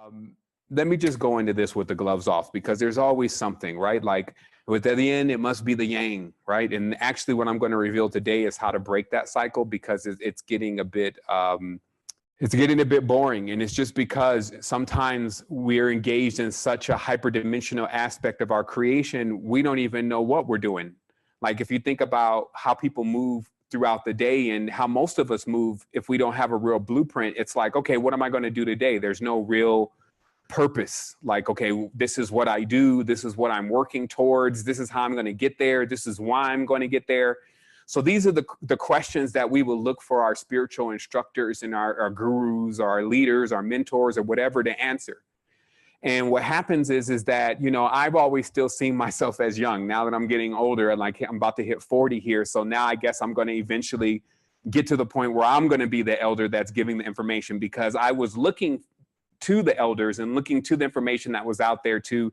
Um, Let me just go into this with the gloves off because there's always something, right? Like with at the end, it must be the yang, right? And actually, what I'm going to reveal today is how to break that cycle because it's getting a bit it's getting a bit boring. And it's just because sometimes we're engaged in such a hyperdimensional aspect of our creation, we don't even know what we're doing. Like if you think about how people move throughout the day and how most of us move, if we don't have a real blueprint, it's like, okay, what am I going to do today? There's no real purpose. Like, okay, this is what I do. This is what I'm working towards. This is how I'm going to get there. This is why I'm going to get there. So these are the questions that we will look for our spiritual instructors and our gurus, or our leaders, our mentors, or whatever to answer. And what happens is that, you know, I've always still seen myself as young. Now that I'm getting older, and like I'm about to hit 40 here. So now I guess I'm going to eventually get to the point where I'm going to be the elder that's giving the information, because I was looking to the elders and looking to the information that was out there to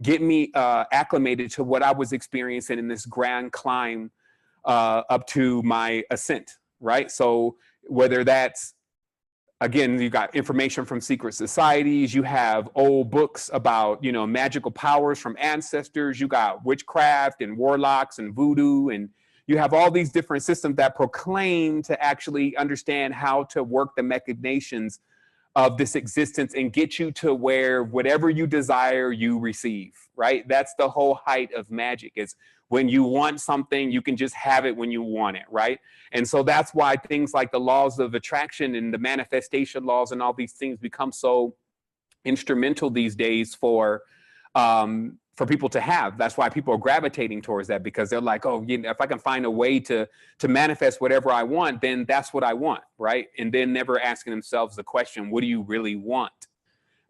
get me acclimated to what I was experiencing in this grand climb up to my ascent, right? So whether that's, again, you got information from secret societies, you have old books about, you know, magical powers from ancestors, you got witchcraft and warlocks and voodoo, and you have all these different systems that proclaim to actually understand how to work the machinations of this existence and get you to where whatever you desire, you receive, right? That's the whole height of magic, is when you want something, you can just have it when you want it, right? And so that's why things like the laws of attraction and the manifestation laws and all these things become so instrumental these days for people to have. That's why people are gravitating towards that, because they're like, oh, you know, if I can find a way to manifest whatever I want, then that's what I want, right? And then never asking themselves the question, what do you really want?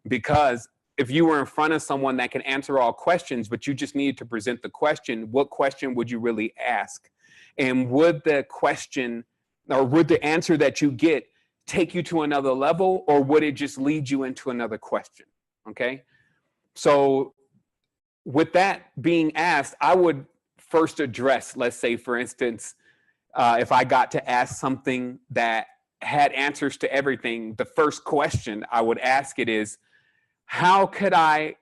Because if you were in front of someone that can answer all questions, but you just needed to present the question, what question would you really ask? And would the question, or would the answer that you get take you to another level, or would it just lead you into another question? Okay. So with that being asked, I would first address, let's say, for instance, if I got to ask something that had answers to everything, the first question I would ask it is, how could I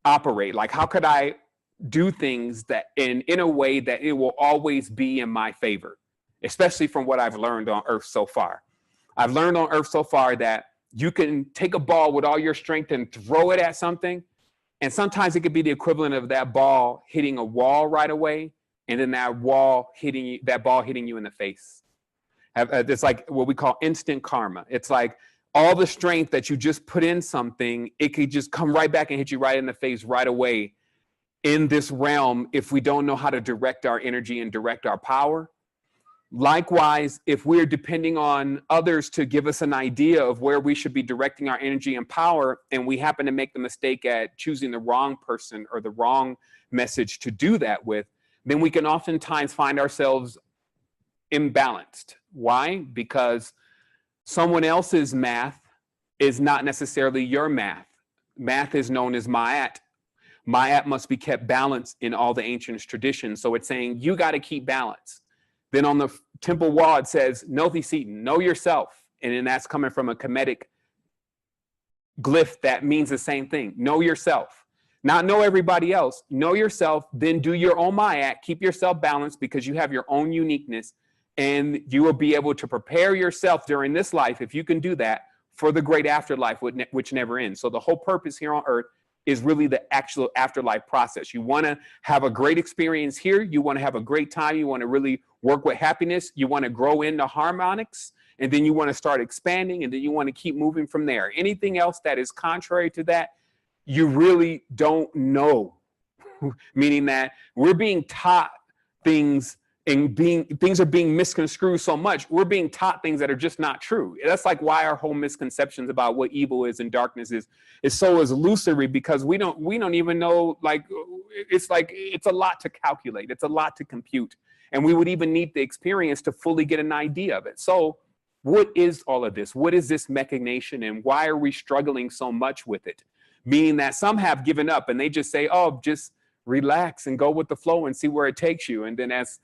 operate? Like, how could I do things that in a way that it will always be in my favor, especially from what I've learned on Earth so far. I've learned on Earth so far that you can take a ball with all your strength and throw it at something, and sometimes it could be the equivalent of that ball hitting a wall right away, and then that ball hitting you in the face. It's like what we call instant karma. It's like all the strength that you just put in something, it could just come right back and hit you right in the face right away in this realm if we don't know how to direct our energy and direct our power. Likewise, if we're depending on others to give us an idea of where we should be directing our energy and power, and we happen to make the mistake at choosing the wrong person or the wrong message to do that with, then we can oftentimes find ourselves imbalanced. Why? Because someone else's math is not necessarily your math. Math is known as Ma'at. Ma'at must be kept balanced in all the ancient traditions. So it's saying you got to keep balance. Then on the temple wall, it says, Nothi Seaton, know yourself. And then that's coming from a Kemetic glyph that means the same thing. Know yourself. Not know everybody else. Know yourself, then do your own Ma'at. Keep yourself balanced because you have your own uniqueness. And you will be able to prepare yourself during this life, if you can do that, for the great afterlife, which never ends. So the whole purpose here on Earth is really the actual afterlife process. You want to have a great experience here. You want to have a great time. You want to really work with happiness. You want to grow into harmonics, and then you want to start expanding, and then you want to keep moving from there. Anything else that is contrary to that, you really don't know. Meaning that we're being taught things, and things are being misconstrued so much, we're being taught things that are just not true. That's like why our whole misconceptions about what evil is and darkness is so illusory, because we don't even know. Like it's a lot to calculate, it's a lot to compute, and we would even need the experience to fully get an idea of it. So what is all of this? What is this machination, and why are we struggling so much with it? Meaning that some have given up and they just say, oh, just relax and go with the flow and see where it takes you. And then as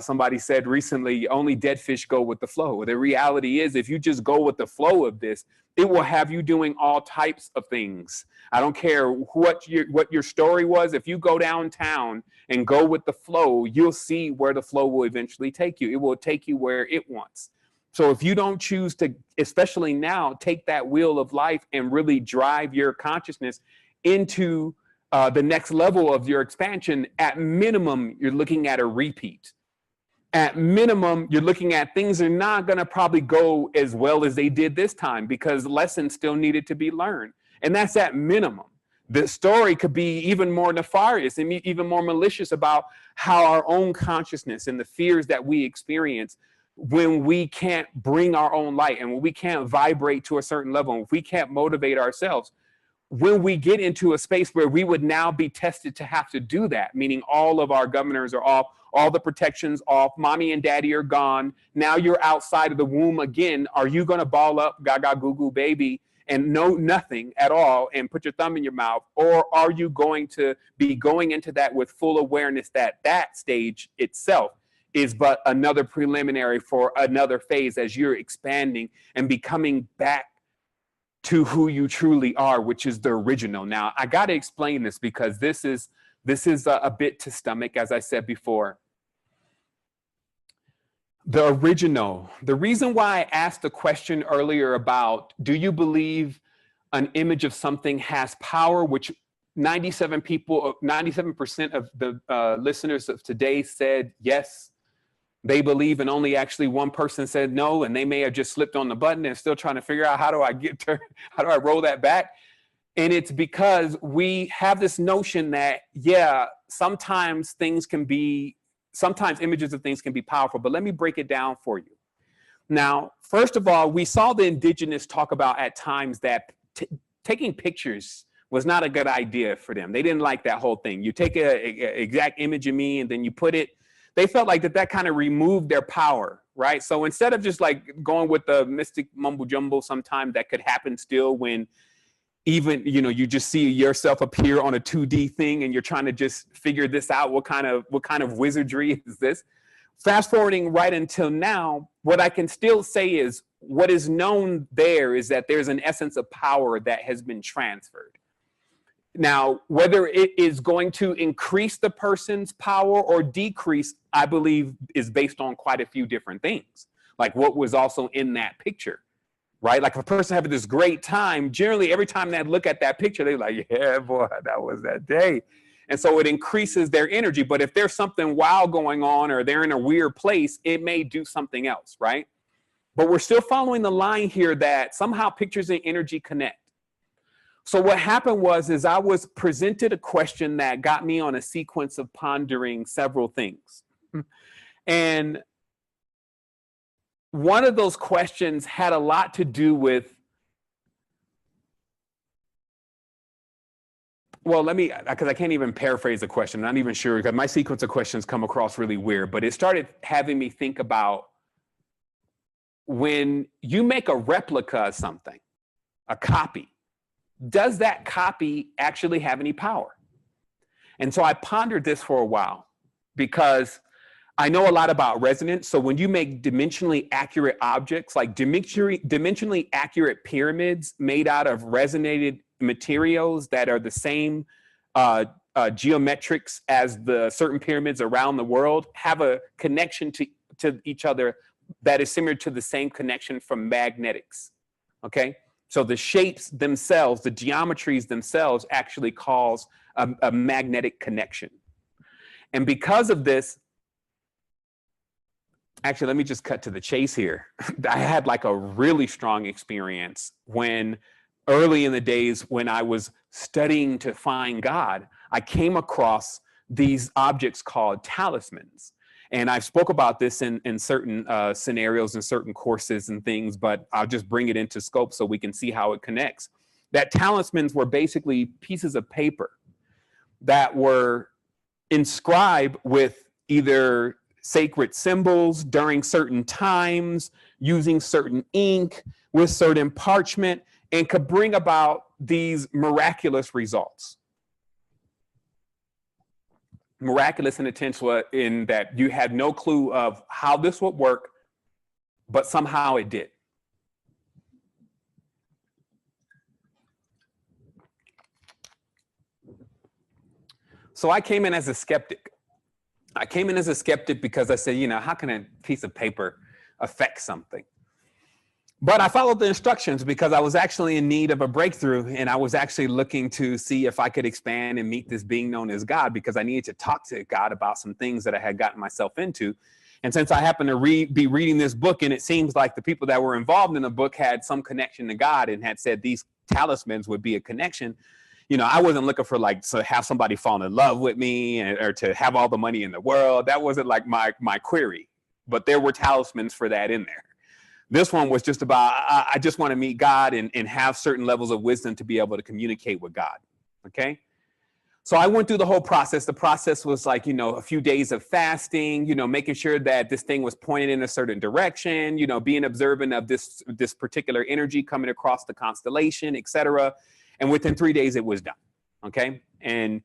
Somebody said recently, only dead fish go with the flow. The reality is, if you just go with the flow of this, it will have you doing all types of things. I don't care what your story was. If you go downtown and go with the flow, you'll see where the flow will eventually take you. It will take you where it wants. So if you don't choose to, especially now, take that wheel of life and really drive your consciousness into the next level of your expansion, at minimum, you're looking at a repeat. At minimum, you're looking at things are not going to probably go as well as they did this time because lessons still needed to be learned. And that's at minimum. The story could be even more nefarious and even more malicious about how our own consciousness and the fears that we experience when we can't bring our own light and when we can't vibrate to a certain level, and if we can't motivate ourselves, when we get into a space where we would now be tested to have to do that, meaning all of our governors are off, all the protections off, mommy and daddy are gone, now you're outside of the womb again, are you going to ball up gaga goo goo baby and know nothing at all and put your thumb in your mouth? Or are you going to be going into that with full awareness that that stage itself is but another preliminary for another phase as you're expanding and becoming back to who you truly are, which is the original. Now, I got to explain this because this is a bit to stomach, as I said before. The original, the reason why I asked the question earlier about, do you believe an image of something has power, which 97% of the listeners of today said yes, they believe, and only actually one person said no, and they may have just slipped on the button and still trying to figure out how do I roll that back? And it's because we have this notion that, yeah, sometimes images of things can be powerful, but let me break it down for you. Now, first of all, we saw the indigenous talk about at times that taking pictures was not a good idea for them. They didn't like that whole thing. You take an exact image of me and then you put it. They felt like that kind of removed their power, right? So instead of just like going with the mystic mumbo jumbo, sometime that could happen still when even, you just see yourself appear on a 2D thing and you're trying to just figure this out. What kind of wizardry is this? Fast forwarding right until now, what I can still say is what is known there is that there's an essence of power that has been transferred. Now, whether it is going to increase the person's power or decrease, I believe is based on quite a few different things, like what was also in that picture, right? Like if a person having this great time, generally every time they look at that picture, they're like, yeah, boy, that was that day. And so it increases their energy. But if there's something wild going on or they're in a weird place, it may do something else, right? But we're still following the line here that somehow pictures and energy connect. So what happened is I was presented a question that got me on a sequence of pondering several things. And one of those questions had a lot to do with, well, because I can't even paraphrase the question. I'm not even sure because my sequence of questions come across really weird, but it started having me think about when you make a replica of something, a copy, does that copy actually have any power? And so I pondered this for a while because I know a lot about resonance. So when you make dimensionally accurate objects, like dimensionally accurate pyramids made out of resonated materials that are the same geometrics as the certain pyramids around the world, have a connection to each other that is similar to the same connection from magnetics, okay? So the shapes themselves, the geometries themselves actually cause a magnetic connection. And because of this, actually, let me just cut to the chase here. I had like a really strong experience when early in the days when I was studying to find God, I came across these objects called talismans. And I spoke about this in certain scenarios and certain courses and things, but I'll just bring it into scope so we can see how it connects. That talismans were basically pieces of paper that were inscribed with either sacred symbols during certain times, using certain ink, with certain parchment, and could bring about these miraculous results. miraculous and intentional in that you had no clue of how this would work, but somehow it did. So I came in as a skeptic. I came in as a skeptic because I said, you know, how can a piece of paper affect something? But I followed the instructions because I was actually in need of a breakthrough, and I was actually looking to see if I could expand and meet this being known as God, because I needed to talk to God about some things that I had gotten myself into. And since I happened to be reading this book, and it seems like the people that were involved in the book had some connection to God and had said these talismans would be a connection, you know, I wasn't looking for like to have somebody fall in love with me or to have all the money in the world. That wasn't like my query, but there were talismans for that in there. This one was just about, I just want to meet God and have certain levels of wisdom to be able to communicate with God. Okay. So I went through the whole process. The process was like, you know, a few days of fasting, you know, making sure that this thing was pointed in a certain direction, you know, being observant of this particular energy coming across the constellation, etc. And within 3 days, it was done. Okay. And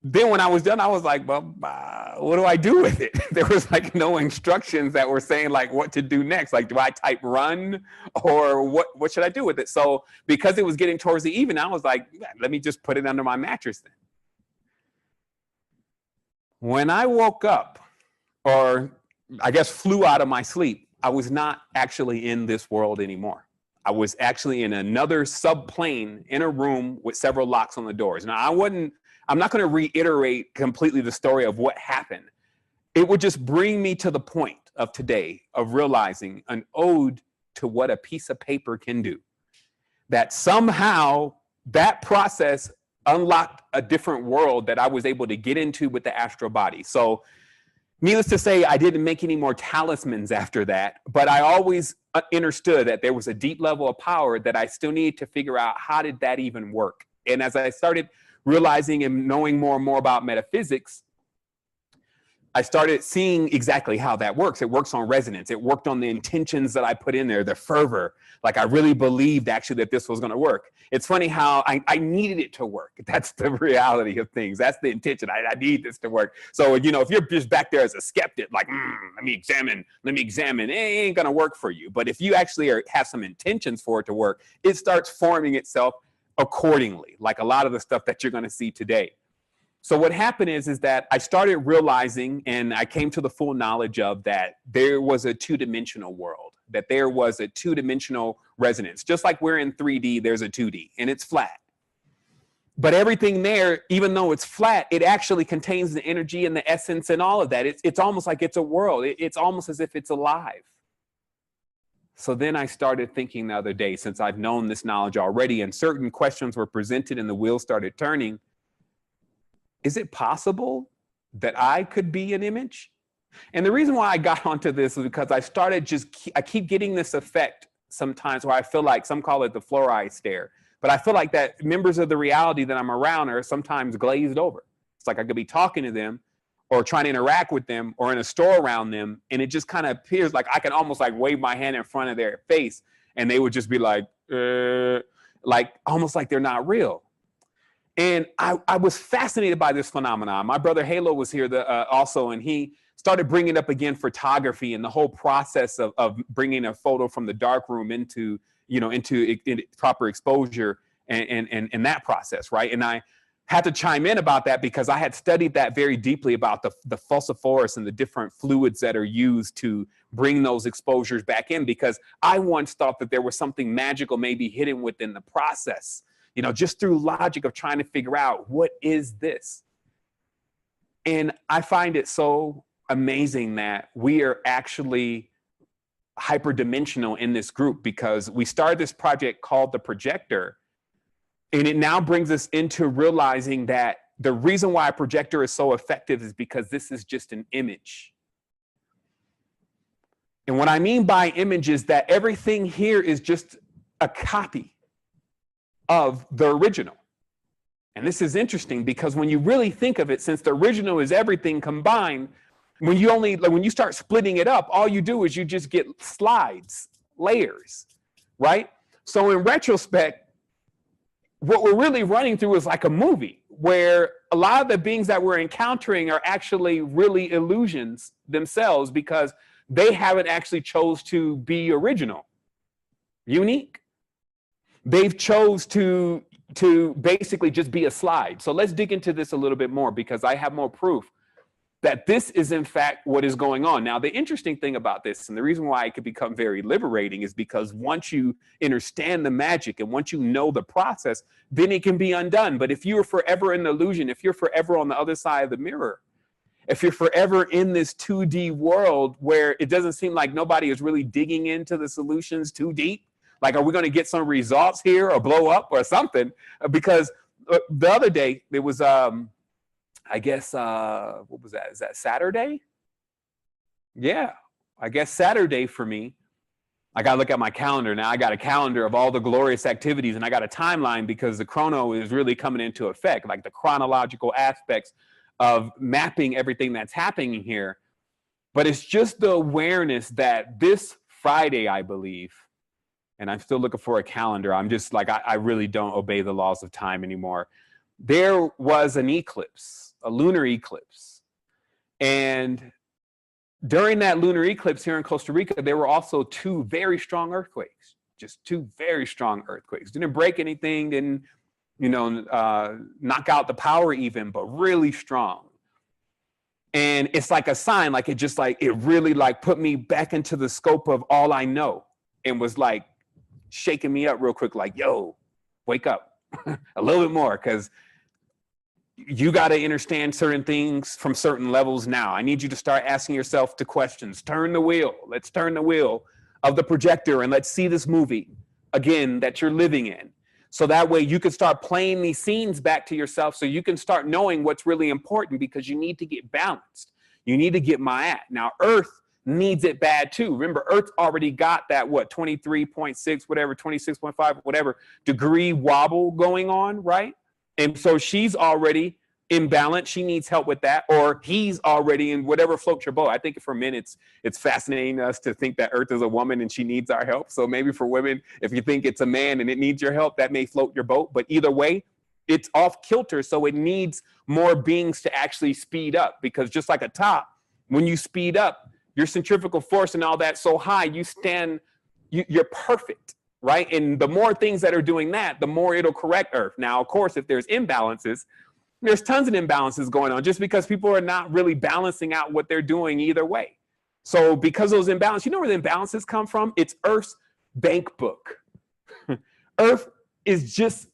then when I was done, I was like, well, what do I do with it? There was like no instructions that were saying like what to do next. Like, do I type run or what should I do with it? So because it was getting towards the evening, I was like, let me just put it under my mattress then. When I woke up, or I guess flew out of my sleep, I was not actually in this world anymore. I was actually in another subplane in a room with several locks on the doors. Now, I'm not going to reiterate completely the story of what happened. It would just bring me to the point of today of realizing an ode to what a piece of paper can do. That somehow that process unlocked a different world that I was able to get into with the astral body. So needless to say, I didn't make any more talismans after that, but I always understood that there was a deep level of power that I still needed to figure out how did that even work. And as I started realizing and knowing more and more about metaphysics, I started seeing exactly how that works. It works on resonance. It worked on the intentions that I put in there, the fervor. Like I really believed actually that this was going to work. It's funny how I needed it to work. That's the reality of things. That's the intention. I need this to work. So, you know, if you're just back there as a skeptic, like, let me examine, it ain't going to work for you. But if you actually have some intentions for it to work, it starts forming itself accordingly, like a lot of the stuff that you're going to see today. So what happened is that I started realizing, and I came to the full knowledge of that there was a two-dimensional world, that there was a two-dimensional resonance. Just like we're in 3D, there's a 2D, and it's flat. But everything there, even though it's flat, it actually contains the energy and the essence and all of that. It's almost like it's a world. It's almost as if it's alive. So then I started thinking the other day, since I've known this knowledge already and certain questions were presented and the wheels started turning, is it possible that I could be an image? And the reason why I got onto this is because I started I keep getting this effect sometimes where I feel like, some call it the fluoride stare, but I feel like that members of the reality that I'm around are sometimes glazed over. It's like I could be talking to them or trying to interact with them or in a store around them, and it just kind of appears like I can almost like wave my hand in front of their face and they would just be like almost like they're not real. And I was fascinated by this phenomenon. My brother Halo was here also, and he started bringing up again photography and the whole process of bringing a photo from the dark room into proper exposure and that process, right? And I had to chime in about that because I had studied that very deeply about the phosphorus and the different fluids that are used to bring those exposures back in, because I once thought that there was something magical maybe hidden within the process. You know, just through logic of trying to figure out what is this. And I find it so amazing that we are actually hyperdimensional in this group, because we started this project called The Projector. And it now brings us into realizing that the reason why a projector is so effective is because this is just an image. And what I mean by image is that everything here is just a copy of the original. And this is interesting because when you really think of it, since the original is everything combined, when you start splitting it up, all you do is you just get slides, layers, right? So in retrospect, what we're really running through is like a movie. where a lot of the beings that we're encountering are actually really illusions themselves, because they haven't actually chose to be original, unique. They've chose to basically just be a slide. So let's dig into this a little bit more, because I have more proof that this is in fact what is going on. Now, the interesting thing about this, and the reason why it could become very liberating, is because once you understand the magic and once you know the process, then it can be undone. But if you're forever in the illusion, if you're forever on the other side of the mirror, if you're forever in this 2D world where it doesn't seem like nobody is really digging into the solutions too deep, like, are we going to get some results here or blow up or something? Because the other day, there was, I guess, what was that? Is that Saturday? Yeah, I guess Saturday for me. I got to look at my calendar now. I got a calendar of all the glorious activities, and I got a timeline because the chrono is really coming into effect, like the chronological aspects of mapping everything that's happening here. But it's just the awareness that this Friday, I believe, and I'm still looking for a calendar. I'm just like, I really don't obey the laws of time anymore. There was an eclipse, a lunar eclipse. And during that lunar eclipse here in Costa Rica, there were also two very strong earthquakes, just two very strong earthquakes. Didn't break anything, didn't, knock out the power even, but really strong. And it's like a sign, like it really like put me back into the scope of all I know, and was like shaking me up real quick, like, yo, wake up a little bit more, because you got to understand certain things from certain levels now. I need you to start asking yourself the questions. Turn the wheel. Let's turn the wheel of the projector and let's see this movie again that you're living in. So that way you can start playing these scenes back to yourself, so you can start knowing what's really important, because you need to get balanced. You need to get Ma'at. Now, Earth needs it bad too. Remember, Earth already got that, 23.6, whatever, 26.5, whatever degree wobble going on, right? And so she's already imbalanced. She needs help with that, or he's already in, whatever floats your boat. I think for men, it's fascinating us to think that Earth is a woman and she needs our help. So maybe for women, if you think it's a man and it needs your help, that may float your boat. But either way, it's off kilter. So it needs more beings to actually speed up, because just like a top, when you speed up, your centrifugal force and all that so high, you're perfect. Right? And the more things that are doing that, the more it'll correct Earth. Now, of course, if there's imbalances, there's tons of imbalances going on, just because people are not really balancing out what they're doing either way. So because those imbalances, you know where the imbalances come from? It's Earth's bank book. Earth is just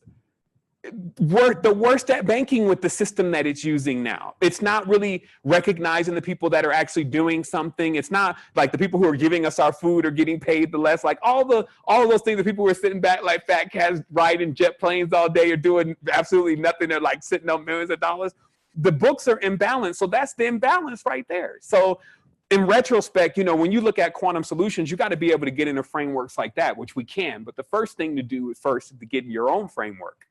the worst at banking with the system that it's using now. It's not really recognizing the people that are actually doing something. It's not like the people who are giving us our food are getting paid the less. Like all those things, the people who are sitting back like fat cats riding jet planes all day are doing absolutely nothing. They're like sitting on millions of dollars. The books are imbalanced. So that's the imbalance right there. So in retrospect, when you look at quantum solutions, you got to be able to get into frameworks like that, which we can. But the first thing to do is to get in your own framework.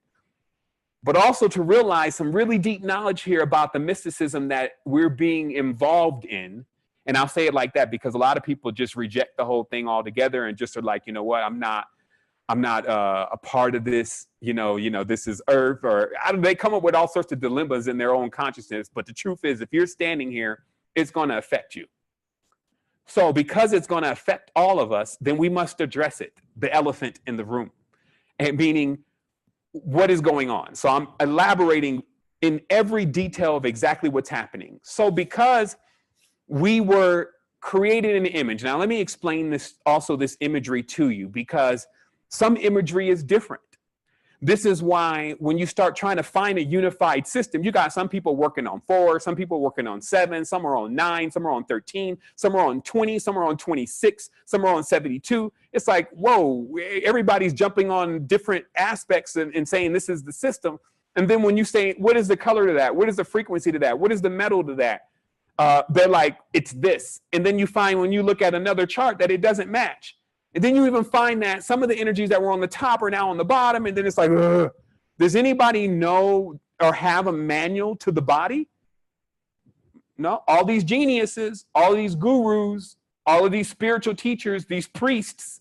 But also to realize some really deep knowledge here about the mysticism that we're being involved in. And I'll say it like that because a lot of people just reject the whole thing altogether and just are like, you know what, I'm not a part of this, this is Earth, or they come up with all sorts of dilemmas in their own consciousness. But the truth is, if you're standing here, it's going to affect you. So because it's going to affect all of us, then we must address it, the elephant in the room, and meaning, what is going on? So I'm elaborating in every detail of exactly what's happening. So because we were created in an image. Now let me explain this imagery to you, because some imagery is different. This is why when you start trying to find a unified system, you got some people working on 4, some people working on 7, some are on 9, some are on 13, some are on 20, some are on 26, some are on 72. It's like, whoa, everybody's jumping on different aspects and saying this is the system. And then when you say, what is the color to that? What is the frequency to that? What is the metal to that? They're like, it's this. And then you find when you look at another chart that it doesn't match. And then you even find that some of the energies that were on the top are now on the bottom. And then it's like, ugh. Does anybody know or have a manual to the body? No. All these geniuses, all these gurus, all of these spiritual teachers, these priests,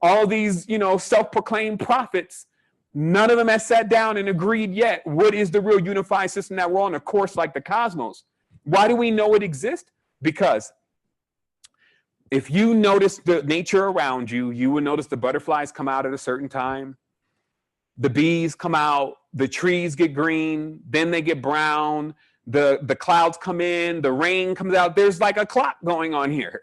all these, self-proclaimed prophets, None of them has sat down and agreed yet. What is the real unified system that we're on? A course like the cosmos. Why do we know it exists? Because if you notice the nature around you, you will notice the butterflies come out at a certain time. The bees come out, the trees get green, then they get brown, the clouds come in, the rain comes out. There's like a clock going on here.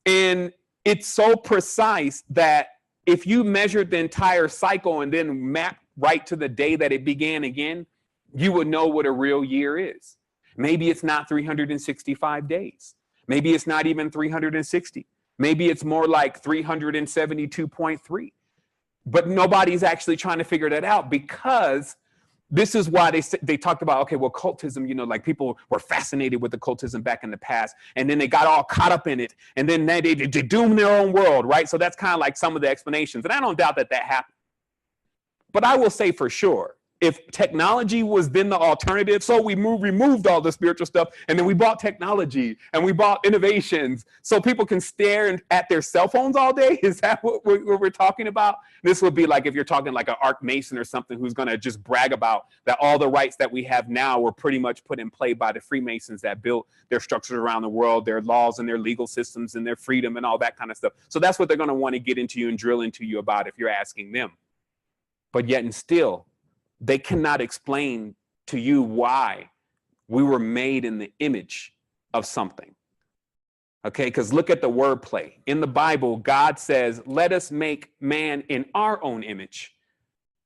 And it's so precise that if you measured the entire cycle and then map right to the day that it began again, you would know what a real year is. Maybe it's not 365 days. Maybe it's not even 360. Maybe it's more like 372.3. But nobody's actually trying to figure that out, because this is why they talked about, okay, well, cultism, you know, like people were fascinated with the cultism back in the past, and then they got all caught up in it, and then they doomed their own world, right? So that's kind of like some of the explanations, and I don't doubt that happened. But I will say for sure, if technology was then the alternative, so we removed all the spiritual stuff, and then we bought technology and we bought innovations so people can stare at their cell phones all day. Is that what we're talking about? This would be like if you're talking like an Arc Mason or something who's going to just brag about that all the rights that we have now were pretty much put in play by the Freemasons that built their structures around the world, their laws and their legal systems and their freedom and all that kind of stuff. So that's what they're going to want to get into you and drill into you about if you're asking them. But yet and still, they cannot explain to you why we were made in the image of something. Okay, because look at the wordplay. In the Bible, God says, let us make man in our own image,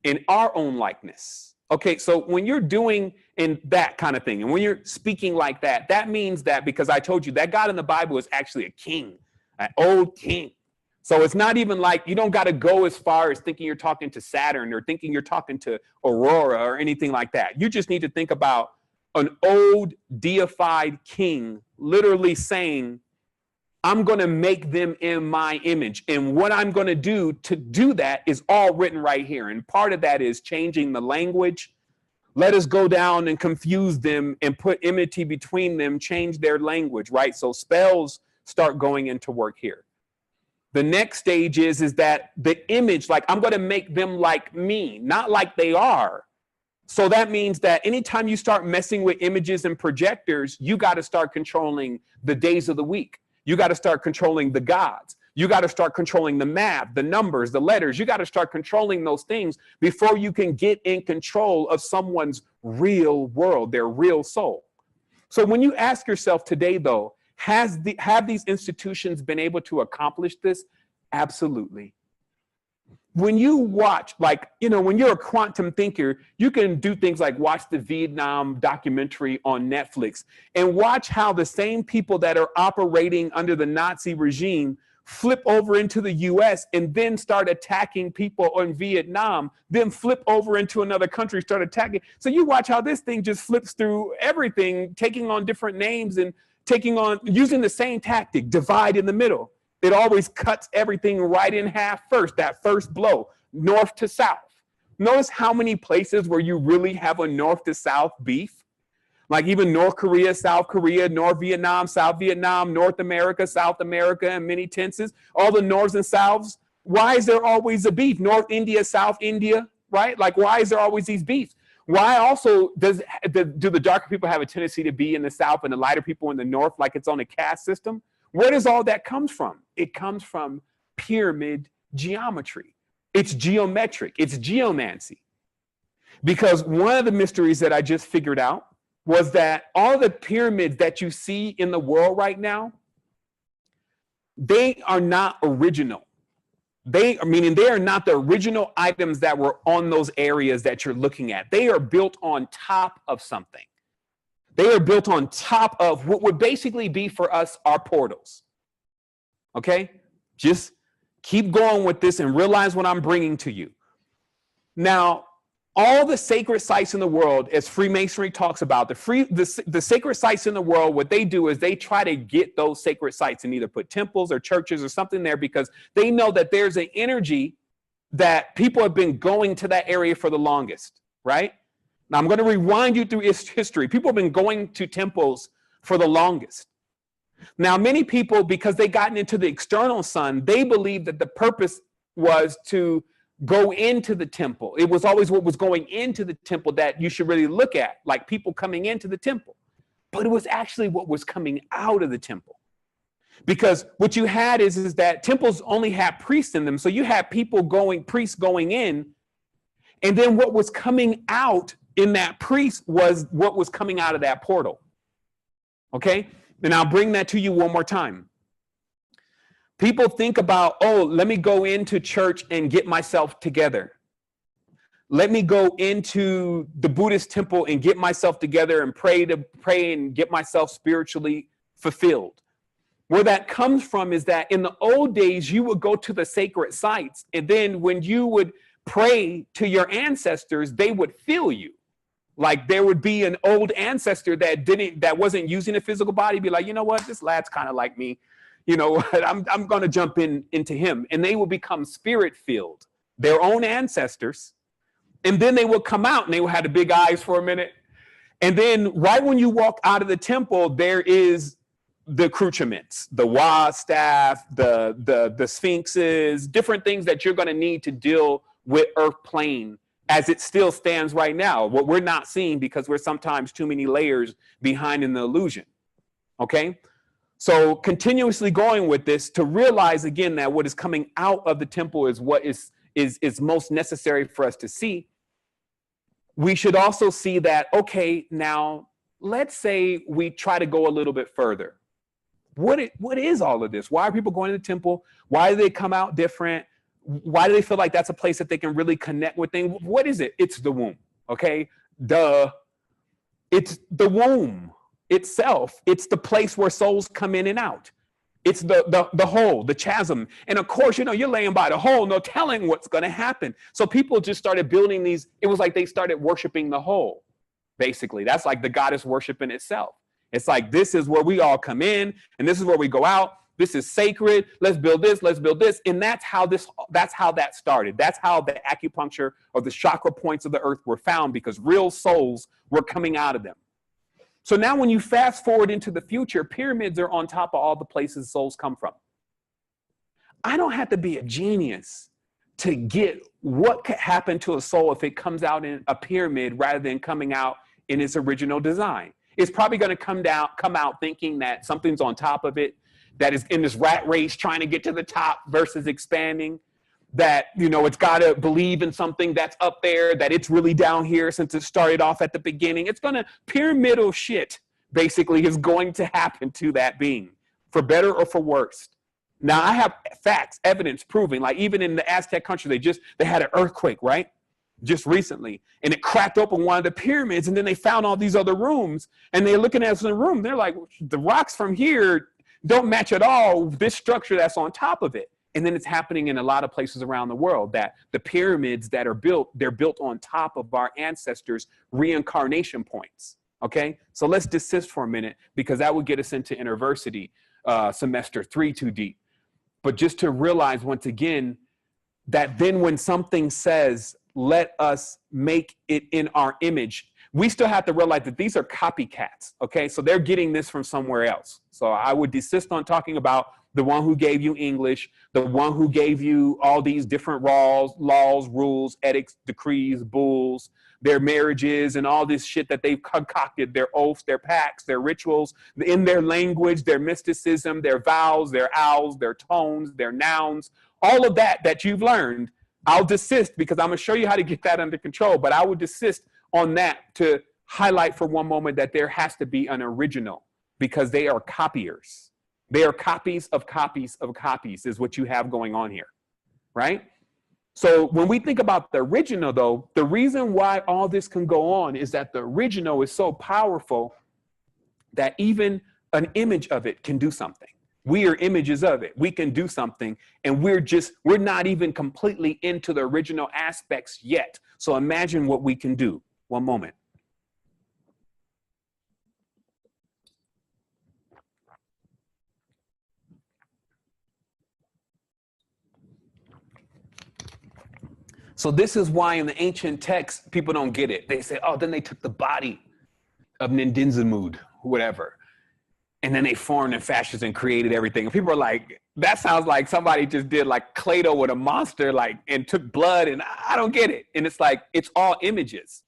in our own likeness. Okay, so when you're doing in that kind of thing, and when you're speaking like that, that means that, because I told you that God in the Bible is actually a king, an old king. So it's not even like, you don't got to go as far as thinking you're talking to Saturn or thinking you're talking to Aurora or anything like that. You just need to think about an old deified king literally saying, I'm going to make them in my image. And what I'm going to do that is all written right here. And part of that is changing the language. Let us go down and confuse them and put enmity between them, change their language, right? So spells start going into work here. The next stage is that the image, like I'm going to make them like me, not like they are. So that means that anytime you start messing with images and projectors, you got to start controlling the days of the week. You got to start controlling the gods. You got to start controlling the math, the numbers, the letters. You got to start controlling those things before you can get in control of someone's real world, their real soul. So when you ask yourself today, though, have these institutions been able to accomplish this? Absolutely. When you watch, like, you know, when you're a quantum thinker, you can do things like watch the Vietnam documentary on Netflix and watch how the same people that are operating under the Nazi regime flip over into the US and then start attacking people in Vietnam, then flip over into another country, start attacking. So you watch how this thing just flips through everything, taking on different names and using the same tactic, divide in the middle. It always cuts everything right in half first, that first blow, north to south. Notice how many places where you really have a north to south beef, like even North Korea, South Korea, North Vietnam, South Vietnam, North America, South America, and many tenses, all the norths and souths. Why is there always a beef? North India, South India, right? Like, why is there always these beefs? Why also do the darker people have a tendency to be in the South and the lighter people in the North, like it's on a caste system? Where does all that come from? It comes from pyramid geometry. It's geometric. It's geomancy. Because one of the mysteries that I just figured out was that all the pyramids that you see in the world right now, they are not original. They are not the original items that were on those areas that you're looking at. They are built on top of something. They are built on top of what would basically be for us our portals. Okay? Just keep going with this and realize what I'm bringing to you. Now, all the sacred sites in the world, as Freemasonry talks about, the sacred sites in the world, what they do is they try to get those sacred sites and either put temples or churches or something there because they know that there's an energy that people have been going to that area for the longest, right? Now, I'm going to rewind you through history. People have been going to temples for the longest. Now, many people, because they gotten into the external sun, they believe that the purpose was to go into the temple. It was always what was going into the temple that you should really look at, like people coming into the temple. But it was actually what was coming out of the temple. Because what you had is that temples only had priests in them. So you had priests going in, and then what was coming out in that priest was what was coming out of that portal. Okay? And I'll bring that to you one more time. People think about, oh, let me go into church and get myself together. Let me go into the Buddhist temple and get myself together and pray and get myself spiritually fulfilled. Where that comes from is that in the old days, you would go to the sacred sites, and then when you would pray to your ancestors, they would feel you. Like there would be an old ancestor that wasn't using a physical body, be like, you know what, this lad's kind of like me. You know what, I'm going to jump into him. And they will become spirit-filled, their own ancestors. And then they will come out and they will have the big eyes for a minute. And then right when you walk out of the temple, there is the accoutrements, the Wa staff, the sphinxes, different things that you're going to need to deal with earth plane as it still stands right now. What we're not seeing because we're sometimes too many layers behind in the illusion. Okay? So continuously going with this to realize again that what is coming out of the temple is what is most necessary for us to see. We should also see that, okay, now let's say we try to go a little bit further. What is all of this? Why are people going to the temple? Why do they come out different? Why do they feel like that's a place that they can really connect with things? What is it? It's the womb, okay? Duh. It's the womb itself. It's the place where souls come in and out. It's the hole, the chasm. And of course, you know, you're laying by the hole, no telling what's going to happen. So people just started building these. It was like they started worshiping the hole, basically. That's like the goddess worship in itself. It's like, this is where we all come in and this is where we go out. This is sacred. Let's build this. Let's build this. And that's how that started. That's how the acupuncture or the chakra points of the earth were found, because real souls were coming out of them. So now when you fast forward into the future, pyramids are on top of all the places souls come from. I don't have to be a genius to get what could happen to a soul if it comes out in a pyramid rather than coming out in its original design. It's probably going to come out thinking that something's on top of it, that is in this rat race trying to get to the top versus expanding, that, you know, it's got to believe in something that's up there, that it's really down here since it started off at the beginning. It's going to, pyramidal shit basically is going to happen to that being, for better or for worse. Now, I have facts, evidence proving, like even in the Aztec country, they had an earthquake, right? Just recently, and it cracked open one of the pyramids, and then they found all these other rooms, and they're looking at the room. They're like, the rocks from here don't match at all this structure that's on top of it. And then it's happening in a lot of places around the world, that the pyramids that are built, they're built on top of our ancestors' reincarnation points. Okay, so let's desist for a minute, because that would get us into InterVarsity semester 3 too deep. But just to realize once again that then when something says, let us make it in our image, we still have to realize that these are copycats, okay? So they're getting this from somewhere else. So I would desist on talking about the one who gave you English, the one who gave you all these different laws, rules, edicts, decrees, bulls, their marriages, and all this shit that they've concocted, their oaths, their pacts, their rituals, in their language, their mysticism, their vows, their owls, their tones, their nouns, all of that you've learned. I'll desist, because I'm going to show you how to get that under control, but I would desist on that to highlight for one moment that there has to be an original, because they are copiers. They are copies of copies of copies is what you have going on here, right? So when we think about the original, though, the reason why all this can go on is that the original is so powerful that even an image of it can do something. We are images of it. We can do something, and we're not even completely into the original aspects yet. So imagine what we can do. One moment. So this is why in the ancient texts, people don't get it. They say, oh, then they took the body of Nindidzimud, whatever. And then they formed in fascists and created everything. And people are like, that sounds like somebody just did like Play-Doh with a monster, like, and took blood, and I don't get it. And it's like, it's all images.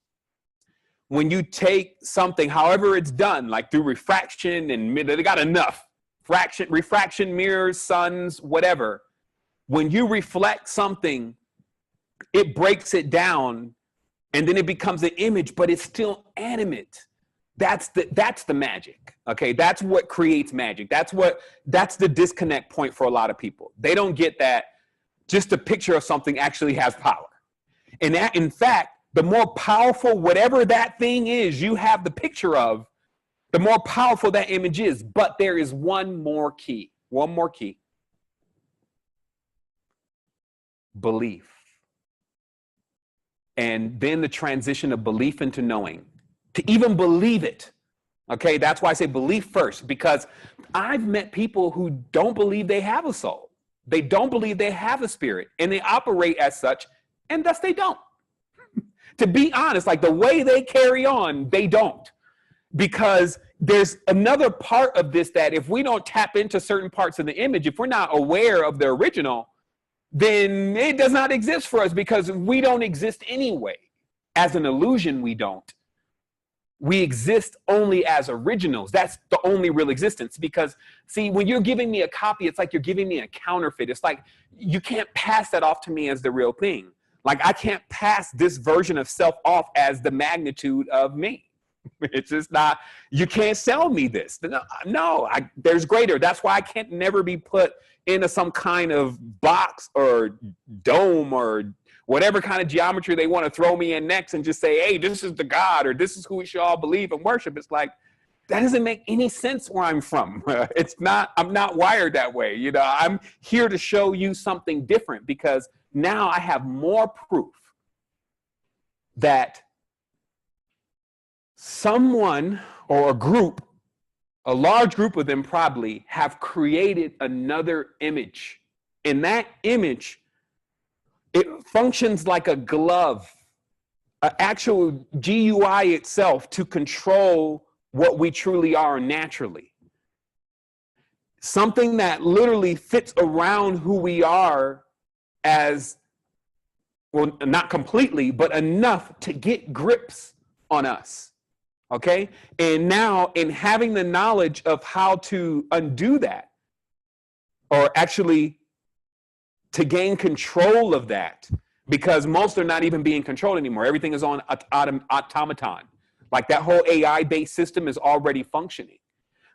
When you take something, however it's done, like through refraction, and they got enough refraction, mirrors, suns, whatever. When you reflect something, it breaks it down, and then it becomes an image, but it's still animate. That's the magic. Okay, that's what creates magic. That's the disconnect point for a lot of people. They don't get that just a picture of something actually has power. And that, in fact, the more powerful whatever that thing is you have the picture of, the more powerful that image is. But there is one more key. Belief. And then the transition of belief into knowing. To even believe it. Okay, that's why I say belief first, because I've met people who don't believe they have a soul. They don't believe they have a spirit, and they operate as such, and thus they don't. To be honest, like the way they carry on, they don't. Because there's another part of this that if we don't tap into certain parts of the image, if we're not aware of the original, then it does not exist for us, because we don't exist anyway. As an illusion, we don't. We exist only as originals. That's the only real existence. Because, see, when you're giving me a copy, it's like you're giving me a counterfeit. It's like you can't pass that off to me as the real thing. Like I can't pass this version of self off as the magnitude of me. It's just not, you can't sell me this. No, there's greater. That's why I can't never be put into some kind of box or dome or whatever kind of geometry they want to throw me in next and just say, hey, this is the God, or this is who we should all believe and worship. It's like, that doesn't make any sense where I'm from. I'm not wired that way. You know, I'm here to show you something different, because now I have more proof that someone or a group, a large group of them probably, have created another image. And that image, it functions like a glove, an actual GUI itself, to control what we truly are naturally. Something that literally fits around who we are, as, well, not completely, but enough to get grips on us. Okay? And now, in having the knowledge of how to undo that, or actually to gain control of that, because most are not even being controlled anymore. Everything is on automaton. Like that whole AI-based system is already functioning.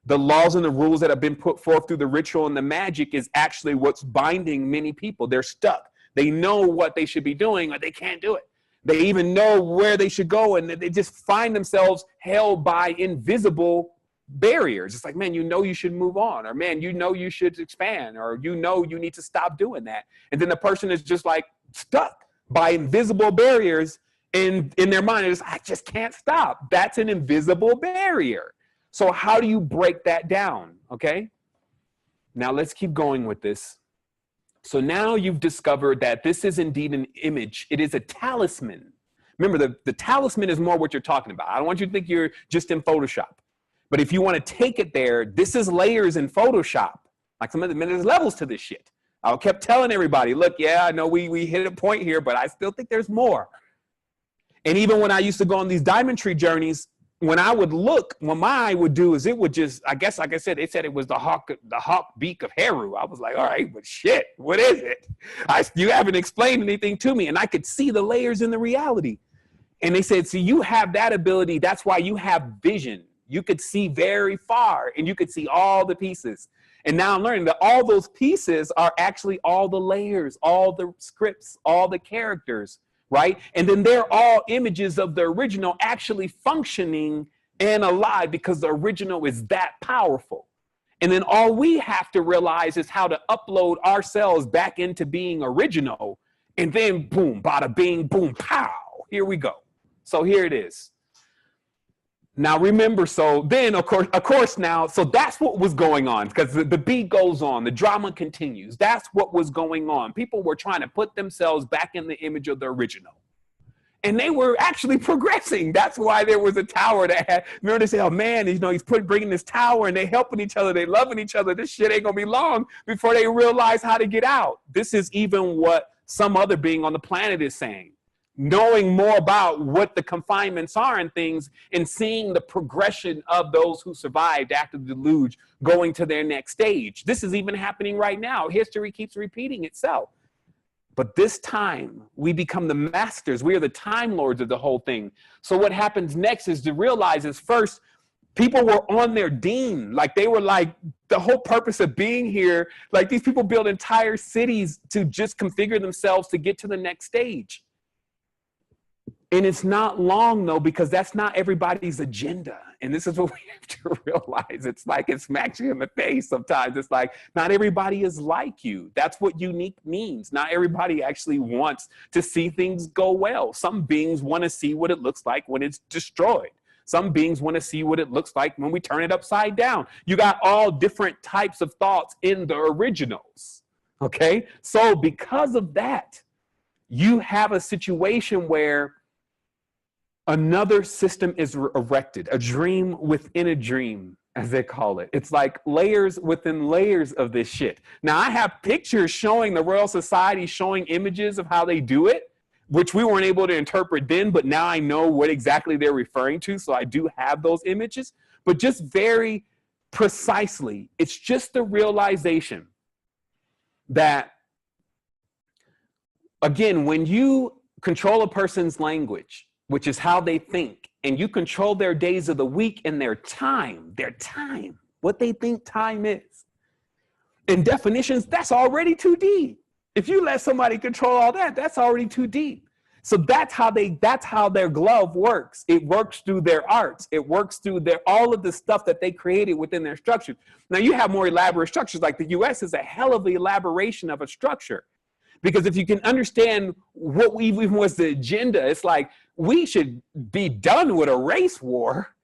The laws and the rules that have been put forth through the ritual and the magic is actually what's binding many people. They're stuck. They know what they should be doing, but they can't do it. They even know where they should go, and they just find themselves held by invisible barriers. It's like, man, you know you should move on, or man, you know you should expand, or you know you need to stop doing that. And then the person is just like stuck by invisible barriers in their mind. It's, I just can't stop. That's an invisible barrier. So how do you break that down? Okay. Now let's keep going with this. So now you've discovered that this is indeed an image. It is a talisman. Remember, the talisman is more what you're talking about. I don't want you to think you're just in Photoshop. But if you want to take it there, this is layers in Photoshop. Like there's levels to this shit. I kept telling everybody, look, yeah, I know we hit a point here, but I still think there's more. And even when I used to go on these diamond tree journeys, when I would look, what my eye would do is it would just, I guess, like I said, it said it was the hawk beak of Heru. I was like, all right, but shit, what is it? You haven't explained anything to me. And I could see the layers in the reality. And they said, see, you have that ability. That's why you have vision. You could see very far, and you could see all the pieces. And now I'm learning that all those pieces are actually all the layers, all the scripts, all the characters, right? And then they're all images of the original actually functioning and alive, because the original is that powerful. And then all we have to realize is how to upload ourselves back into being original. And then boom, bada bing, boom, pow, here we go. So here it is. Now remember, so then of course now, so that's what was going on, because the beat goes on, the drama continues. That's what was going on. People were trying to put themselves back in the image of the original. and they were actually progressing. That's why there was a tower that had, remember they say, oh man, you know, he's bringing this tower and they helping each other, they loving each other. This shit ain't gonna be long before they realize how to get out. This is even what some other being on the planet is saying. Knowing more about what the confinements are and things, and seeing the progression of those who survived after the deluge going to their next stage. This is even happening right now. History keeps repeating itself. But this time, we become the masters. We are the time lords of the whole thing. So what happens next is to realize is first, people were on their deen. Like they were like, the whole purpose of being here, like these people build entire cities to just configure themselves to get to the next stage. And it's not long though, because that's not everybody's agenda. And this is what we have to realize. It's like it smacks you in the face sometimes. It's like, not everybody is like you. That's what unique means. Not everybody actually wants to see things go well. Some beings want to see what it looks like when it's destroyed. Some beings want to see what it looks like when we turn it upside down. You got all different types of thoughts in the originals. Okay? So because of that, you have a situation where another system is erected, a dream within a dream, as they call it. It's like layers within layers of this shit. Now, I have pictures showing the Royal Society, showing images of how they do it, which we weren't able to interpret then, but now I know what exactly they're referring to, so I do have those images. But just very precisely, it's just the realization that, again, when you control a person's language, which is how they think, and you control their days of the week and their time, what they think time is. In definitions, that's already too deep. If you let somebody control all that, that's already too deep. So that's how their glove works. It works through their arts. It works through all of the stuff that they created within their structures. Now you have more elaborate structures, like the US is a hell of an elaboration of a structure. Because if you can understand what even was the agenda, it's like, we should be done with a race war.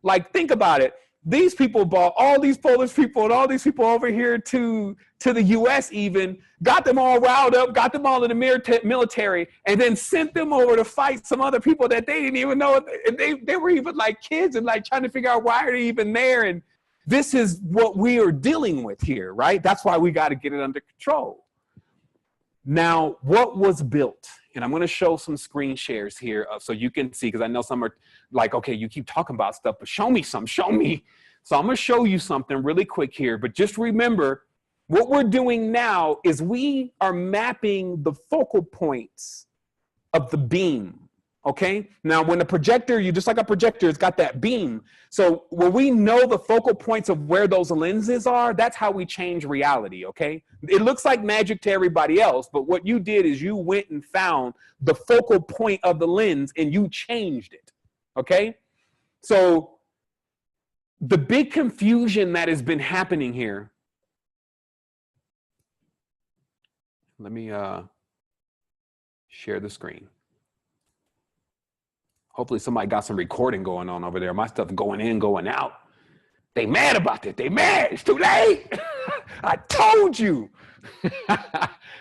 Like, think about it. These people brought all these Polish people and all these people over here to the US even, got them all riled up, got them all in the military, and then sent them over to fight some other people that they didn't even know. And they were even like kids and like trying to figure out why are they even there. And this is what we are dealing with here, right? That's why we got to get it under control. Now, what was built, and I'm going to show some screen shares here so you can see, because I know some are like, okay, you keep talking about stuff, but show me some, show me. So I'm going to show you something really quick here, but just remember, what we're doing now is we are mapping the focal points of the beam. Okay. Now, when the projector, you just like a projector, it's got that beam. So when we know the focal points of where those lenses are, that's how we change reality. Okay. It looks like magic to everybody else, but what you did is you went and found the focal point of the lens and you changed it. Okay. So the big confusion that has been happening here. Let me share the screen. Hopefully somebody got some recording going on over there. My stuff going in, going out. They mad about it. They mad. It's too late. I told you.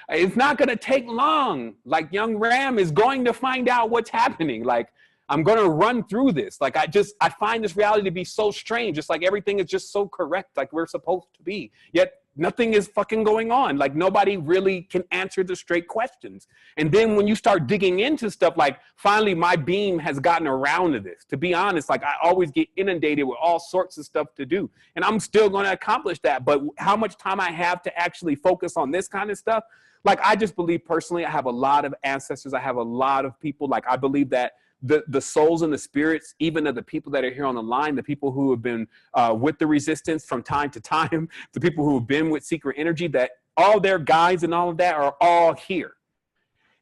It's not going to take long. Like young Ram is going to find out what's happening. Like, I'm going to run through this. Like, I find this reality to be so strange. It's like everything is just so correct, like we're supposed to be. Yet nothing is fucking going on. Like, nobody really can answer the straight questions. And then when you start digging into stuff, like, finally my beam has gotten around to this. To be honest, like, I always get inundated with all sorts of stuff to do. And I'm still going to accomplish that. But how much time I have to actually focus on this kind of stuff, like, I just believe personally, I have a lot of ancestors. I have a lot of people. Like, I believe that the souls and the spirits, even of the people that are here on the line, the people who have been with the resistance from time to time, the people who have been with secret energy, that all their guides and all of that are all here.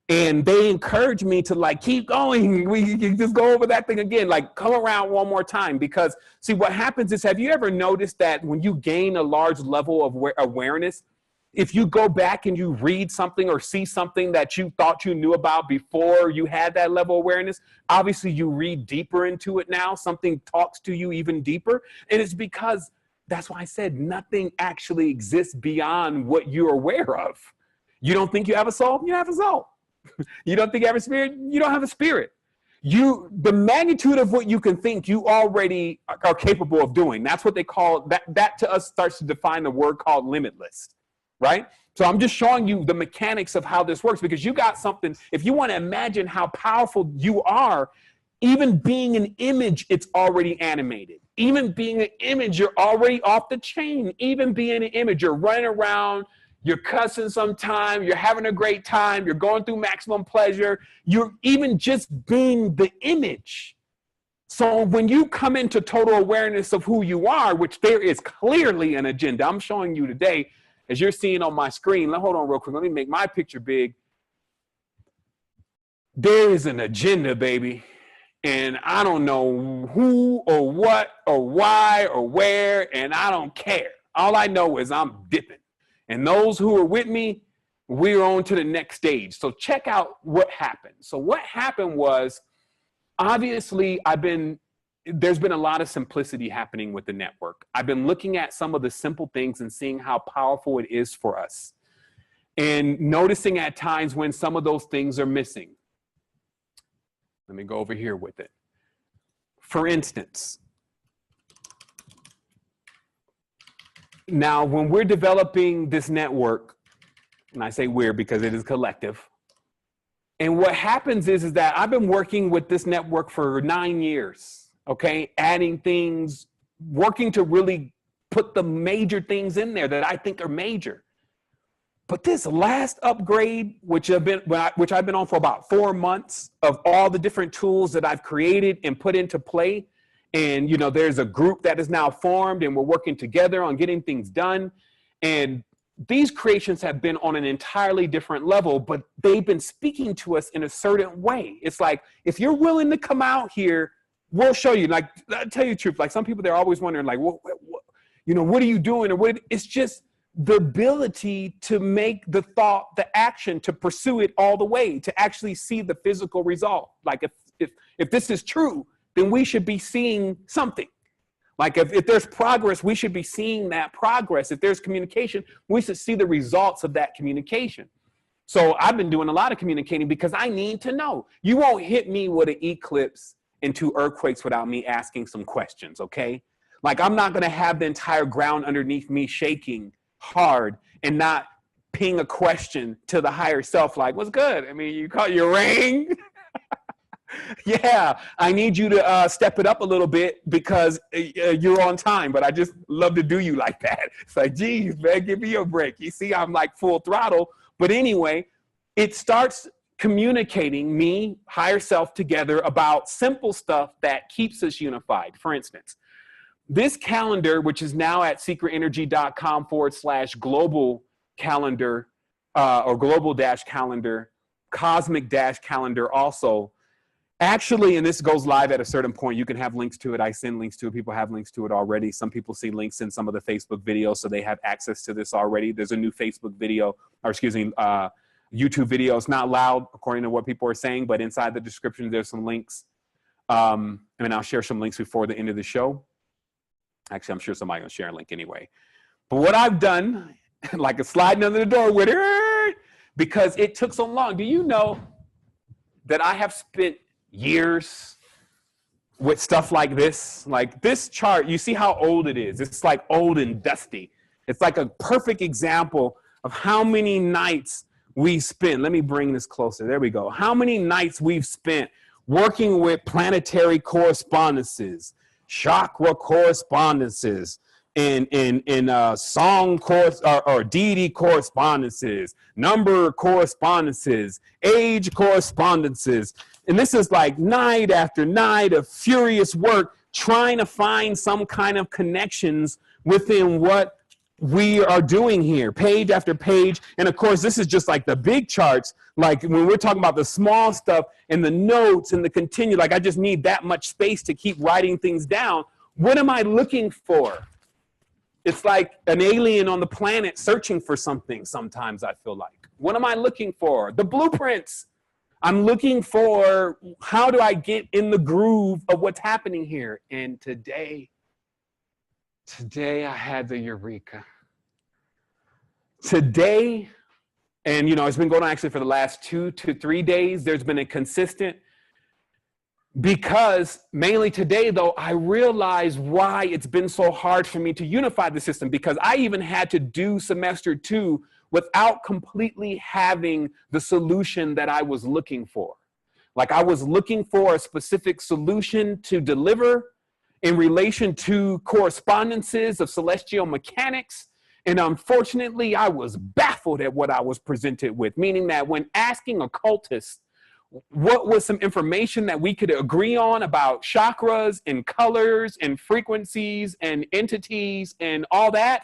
And they encourage me to, like, keep going. We can just go over that thing again, like, come around one more time. Because see, what happens is, have you ever noticed that when you gain a large level of awareness, if you go back and you read something or see something that you thought you knew about before you had that level of awareness, obviously you read deeper into it now. Something talks to you even deeper. And it's because, that's why I said nothing actually exists beyond what you're aware of. You don't think you have a soul? You have a soul. You don't think you have a spirit? You don't have a spirit. the magnitude of what you can think, you already are capable of doing. That's what they call that to us starts to define the word called limitless, right? So I'm just showing you the mechanics of how this works, because you got something. If you want to imagine how powerful you are, even being an image, it's already animated. Even being an image, you're already off the chain. Even being an image, you're running around, you're cussing sometime, you're having a great time, you're going through maximum pleasure, you're even just being the image. So when you come into total awareness of who you are, which there is clearly an agenda, I'm showing you today, as you're seeing on my screen, hold on real quick, let me make my picture big. There is an agenda, baby. And I don't know who or what or why or where, and I don't care. All I know is I'm dipping. And those who are with me, we're on to the next stage. So check out what happened. So what happened was, obviously, there's been a lot of simplicity happening with the network. I've been looking at some of the simple things and seeing how powerful it is for us, and noticing at times when some of those things are missing. Let me go over here with it. For instance, now when we're developing this network, and I say we're because it is collective, and what happens is that I've been working with this network for 9 years, okay? Adding things, working to really put the major things in there that I think are major. But this last upgrade, which I've been on for about 4 months, of all the different tools that I've created and put into play, and there's a group that is now formed, and we're working together on getting things done. And these creations have been on an entirely different level, but they've been speaking to us in a certain way. It's like, if you're willing to come out here, we'll show you. Like, I'll tell you the truth. Like, some people, they're always wondering, like, what are you doing? Or what? It's just the ability to make the thought, the action, to pursue it all the way, to actually see the physical result. Like, if this is true, then we should be seeing something. Like, if there's progress, we should be seeing that progress. If there's communication, we should see the results of that communication. So I've been doing a lot of communicating because I need to know. You won't hit me with an eclipse and 2 earthquakes without me asking some questions, okay? Like, I'm not gonna have the entire ground underneath me shaking hard and not ping a question to the higher self, like, what's good? I mean, you call your ring? Yeah, I need you to step it up a little bit because you're on time, but I just love to do you like that. It's like, geez, man, give me a break. You see, I'm like full throttle. But anyway, it starts communicating me, higher self, together about simple stuff that keeps us unified. For instance, this calendar, which is now at secretenergy.com/global calendar or global-calendar, cosmic-calendar also. Actually, and this goes live at a certain point, you can have links to it. I send links to it. People have links to it already. Some people see links in some of the Facebook videos, so they have access to this already. There's a new Facebook video, or excuse me, YouTube video. It's not loud, according to what people are saying, but inside the description, there's some links. And I'll share some links before the end of the show. Actually, I'm sure somebody will share a link anyway. But what I've done, like a sliding under the door with it, because it took so long. Do you know that I have spent years with stuff like this? Like this chart, you see how old it is. It's like old and dusty. It's like a perfect example of how many nights we spent. Let me bring this closer. There we go. How many nights we've spent working with planetary correspondences, chakra correspondences, in song or deity correspondences, number correspondences, age correspondences. And this is like night after night of furious work trying to find some kind of connections within what we are doing here, page after page. And of course, this is just like the big charts. Like when we're talking about the small stuff and the notes and the continue, like I just need that much space to keep writing things down. What am I looking for? It's like an alien on the planet searching for something sometimes, I feel like. What am I looking for? The blueprints. I'm looking for, how do I get in the groove of what's happening here? And today I had the eureka. Today, and it's been going on actually for the last 2 to 3 days, there's been a consistent Because mainly today, though, I realize why it's been so hard for me to unify the system, because I even had to do semester 2 without completely having the solution that I was looking for. Like, I was looking for a specific solution to deliver in relation to correspondences of celestial mechanics. And unfortunately, I was baffled at what I was presented with, meaning that when asking occultists what was some information that we could agree on about chakras and colors and frequencies and entities and all that,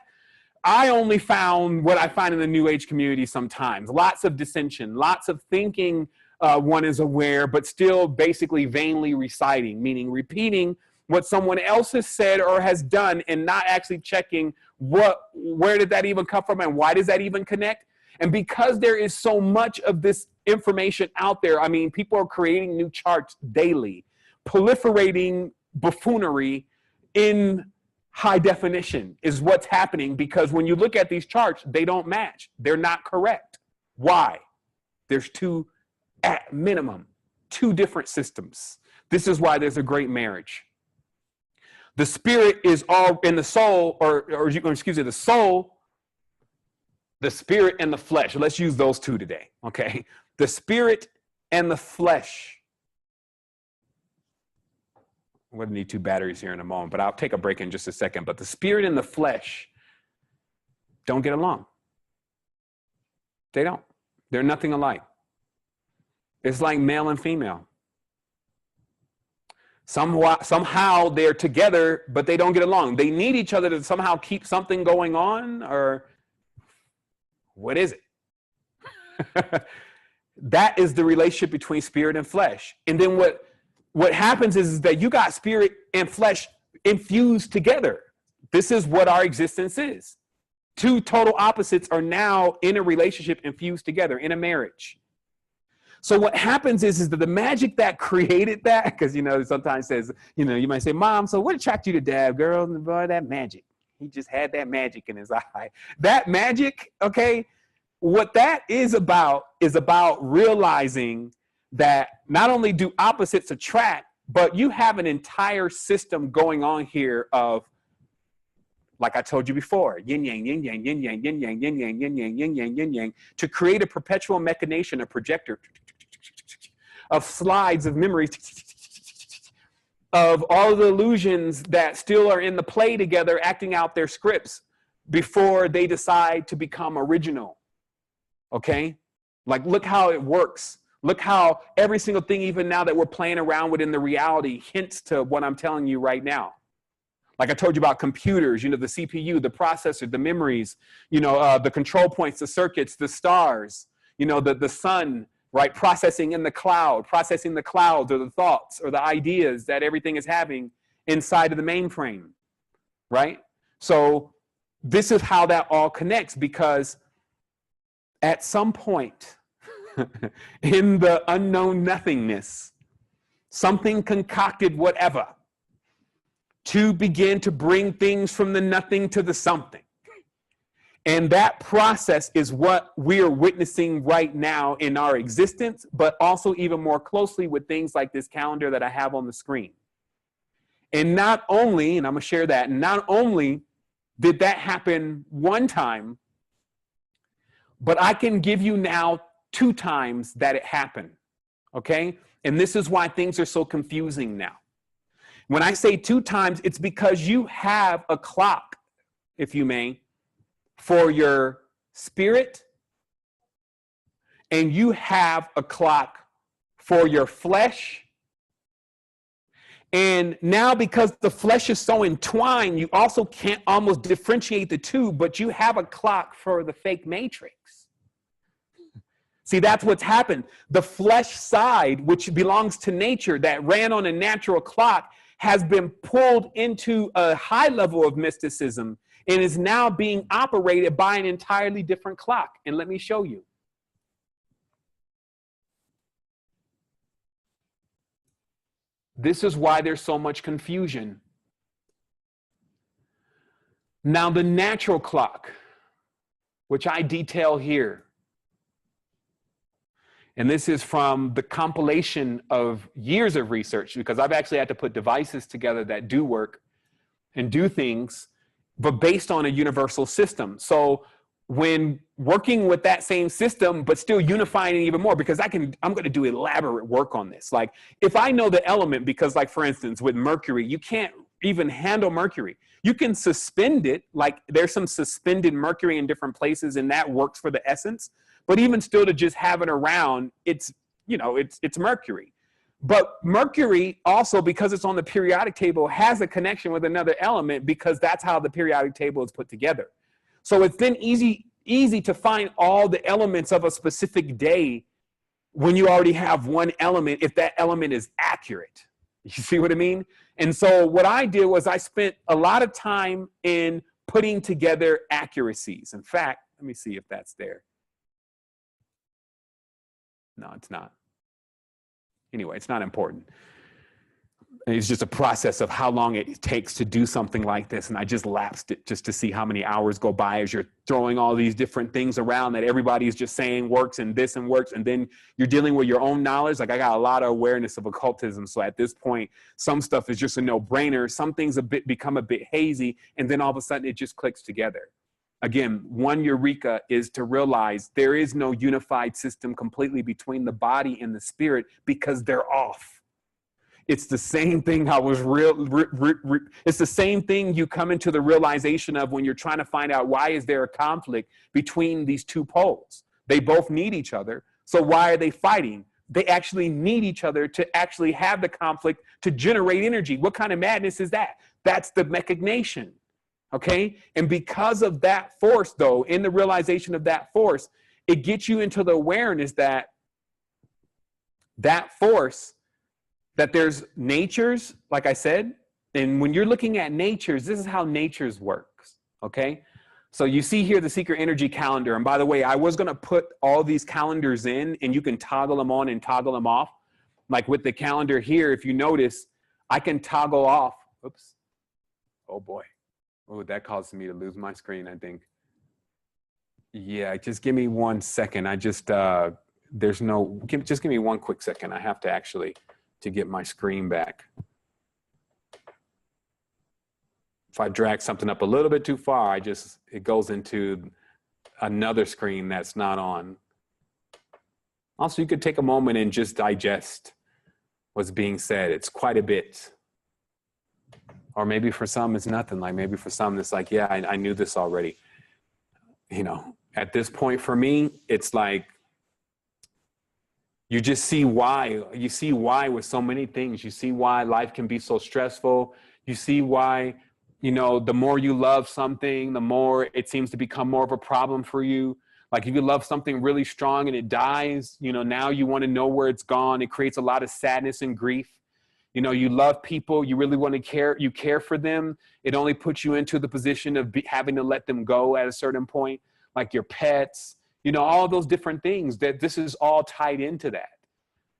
I only found what I find in the New Age community sometimes. Lots of dissension, lots of thinking one is aware, but still basically vainly reciting, meaning repeating what someone else has said or has done and not actually checking where did that even come from and why does that even connect? And because there is so much of this information out there, I mean, people are creating new charts daily, proliferating buffoonery in high definition is what's happening, because when you look at these charts, they don't match. They're not correct. Why? There's at minimum, two different systems. This is why there's a great marriage. The spirit is all in the soul, or excuse me, the soul, the spirit and the flesh. Let's use those two today, okay? The spirit and the flesh. I'm going to need 2 batteries here in a moment, but I'll take a break in just a second. But the spirit and the flesh don't get along. They don't. They're nothing alike. It's like male and female. Somehow they're together, but they don't get along. They need each other to somehow keep something going on, or what is it? That is the relationship between spirit and flesh. And then what happens is that you got spirit and flesh infused together. This is what our existence is. 2 total opposites are now in a relationship infused together in a marriage. So what happens is that the magic that created that, because, sometimes says, you might say, Mom, so what attracted you to Dad, girl? And boy, that magic. He just had that magic in his eye. That magic, okay, what that is about realizing that not only do opposites attract, but you have an entire system going on here of, like I told you before, yin yang, yin yang, yin yang, yin yang, yin yang, yin yang, yin yang, yin yang, to create a perpetual machination, a projector of slides of memories of all the illusions that still are in the play together, acting out their scripts before they decide to become original. Okay? Like, look how it works. Look how every single thing, even now that we're playing around with in the reality, hints to what I'm telling you right now. Like I told you about computers, the CPU, the processor, the memories, the control points, the circuits, the stars, the sun, right? Processing in the cloud, processing the clouds or the thoughts or the ideas that everything is having inside of the mainframe, right? So this is how that all connects, because at some point in the unknown nothingness, something concocted whatever to begin to bring things from the nothing to the something. And that process is what we are witnessing right now in our existence, but also even more closely with things like this calendar that I have on the screen. And not only, and I'm going to share that, not only did that happen one time, but I can give you now 2 times that it happened, okay? And this is why things are so confusing now. When I say 2 times, it's because you have a clock, if you may, for your spirit, and you have a clock for your flesh. And now, because the flesh is so entwined, you also can't almost differentiate the 2, but you have a clock for the fake matrix. See, that's what's happened. The flesh side, which belongs to nature, that ran on a natural clock, has been pulled into a high level of mysticism and is now being operated by an entirely different clock. And let me show you. This is why there's so much confusion. Now, the natural clock, which I detail here, And this is from the compilation of years of research, because I've actually had to put devices together that do work and do things, but based on a universal system. So when working with that same system, but still unifying it even more, because I'm going to do elaborate work on this. Like if I know the element, because like for instance, with mercury, you can't even handle mercury. You can suspend it. Like there's some suspended mercury in different places and that works for the essence. But even still to just have it around, it's, you know, it's mercury. But mercury also, because it's on the periodic table, has a connection with another element because that's how the periodic table is put together. So it's then easy to find all the elements of a specific day when you already have one element, if that element is accurate. You see what I mean? And so what I did was I spent a lot of time in putting together accuracies. In fact, let me see if that's there. No, it's not. Anyway, it's not important. It's just a process of how long it takes to do something like this. And I just lapsed it just to see how many hours go by as you're throwing all these different things around that everybody is just saying works and this and works. And then you're dealing with your own knowledge. Like I got a lot of awareness of occultism. So at this point, some stuff is just a no-brainer. Some things become a bit hazy. And then all of a sudden it just clicks together. Again, one eureka is to realize there is no unified system completely between the body and the spirit because they're off. It's the same thing it's the same thing you come into the realization of when you're trying to find out why is there a conflict between these two poles. They both need each other. So why are they fighting? They actually need each other to actually have the conflict to generate energy. What kind of madness is that? That's the mechanation. Okay? And because of that force, though, in the realization of that force, it gets you into the awareness that force, that there's natures, like I said, and when you're looking at natures, this is how natures works, okay? So you see here the Secret Energy Calendar, and by the way, I was gonna put all these calendars in, and you can toggle them on and toggle them off. Like with the calendar here, if you notice, I can toggle off, oops, oh boy. Oh, that caused me to lose my screen, I think. Yeah, just give me 1 second. I just, just give me 1 quick second. I have to actually, to get my screen back. If I drag something up a little bit too far, it goes into another screen that's not on. Also, you could take a moment and just digest what's being said. It's quite a bit. Or maybe for some, it's nothing. Like maybe for some, it's like, yeah, I knew this already. You know, at this point for me, it's like, you just see why. You see why with so many things. You see why life can be so stressful. You see why, you know, the more you love something, the more it seems to become more of a problem for you. Like if you love something really strong and it dies, you know, now you want to know where it's gone. It creates a lot of sadness and grief. You know, you love people, you really want to care, you care for them. It only puts you into the position of having to let them go at a certain point, like your pets, you know, all those different things. That this is all tied into that.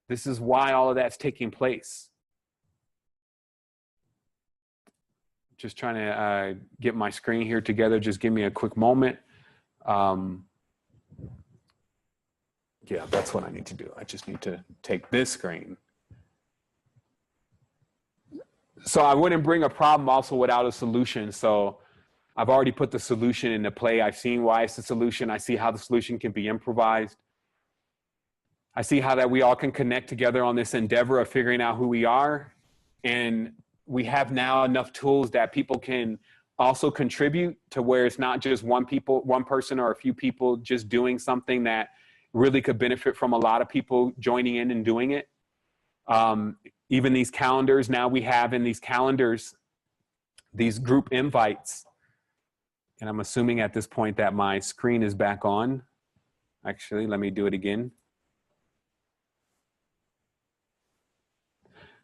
This is why all of that's taking place. Just trying to get my screen here together. Just give me a quick moment. Yeah, that's what I need to do. I just need to take this screen. So I wouldn't bring a problem also without a solution. So I've already put the solution into play. I've seen why it's the solution. I see how the solution can be improvised. I see how that we all can connect together on this endeavor of figuring out who we are. And we have now enough tools that people can also contribute to where it's not just one person or a few people just doing something that really could benefit from a lot of people joining in and doing it. Even these calendars, now we have in these calendars, these group invites. And I'm assuming at this point that my screen is back on. Actually, let me do it again.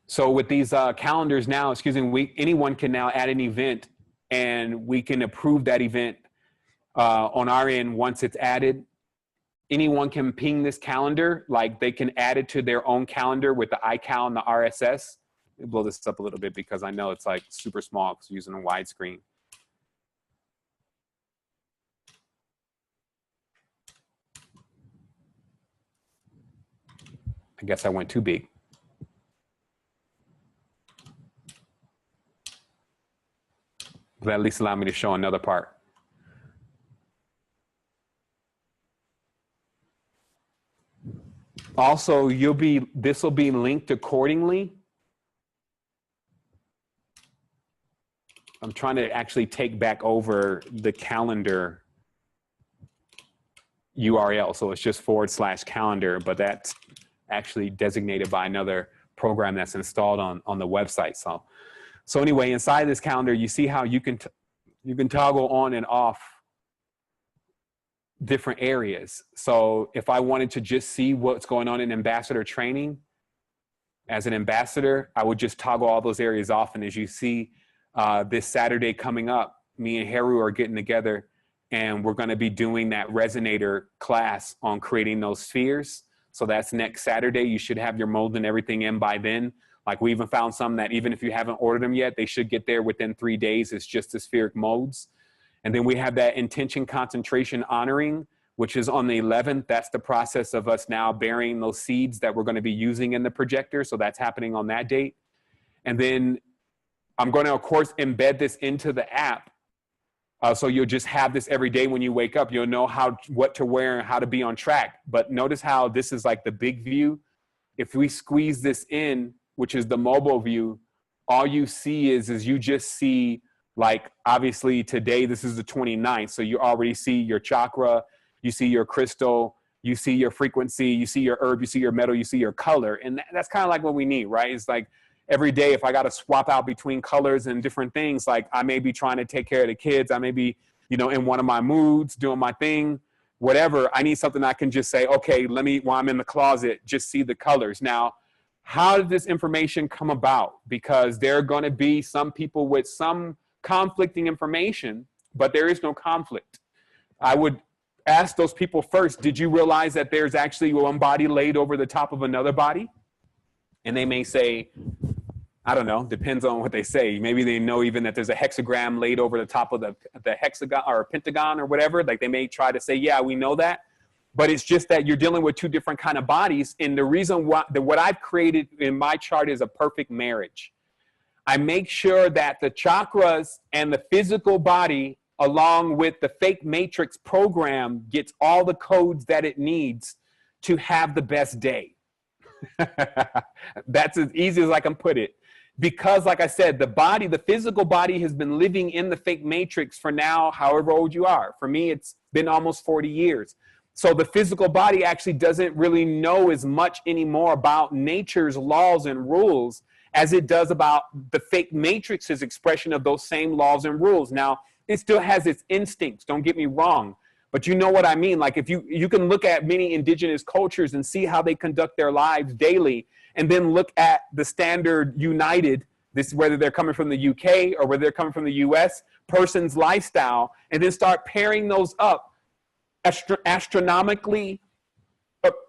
So with these calendars now, anyone can now add an event and we can approve that event on our end once it's added. Anyone can ping this calendar, like they can add it to their own calendar with the iCal and the RSS. Let me blow this up a little bit because I know it's like super small because using a widescreen. I guess I went too big. But at least allow me to show another part. Also, this will be linked accordingly. I'm trying to actually take back over the calendar URL. So it's just /calendar, but that's actually designated by another program that's installed on the website. So anyway, inside this calendar, you see how you can toggle on and off different areas. So if I wanted to just see what's going on in ambassador training, as an ambassador, I would just toggle all those areas off. And as you see, this Saturday coming up, me and Heru are getting together and we're going to be doing that resonator class on creating those spheres. So that's next Saturday. You should have your mold and everything in by then. Like we even found some that even if you haven't ordered them yet, they should get there within 3 days. It's just the spheric molds. And then we have that intention concentration honoring, which is on the 11th. That's the process of us now burying those seeds that we're going to be using in the projector. So that's happening on that date. And then I'm going to, of course, embed this into the app. So you'll just have this every day when you wake up. You'll know what to wear and how to be on track. But notice how this is like the big view. If we squeeze this in, which is the mobile view, all you see is you just see, like, obviously today, this is the 29th. So you already see your chakra, you see your crystal, you see your frequency, you see your herb, you see your metal, you see your color. And that's kind of like what we need, right? It's like every day, if I got to swap out between colors and different things, like I may be trying to take care of the kids. I may be, in one of my moods, doing my thing, whatever. I need something I can just say, okay, while I'm in the closet, just see the colors. Now, how did this information come about? Because there are going to be some people with some conflicting information, but there is no conflict. I would ask those people first, did you realize that there's actually one body laid over the top of another body? And they may say, I don't know, depends on what they say. Maybe they know even that there's a hexagram laid over the top of the hexagon or pentagon or whatever. Like they may try to say, yeah, we know that. But it's just that you're dealing with two different kind of bodies. And the reason what I've created in my chart is a perfect marriage. I make sure that the chakras and the physical body, along with the fake matrix program, gets all the codes that it needs to have the best day. That's as easy as I can put it. Because like I said, the physical body has been living in the fake matrix for now, however old you are. For me, it's been almost 40 years. So the physical body actually doesn't really know as much anymore about nature's laws and rules as it does about the fake matrix's expression of those same laws and rules. Now, it still has its instincts, don't get me wrong, but you know what I mean? Like if you can look at many indigenous cultures and see how they conduct their lives daily, and then look at the standard united, this whether they're coming from the UK or whether they're coming from the US, person's lifestyle, and then start pairing those up astronomically.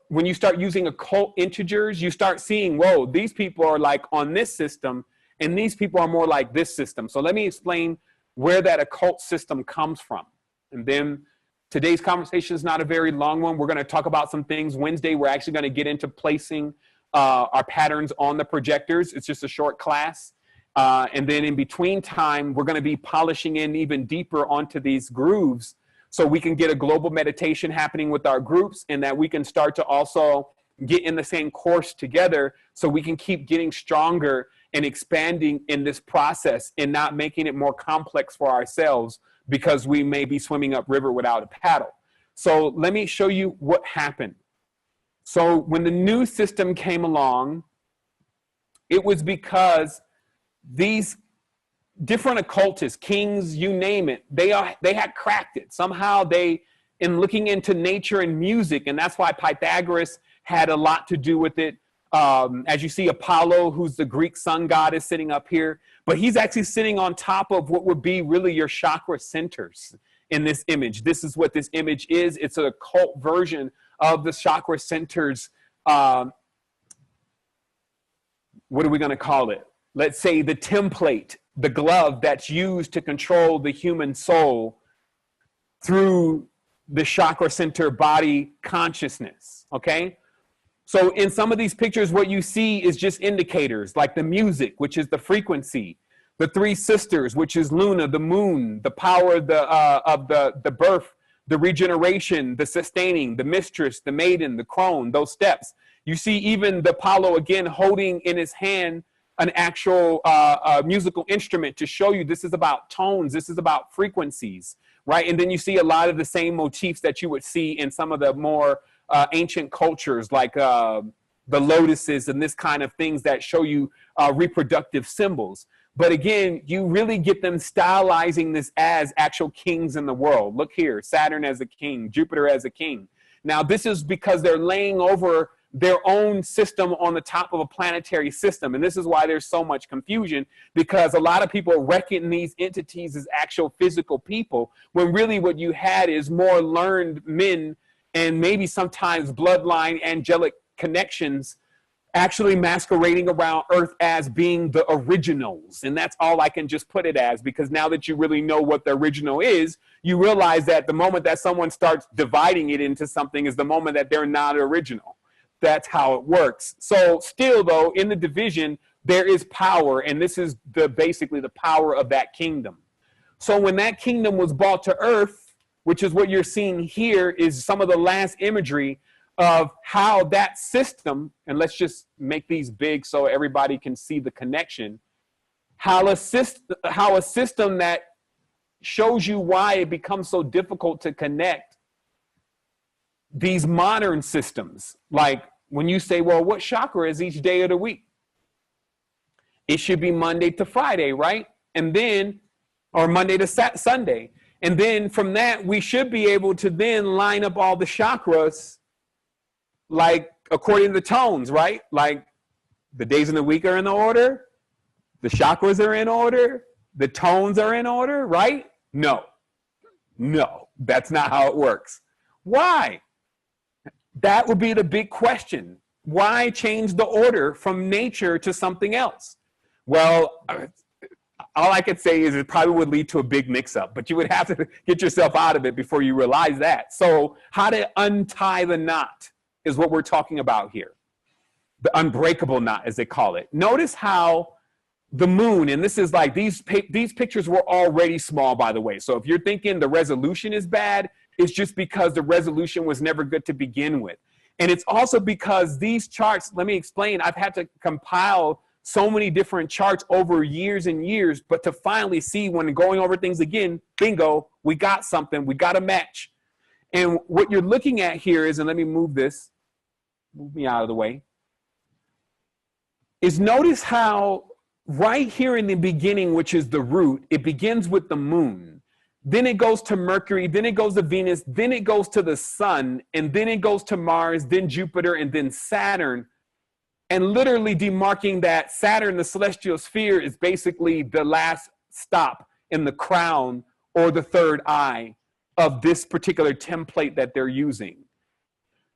When you start using occult integers, you start seeing, whoa, these people are like on this system and these people are more like this system. So let me explain where that occult system comes from. And then today's conversation is not a very long one. We're going to talk about some things. Wednesday, we're actually going to get into placing our patterns on the projectors. It's just a short class. And then in between time, we're going to be polishing in even deeper onto these grooves so we can get a global meditation happening with our groups, and that we can start to also get in the same course together so we can keep getting stronger and expanding in this process and not making it more complex for ourselves because we may be swimming upriver without a paddle. So let me show you what happened. So when the new system came along, it was because these different occultists, kings, you name it, they had cracked it. Somehow in looking into nature and music, and that's why Pythagoras had a lot to do with it. As you see, Apollo, who's the Greek sun god, is sitting up here, but he's actually sitting on top of what would be really your chakra centers in this image. This is what this image is. It's an occult version of the chakra centers. What are we going to call it? Let's say the template, the glove that's used to control the human soul through the chakra center body consciousness, okay? So in some of these pictures, what you see is just indicators like the music, which is the frequency, the three sisters, which is Luna, the moon, the power of the birth, the regeneration, the sustaining, the mistress, the maiden, the crone, those steps. You see even the Apollo again holding in his hand an actual musical instrument to show you this is about tones, this is about frequencies, right? And then you see a lot of the same motifs that you would see in some of the more ancient cultures like the lotuses and this kind of things that show you reproductive symbols. But again, you really get them stylizing this as actual kings in the world. Look here, Saturn as a king, Jupiter as a king. Now, this is because they're laying over their own system on the top of a planetary system. And this is why there's so much confusion, because a lot of people reckon these entities as actual physical people, when really what you had is more learned men and maybe sometimes bloodline angelic connections actually masquerading around Earth as being the originals. And that's all I can just put it as, because now that you really know what the original is, you realize that the moment that someone starts dividing it into something is the moment that they're not original. That's how it works. So still though, in the division, there is power, and this is basically the power of that kingdom. So when that kingdom was brought to Earth, which is what you're seeing here, is some of the last imagery of how that system, and let's just make these big so everybody can see the connection, how a system that shows you why it becomes so difficult to connect these modern systems. Like when you say, well, what chakra is each day of the week? It should be Monday to Friday, right? And then, or Monday to Sunday. And then from that, we should be able to then line up all the chakras, like according to the tones, right? Like the days in the week are in order, the chakras are in order, the tones are in order, right? No, that's not how it works. Why? That would be the big question. Why change the order from nature to something else? Well, all I could say is it probably would lead to a big mix-up, but you would have to get yourself out of it before you realize that. So how to untie the knot is what we're talking about here. The unbreakable knot, as they call it. Notice how the moon, and this is like, these pictures were already small, by the way. So if you're thinking the resolution is bad, it's just because the resolution was never good to begin with. And it's also because these charts, let me explain, I've had to compile so many different charts over years and years, but to finally see when going over things again, bingo, we got something, we got a match. And what you're looking at here is, and let me move me out of the way, is notice how right here in the beginning, which is the root, it begins with the moon. Then it goes to Mercury, then it goes to Venus, then it goes to the sun, and then it goes to Mars, then Jupiter, and then Saturn. And literally demarking that Saturn, the celestial sphere, is basically the last stop in the crown or the third eye of this particular template that they're using.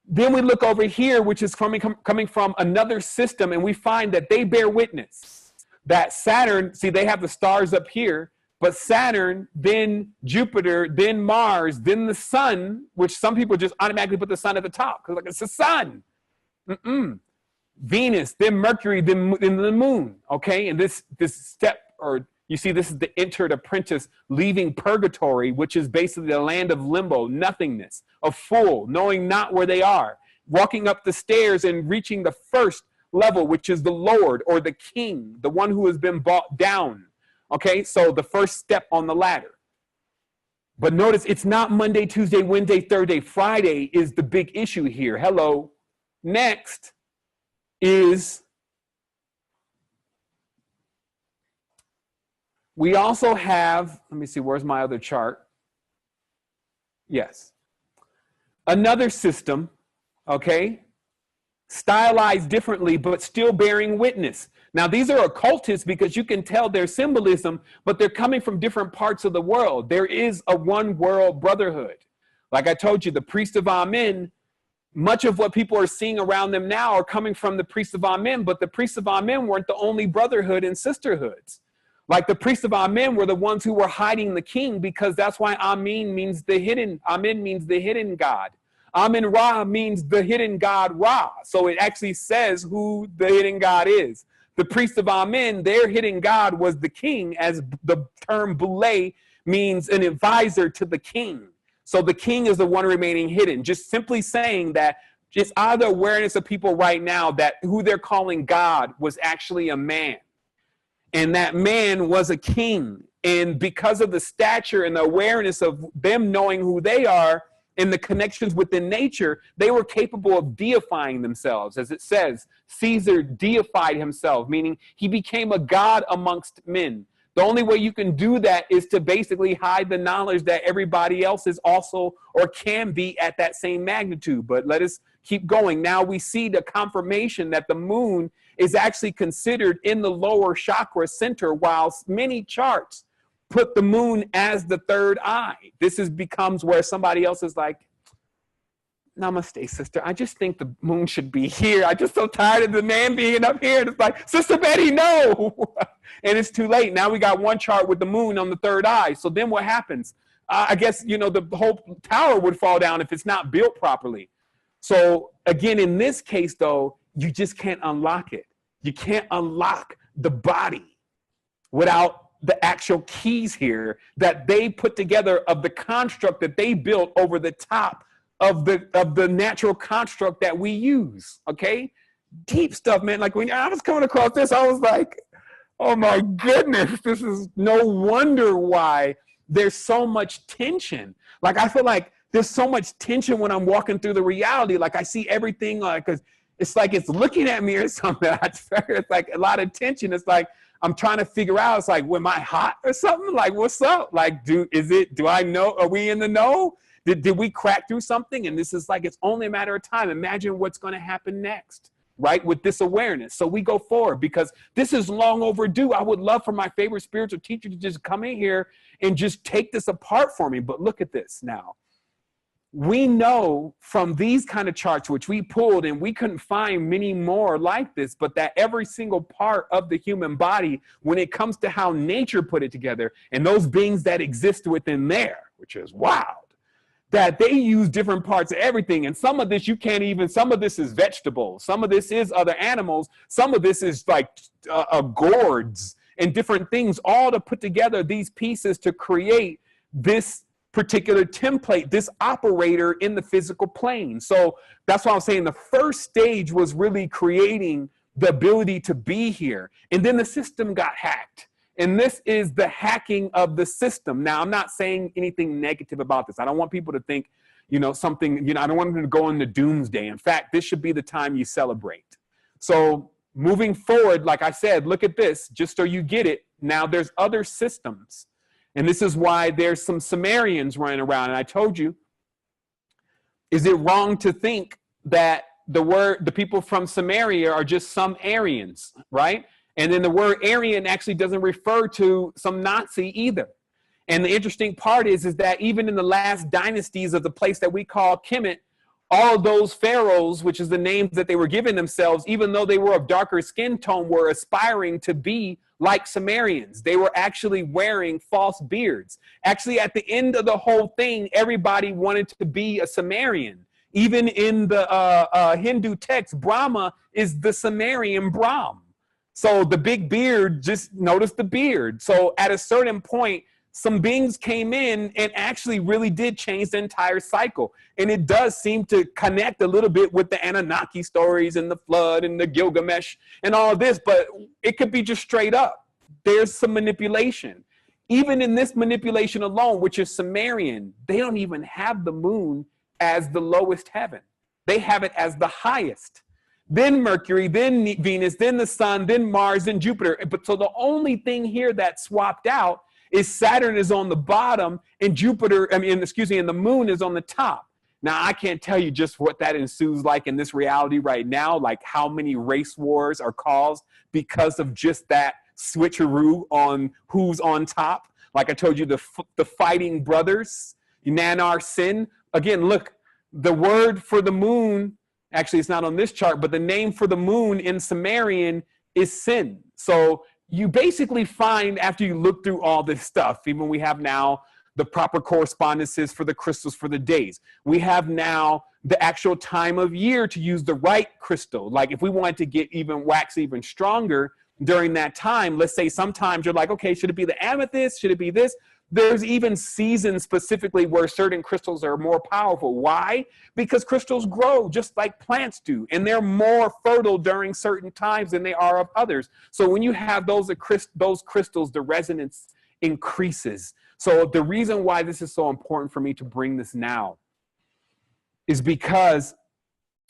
Then we look over here, which is coming from another system, and we find that they bear witness that Saturn, see, they have the stars up here, but Saturn, then Jupiter, then Mars, then the sun, which some people just automatically put the sun at the top because like it's the sun. Venus, then Mercury, then the moon. Okay, and this step, or you see, this is the entered apprentice leaving purgatory, which is basically the land of limbo, nothingness, a fool, knowing not where they are, walking up the stairs and reaching the first level, which is the Lord or the King, the one who has been brought down. Okay, so the first step on the ladder. But notice it's not Monday, Tuesday, Wednesday, Thursday, Friday is the big issue here. Hello. Next is we also have, let me see, where's my other chart? Yes. Another system, okay, stylized differently, but still bearing witness. Now, these are occultists because you can tell their symbolism, but they're coming from different parts of the world. There is a one world brotherhood. Like I told you, the priest of Amen, much of what people are seeing around them now are coming from the priests of Amen, but the priests of Amen weren't the only brotherhood and sisterhoods. Like the priests of Amen were the ones who were hiding the king, because that's why Amen means the hidden God. Amin-Ra means the hidden god Ra. So it actually says who the hidden god is. The priests of Amen, their hidden god was the king, as the term Boulé means an advisor to the king. So the king is the one remaining hidden. Just simply saying that just out of the awareness of people right now that who they're calling God was actually a man. And that man was a king. And because of the stature and the awareness of them knowing who they are and the connections within nature, they were capable of deifying themselves. As it says, Caesar deified himself, meaning he became a god amongst men. The only way you can do that is to basically hide the knowledge that everybody else is also or can be at that same magnitude. But let us keep going. Now we see the confirmation that the moon is actually considered in the lower chakra center, while many charts put the moon as the third eye. This becomes where somebody else is like, namaste, sister. I just think the moon should be here. I'm just so tired of the man being up here. And it's like, Sister Betty, no. And it's too late. Now we got one chart with the moon on the third eye. So then what happens? I guess, the whole tower would fall down if it's not built properly. So again, in this case, though, you just can't unlock it. You can't unlock the body without the actual keys here that they put together of the construct that they built over the top of the natural construct that we use. Okay, deep stuff, man. Like when I was coming across this, I was like, oh my goodness, this is no wonder why there's so much tension. Like I feel like there's so much tension when I'm walking through the reality. Like I see everything like, it's like it's looking at me or something. It's like a lot of tension. It's like I'm trying to figure out. It's like, am I hot or something? Like, what's up? Like, do I know? Are we in the know? Did we crack through something? And this is like, it's only a matter of time. Imagine what's going to happen next, right? With this awareness. So we go forward because this is long overdue. I would love for my favorite spiritual teacher to just come in here and just take this apart for me. But look at this now. We know from these kind of charts, which we pulled, and we couldn't find many more like this, but that every single part of the human body, when it comes to how nature put it together, and those beings that exist within there, which is wild, that they use different parts of everything. And some of this you can't even, some of this is vegetables, some of this is other animals, some of this is like gourds and different things, all to put together these pieces to create this particular template, this operator in the physical plane. So that's why I'm saying the first stage was really creating the ability to be here. And then the system got hacked. And this is the hacking of the system. Now, I'm not saying anything negative about this. I don't want people to think, something, I don't want them to go into doomsday. In fact, this should be the time you celebrate. So moving forward, like I said, look at this, just so you get it. Now there's other systems. And this is why there's some Sumerians running around. And I told you, is it wrong to think that the people from Samaria are just some Aryans, right? And then the word Aryan actually doesn't refer to some Nazi either. And the interesting part is that even in the last dynasties of the place that we call Kemet, all of those pharaohs, which is the names that they were giving themselves, even though they were of darker skin tone, were aspiring to be like Sumerians. They were actually wearing false beards. Actually, at the end of the whole thing, everybody wanted to be a Sumerian. Even in the Hindu text, Brahma is the Sumerian Brahm. So the big beard, just notice the beard. So at a certain point, some beings came in and actually really did change the entire cycle. And it does seem to connect a little bit with the Anunnaki stories and the flood and the Gilgamesh and all of this, but it could be just straight up. There's some manipulation. Even in this manipulation alone, which is Sumerian, they don't even have the moon as the lowest heaven. They have it as the highest. Then Mercury, then Venus, then the sun, then Mars, then Jupiter. But so the only thing here that's swapped out is Saturn is on the bottom and and the moon is on the top. Now, I can't tell you just what that ensues like in this reality right now, like how many race wars are caused because of just that switcheroo on who's on top. Like I told you, the fighting brothers, Nanar Sin. Again, look, the word for the moon, actually it's not on this chart, but the name for the moon in Sumerian is Sin. So you basically find, after you look through all this stuff, even we have now the proper correspondences for the crystals for the days. We have now the actual time of year to use the right crystal. Like if we wanted to get even wax even stronger during that time, let's say sometimes you're like, okay, should it be the amethyst? Should it be this? There's even seasons specifically where certain crystals are more powerful. Why? Because crystals grow just like plants do, and they're more fertile during certain times than they are of others. So when you have those crystals, the resonance increases. So the reason why this is so important for me to bring this now is because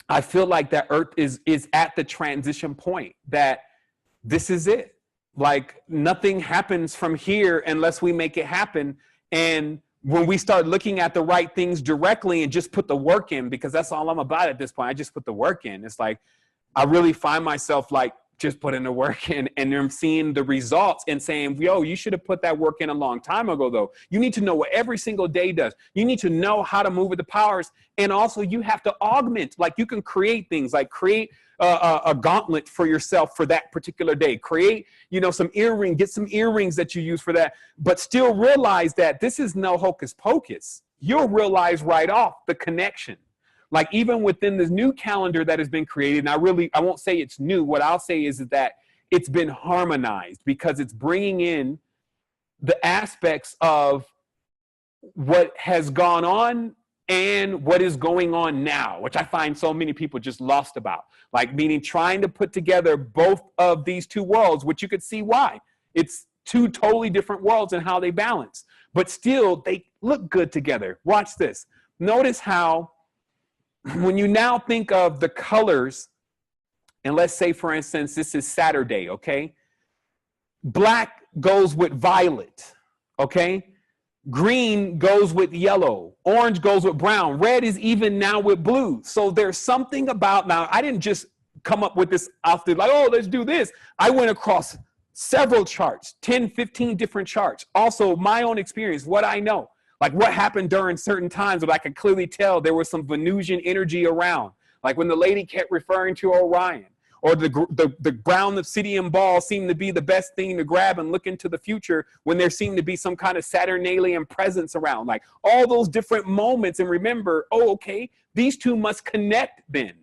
I feel like that Earth is at the transition point, that this is it. Like nothing happens from here unless we make it happen. And when we start looking at the right things directly and just put the work in, because that's all I'm about at this point, I just put the work in. It's like, I really find myself like, just putting the work in, and I'm seeing the results and saying, yo, you should have put that work in a long time ago, though. You need to know what every single day does. You need to know how to move with the powers. And also you have to augment, like you can create things, like create a gauntlet for yourself for that particular day. Create, some earring, get some earrings that you use for that, but still realize that this is no hocus pocus. You'll realize right off the connection. Like even within this new calendar that has been created, and I won't say it's new. What I'll say is that it's been harmonized because it's bringing in the aspects of what has gone on and what is going on now, which I find so many people just lost about. Like meaning trying to put together both of these two worlds, which you could see why. It's two totally different worlds and how they balance, but still they look good together. Watch this. Notice how when you now think of the colors, and let's say, for instance, this is Saturday, okay? Black goes with violet, okay? Green goes with yellow. Orange goes with brown. Red is even now with blue. So there's something about, now I didn't just come up with this after like, oh, let's do this. I went across several charts, 10, 15 different charts. Also my own experience, what I know. Like what happened during certain times, but I could clearly tell there was some Venusian energy around. Like when the lady kept referring to Orion, or the brown obsidian ball seemed to be the best thing to grab and look into the future when there seemed to be some kind of Saturnalian presence around. Like all those different moments, and remember, oh, okay, these two must connect then.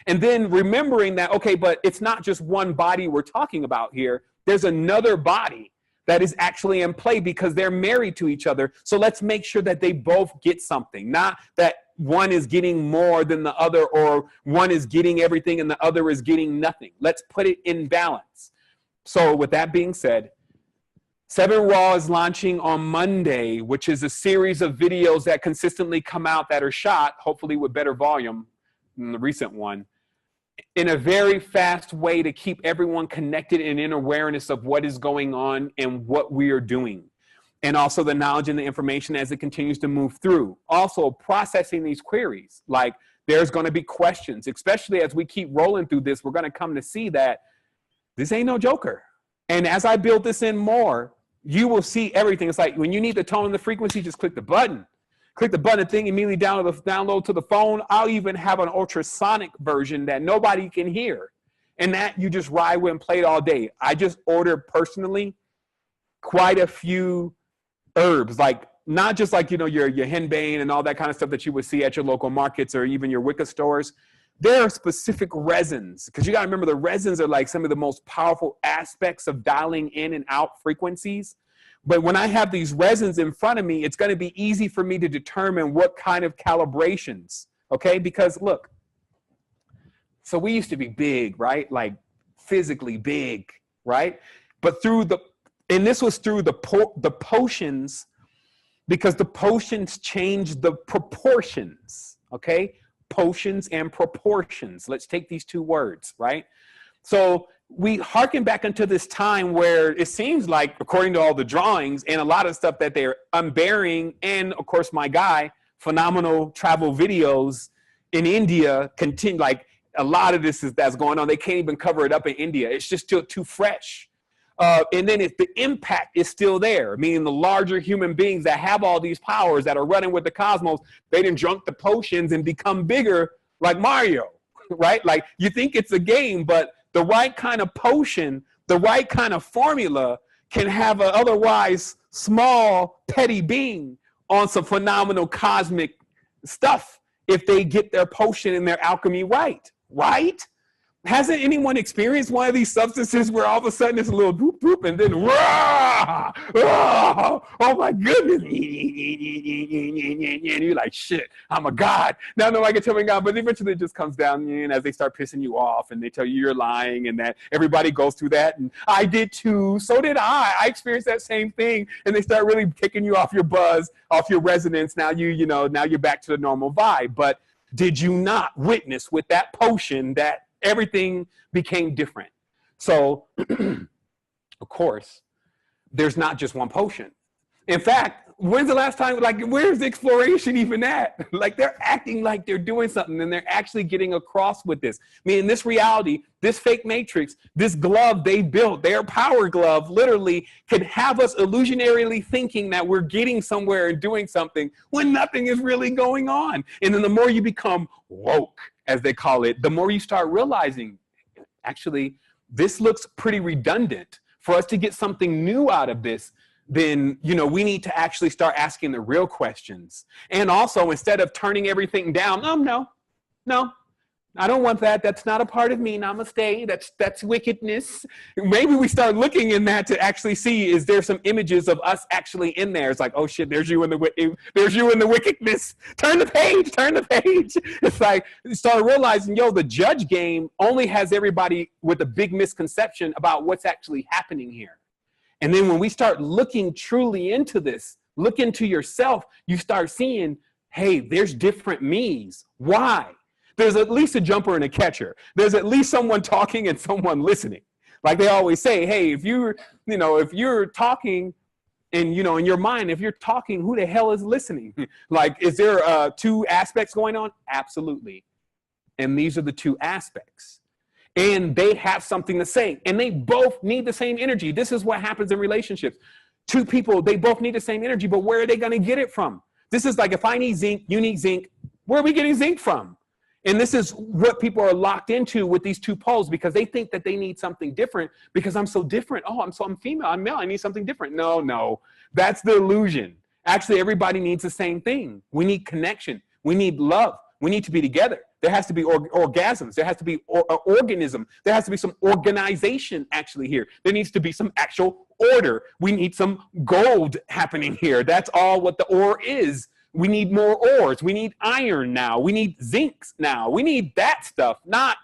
And then remembering that, okay, but it's not just one body we're talking about here. There's another body that is actually in play because they're married to each other. So let's make sure that they both get something, not that one is getting more than the other, or one is getting everything and the other is getting nothing. Let's put it in balance. So with that being said, 7 Raw is launching on Monday, which is a series of videos that consistently come out that are shot, hopefully with better volume than the recent one, in a very fast way to keep everyone connected and in awareness of what is going on and what we are doing. And also the knowledge and the information as it continues to move through. Also processing these queries. Like there's going to be questions, especially as we keep rolling through this, we're going to come to see that this ain't no joker. And as I build this in more, you will see everything. It's like when you need the tone and the frequency, just click the button. Click the button, thing immediately download to the phone. I'll even have an ultrasonic version that nobody can hear. And that you just ride with and play it all day. I just ordered personally quite a few herbs, like not just like, your henbane and all that kind of stuff that you would see at your local markets or even your Wicca stores. There are specific resins, because you got to remember the resins are like some of the most powerful aspects of dialing in and out frequencies. But when I have these resins in front of me, it's going to be easy for me to determine what kind of calibrations, okay? Because look, so we used to be big, right? Like physically big, right? But and this was through the potions, because the potions changed the proportions, okay? Potions and proportions. Let's take these two words, right? So we harken back into this time where it seems like, according to all the drawings and a lot of stuff that they're unburying, and of course my guy, phenomenal travel videos in India, continue, like a lot of that's going on. They can't even cover it up in India. It's just still too fresh. And then if the impact is still there, meaning the larger human beings that have all these powers that are running with the cosmos, they done drunk the potions and become bigger like Mario, right? Like you think it's a game, but the right kind of potion, the right kind of formula can have an otherwise small, petty being on some phenomenal cosmic stuff. if they get their potion and their alchemy right, right? Hasn't anyone experienced one of these substances where all of a sudden it's a little boop boop and then rah, oh my goodness, and you're like, shit, I'm a god. Now nobody can tell me God, but eventually it just comes down as they start pissing you off and they tell you you're lying and that everybody goes through that. And I did too, so did I. I experienced that same thing. And they start really kicking you off your buzz, off your resonance. Now now you're back to the normal vibe. But did you not witness with that potion that everything became different? So, of course, there's not just one potion. In fact, when's the last time, like, where's the exploration even at? Like, they're acting like they're doing something and they're actually getting across with this. I mean, this reality, this fake matrix, this glove they built, their power glove, literally can have us illusionarily thinking that we're getting somewhere and doing something when nothing is really going on. And then the more you become woke, as they call it, the more you start realizing, actually, this looks pretty redundant. For us to get something new out of this, then, we need to actually start asking the real questions. And also, instead of turning everything down, no, I don't want that. That's not a part of me. Namaste. That's wickedness. Maybe we start looking in that to actually see, is there some images of us actually in there? It's like, oh shit, there's you in the wickedness. Turn the page. It's like, start realizing, the judge game only has everybody with a big misconception about what's actually happening here. And then when we start looking truly into this, look into yourself, you start seeing, hey, there's different me's. Why? There's at least a jumper and a catcher. There's at least someone talking and someone listening. Like they always say, hey, if you're talking and, in your mind, if you're talking, who the hell is listening? Like, is there two aspects going on? Absolutely. And these are the two aspects. And they have something to say. And they both need the same energy. This is what happens in relationships. Two people, they both need the same energy, but where are they going to get it from? This is like, if I need zinc, you need zinc. Where are we getting zinc from? And this is what people are locked into with these two poles, because they think that they need something different because I'm so different. Oh, I'm female, I'm male, I need something different. No, that's the illusion. Actually, everybody needs the same thing. We need connection. We need love. We need to be together. There has to be orgasms. There has to be organism. There has to be some organization actually here. There needs to be some actual order. We need some gold happening here. That's all what the ore is. We need more ores. We need iron now. We need zincs now. We need that stuff, not,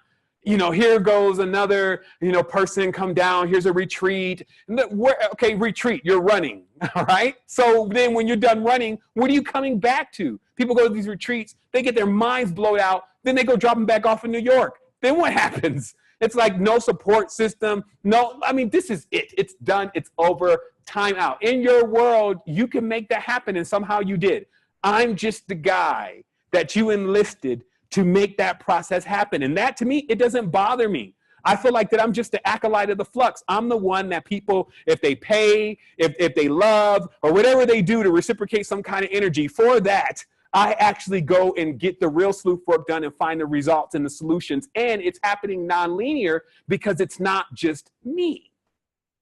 here goes another, person come down. Here's a retreat. Okay, retreat, you're running, all right? So then when you're done running, what are you coming back to? People go to these retreats, they get their minds blown out, then they go drop them back off in New York. Then what happens? It's like no support system. This is it. It's done. It's over. Time out. In your world, you can make that happen, and somehow you did. I'm just the guy that you enlisted to make that process happen. And that, to me, it doesn't bother me. I feel like that I'm just the acolyte of the flux. I'm the one that people, if they pay, if they love, or whatever they do to reciprocate some kind of energy, for that, I actually go and get the real sleuth work done and find the results and the solutions. And it's happening non-linear because it's not just me,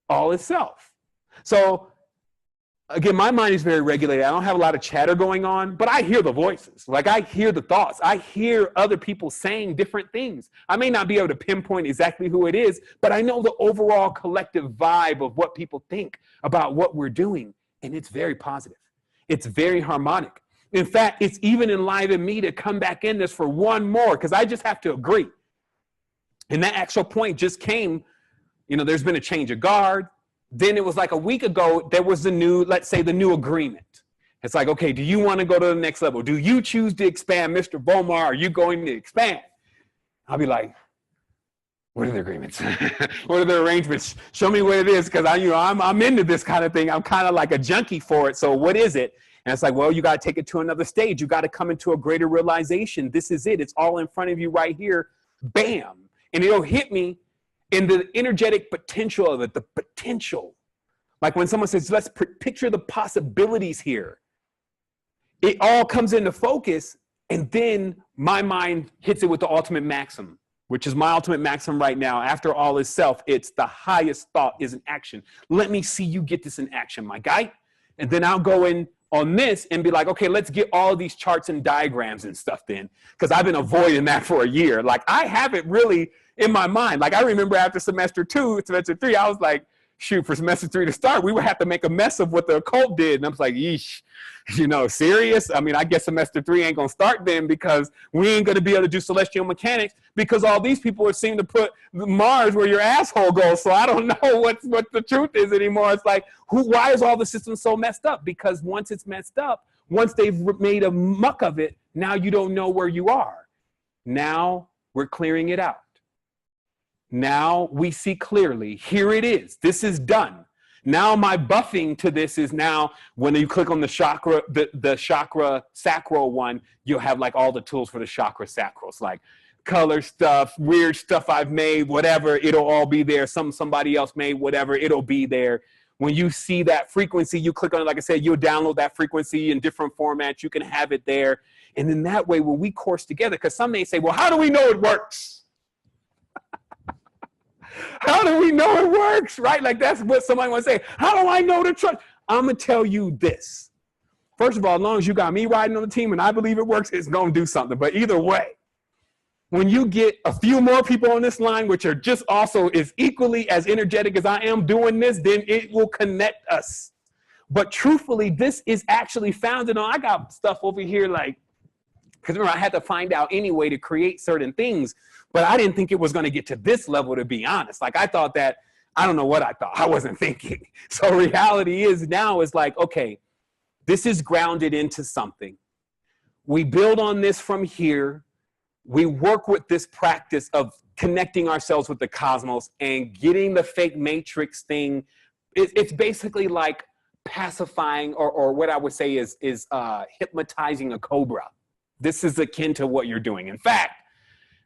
all itself. So again, my mind is very regulated. I don't have a lot of chatter going on, but I hear the voices. Like, I hear the thoughts. I hear other people saying different things. I may not be able to pinpoint exactly who it is, but I know the overall collective vibe of what people think about what we're doing. And it's very positive. It's very harmonic. In fact, it's even enlivened me to come back in this for one more, because I just have to agree. And that actual point just came, there's been a change of guard. Then it was like a week ago, there was the new, let's say the new agreement. It's like, okay, do you want to go to the next level? Do you choose to expand, Mr. Bomar? Are you going to expand? I'll be like, what are the agreements? What are the arrangements? Show me what it is, because I'm into this kind of thing. I'm kind of like a junkie for it. So what is it? And it's like, well, you got to take it to another stage. You got to come into a greater realization. This is it. It's all in front of you right here. Bam. And it'll hit me in the energetic potential of it, the potential. Like when someone says, let's picture the possibilities here. It all comes into focus, and then my mind hits it with the ultimate maxim, which is my ultimate maxim right now. After all is self, it's the highest thought is an action. Let me see you get this in action, my guy. And then I'll go and on this and be like, okay, let's get all these charts and diagrams and stuff then, because I've been avoiding that for a year. Like, I have it really in my mind. Like, I remember after semester 2, semester 3, I was like, shoot, for semester 3 to start, we would have to make a mess of what the occult did. And I was like, yeesh, serious? I mean, I guess semester 3 ain't gonna start then, because we ain't gonna be able to do celestial mechanics, because all these people seem to put Mars where your asshole goes. So I don't know what the truth is anymore. It's like, why is all the system so messed up? Because once it's messed up, once they've made a muck of it, now you don't know where you are. Now we're clearing it out. Now we see clearly, here it is. This is done. Now my buffing to this is now when you click on the chakra, the chakra sacral one, you'll have like all the tools for the chakra sacrals, like color stuff, weird stuff I've made, whatever, it'll all be there. Somebody else made, whatever, it'll be there. When you see that frequency, you click on it, like I said, you'll download that frequency in different formats. You can have it there. And then that way, when we course together, because some may say, well, how do we know it works? How do we know it works, right? Like, that's what somebody want to say. How do I know the truth? I'm going to tell you this. First of all, as long as you got me riding on the team and I believe it works, it's going to do something. But either way, when you get a few more people on this line, which are just also is equally as energetic as I am doing this, then it will connect us. But truthfully, this is actually founded on, I got stuff over here like, because remember, I had to find out any way to create certain things, but I didn't think it was going to get to this level, to be honest. Like, I thought that, I don't know what I thought. I wasn't thinking. So reality is now is like, okay, this is grounded into something. We build on this from here. We work with this practice of connecting ourselves with the cosmos and getting the fake matrix thing. It's basically like pacifying, or what I would say is hypnotizing a cobra. This is akin to what you're doing. In fact,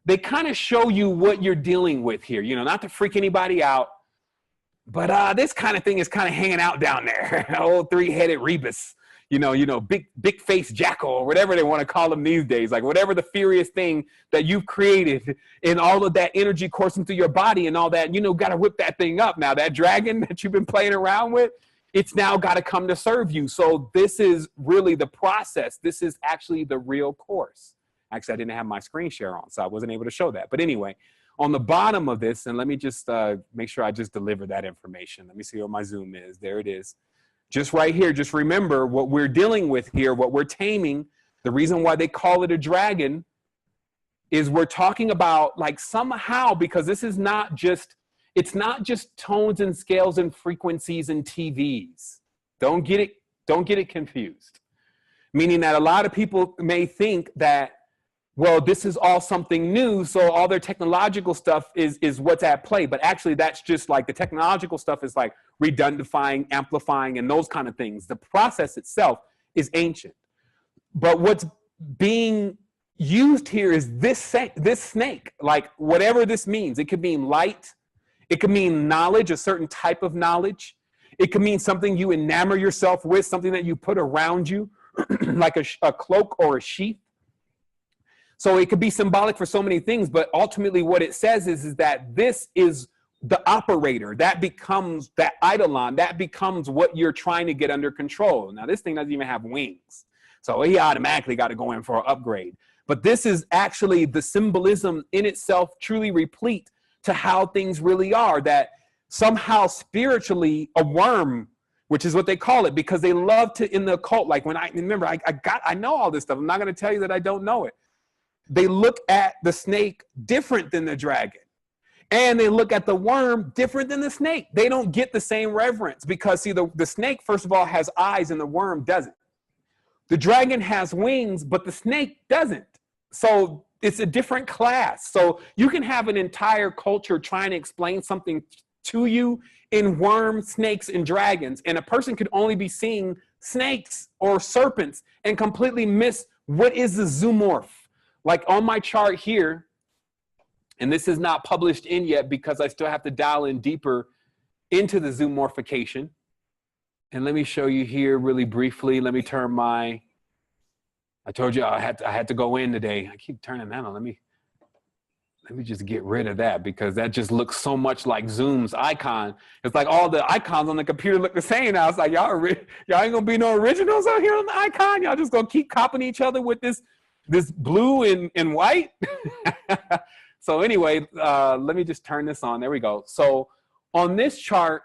they kind of show you what you're dealing with here, not to freak anybody out, but this kind of thing is kind of hanging out down there. Old three-headed rebus, big face jackal, or whatever they want to call them these days, like whatever the furious thing that you've created, and all of that energy coursing through your body and all that, got to whip that thing up. Now that dragon that you've been playing around with, it's now got to come to serve you. So this is really the process. This is actually the real course. Actually, I didn't have my screen share on, so I wasn't able to show that. But anyway, on the bottom of this, and let me just make sure I just deliver that information. Let me see what my Zoom is. There it is. Just right here, just remember what we're dealing with here, what we're taming. The reason why they call it a dragon is we're talking about, like, somehow, because this is not just, it's not just tones and scales and frequencies and TVs. Don't get it confused. Meaning that a lot of people may think that, well, this is all something new, so all their technological stuff is what's at play. But actually, that's just like the technological stuff is like redundifying, amplifying, and those kind of things. The process itself is ancient. But what's being used here is this snake, like whatever this means. It could mean light. It could mean knowledge, a certain type of knowledge. It could mean something you enamor yourself with, something that you put around you, like a cloak or a sheath. So it could be symbolic for so many things, but ultimately what it says is that this is the operator. That becomes that eidolon. That becomes what you're trying to get under control. Now, this thing doesn't even have wings, so he automatically got to go in for an upgrade. But this is actually the symbolism in itself, truly replete to how things really are, that somehow spiritually a worm, which is what they call it, because they love to, in the occult, like when I know all this stuff. I'm not going to tell you that I don't know it. They look at the snake different than the dragon. And they look at the worm different than the snake. They don't get the same reverence because, see, the snake, first of all, has eyes and the worm doesn't. The dragon has wings, but the snake doesn't. So it's a different class. So you can have an entire culture trying to explain something to you in worms, snakes, and dragons. And a person could only be seeing snakes or serpents and completely miss what is the zoomorph. Like on my chart here, and this is not published in yet because I still have to dial in deeper into the zoomorphication. And let me show you here really briefly. Let me turn I told you I had to go in today. I keep turning that on. let me just get rid of that because that just looks so much like Zoom's icon. It's like all the icons on the computer look the same now. It's like y'all ain't gonna be no originals out here on the icon. Y'all just gonna keep copying each other with this blue and white. So anyway, let me just turn this on. There we go. So on this chart,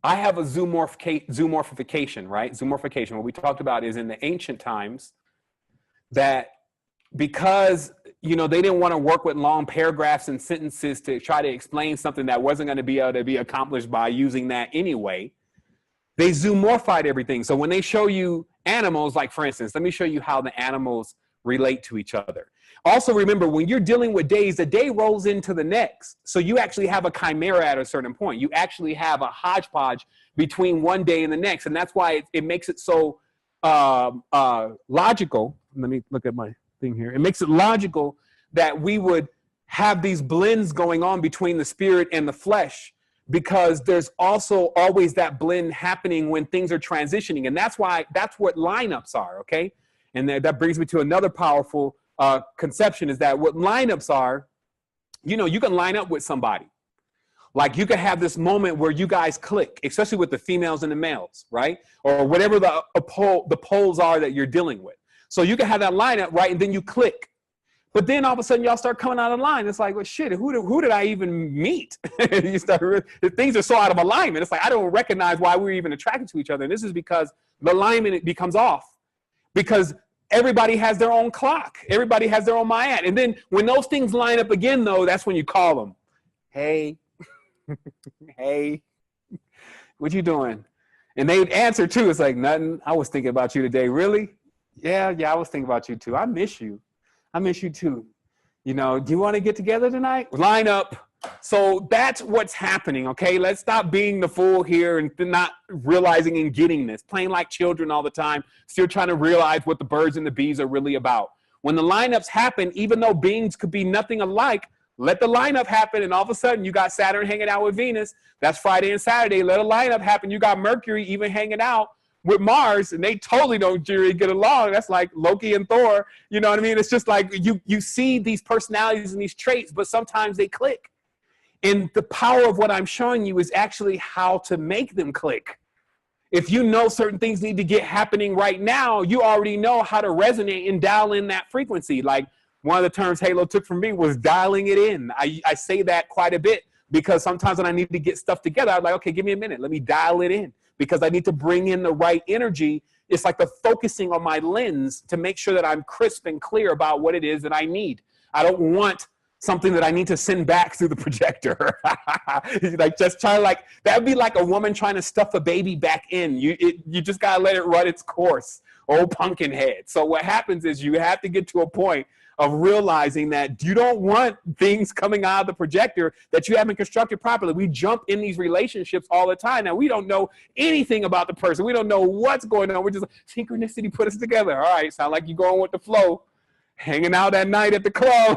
I have a zoomorphification, right? Zoomorphication. What we talked about is in the ancient times that because, you know, they didn't want to work with long paragraphs and sentences to try to explain something that wasn't going to be able to be accomplished by using that anyway, they zoomorphied everything. So when they show you animals, like for instance, let me show you how the animals relate to each other. Also remember, when you're dealing with days, the day rolls into the next. So you actually have a chimera at a certain point. You actually have a hodgepodge between one day and the next. And that's why it makes it so logical. Let me look at my thing here. It makes it logical that we would have these blends going on between the spirit and the flesh, because there's also always that blend happening when things are transitioning. And that's why, that's what lineups are, okay? And that brings me to another powerful conception, is that what lineups are, you know, you can line up with somebody. Like you could have this moment where you guys click, especially with the females and the males, right? Or whatever the poles are that you're dealing with. So you can have that lineup, right? And then you click. But then all of a sudden y'all start coming out of line. It's like, well, shit, who did I even meet? You start, things are so out of alignment. It's like, I don't recognize why we're even attracted to each other. And this is because the alignment becomes off, because everybody has their own clock. Everybody has their own Mayat. And then when those things line up again, though, that's when you call them. Hey, hey, what you doing? And they'd answer too. It's like, nothing. I was thinking about you today. Really? Yeah, I was thinking about you too. I miss you. I miss you too. You know, do you want to get together tonight? Line up. So that's what's happening, okay? Let's stop being the fool here and not realizing and getting this. Playing like children all the time, still trying to realize what the birds and the bees are really about. When the lineups happen, even though beings could be nothing alike, let the lineup happen, and all of a sudden you got Saturn hanging out with Venus. That's Friday and Saturday. Let a lineup happen. You got Mercury even hanging out with Mars, and they totally don't really get along. That's like Loki and Thor. You know what I mean? It's just like you see these personalities and these traits, but sometimes they click. And the power of what I'm showing you is actually how to make them click. If you know certain things need to get happening right now, you already know how to resonate and dial in that frequency. Like one of the terms Halo took from me was dialing it in. I say that quite a bit because sometimes when I need to get stuff together, I'm like, okay, give me a minute. Let me dial it in because I need to bring in the right energy. It's like the focusing on my lens to make sure that I'm crisp and clear about what it is that I need. I don't want something that I need to send back through the projector. Like just try like, that'd be like a woman trying to stuff a baby back in. You just gotta let it run its course. Old pumpkin head. So what happens is you have to get to a point of realizing that you don't want things coming out of the projector that you haven't constructed properly. We jump in these relationships all the time. Now we don't know anything about the person. We don't know what's going on. We're just synchronicity put us together. All right, sound like you're going with the flow. Hanging out at night at the club.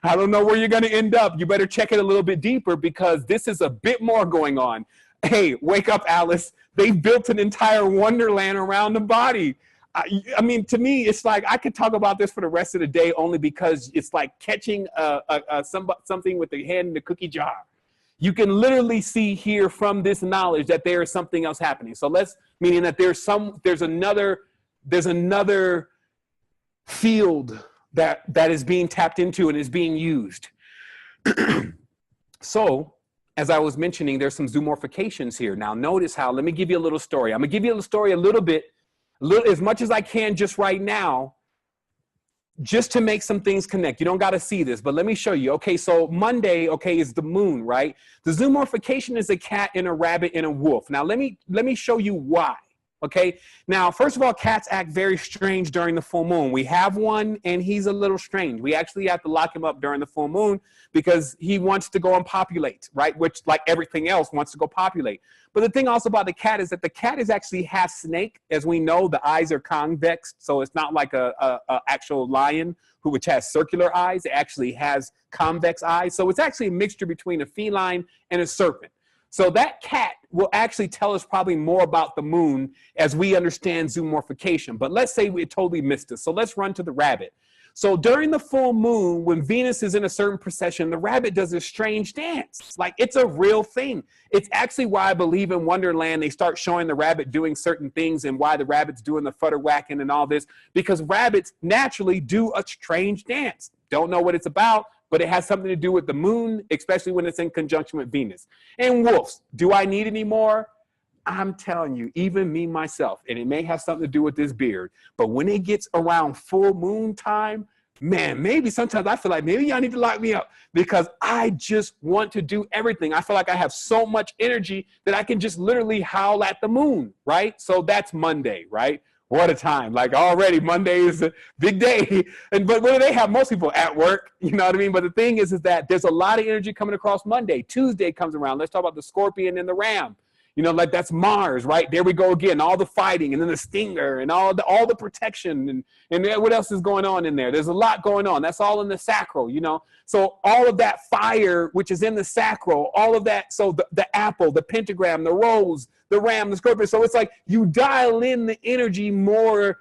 I don't know where you're going to end up. You better check it a little bit deeper because this is a bit more going on. Hey, wake up, Alice. They built an entire wonderland around the body. I mean, to me, it's like I could talk about this for the rest of the day only because it's like catching something with the hand in the cookie jar. You can literally see here from this knowledge that there is something else happening. So meaning that there's another field that is being tapped into and is being used. So, as I was mentioning, there's some zoomorphications here. Now, notice how, let me give you a little story. I'm gonna give you a story a little bit, as much as I can just right now, just to make some things connect. You don't gotta see this, but let me show you. Okay, so Monday, okay, is the moon, right? The zoomorphication is a cat and a rabbit and a wolf. Now, let me show you why. Okay, now, first of all, cats act very strange during the full moon. We have one and he's a little strange. We actually have to lock him up during the full moon because he wants to go and populate, right? Which, like everything else, wants to go populate. But the thing also about the cat is that the cat is actually half snake. As we know, the eyes are convex, so it's not like a actual lion which has circular eyes. It actually has convex eyes. So it's actually a mixture between a feline and a serpent. So that cat will actually tell us probably more about the moon as we understand zoomorphication. But let's say we totally missed it. So let's run to the rabbit. So during the full moon, when Venus is in a certain precession, the rabbit does a strange dance. Like, it's a real thing. It's actually why I believe in Wonderland, they start showing the rabbit doing certain things, and why the rabbit's doing the fudder whacking and all this, because rabbits naturally do a strange dance. Don't know what it's about, but it has something to do with the moon, especially when it's in conjunction with Venus. And wolves, do I need any more? I'm telling you, even me myself, and it may have something to do with this beard, but when it gets around full moon time, man, maybe sometimes I feel like maybe y'all need to lock me up, because I just want to do everything. I feel like I have so much energy that I can just literally howl at the moon, right? So that's Monday, right? What a time. Like, already Monday is a big day. But what do they have? Most people at work, you know what I mean? But the thing is that there's a lot of energy coming across Monday. Tuesday comes around. Let's talk about the Scorpion and the Ram. You know, like, that's Mars, right? There we go again, all the fighting, and then the stinger, and all the protection, and what else is going on in there? There's a lot going on. That's all in the sacral, you know? So all of that fire, which is in the sacral, all of that, so the apple, the pentagram, the rose, the ram, the scorpion. So it's like you dial in the energy more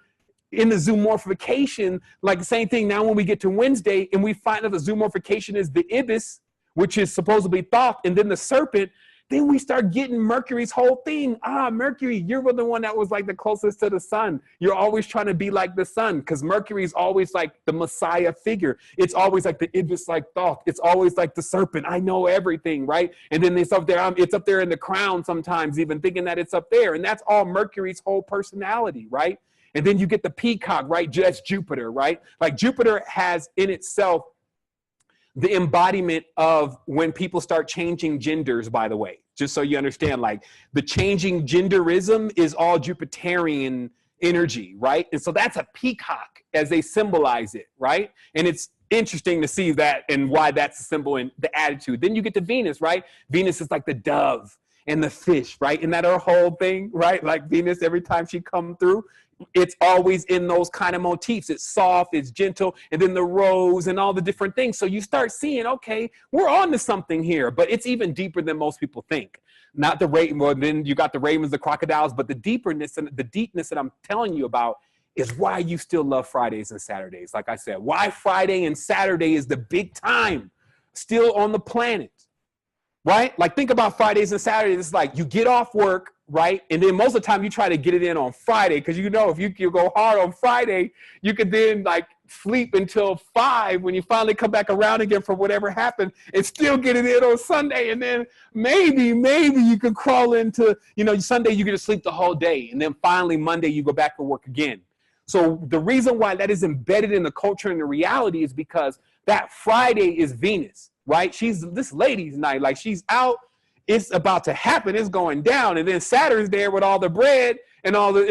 in the zoomorphication, like the same thing. Now when we get to Wednesday and we find out the zoomorphication is the ibis, which is supposedly Thoth, and then the serpent, then we start getting Mercury's whole thing. Mercury, you're the one that was like the closest to the sun. You're always trying to be like the sun, because Mercury is always like the Messiah figure. It's always like the Ibis, like Thoth. It's always like the serpent. I know everything, right? And then it's up there. It's up there in the crown sometimes, even thinking that it's up there. And that's all Mercury's whole personality, right? And then you get the peacock, right? That's Jupiter, right? Like, Jupiter has in itself the embodiment of when people start changing genders, by the way, just so you understand, like, the changing genderism is all Jupiterian energy, right? And so that's a peacock as they symbolize it, right? And it's interesting to see that and why that's a symbol in the attitude. Then you get to Venus, right? Venus is like the dove and the fish, right? Isn't that her whole thing, right? Like, Venus, every time she come through, it's always in those kind of motifs. It's soft, it's gentle, and then the rose and all the different things. So you start seeing, okay, we're on to something here, but it's even deeper than most people think. Not the raven, well, then you got the ravens, the crocodiles, but the deeperness and the deepness that I'm telling you about is why you still love Fridays and Saturdays. Like I said, why Friday and Saturday is the big time still on the planet, right? Like, think about Fridays and Saturdays. It's like you get off work, right? And then most of the time you try to get it in on Friday, because you know if you go hard on Friday, you could then like sleep until 5 when you finally come back around again for whatever happened, and still get it in on Sunday. And then maybe you could crawl into, you know, Sunday you get to sleep the whole day, and then finally Monday you go back to work again. So the reason why that is embedded in the culture and the reality is because that Friday is Venus, right? She's this lady's night. Like, she's out. It's about to happen. It's going down. And then Saturn's there with all the bread and all the,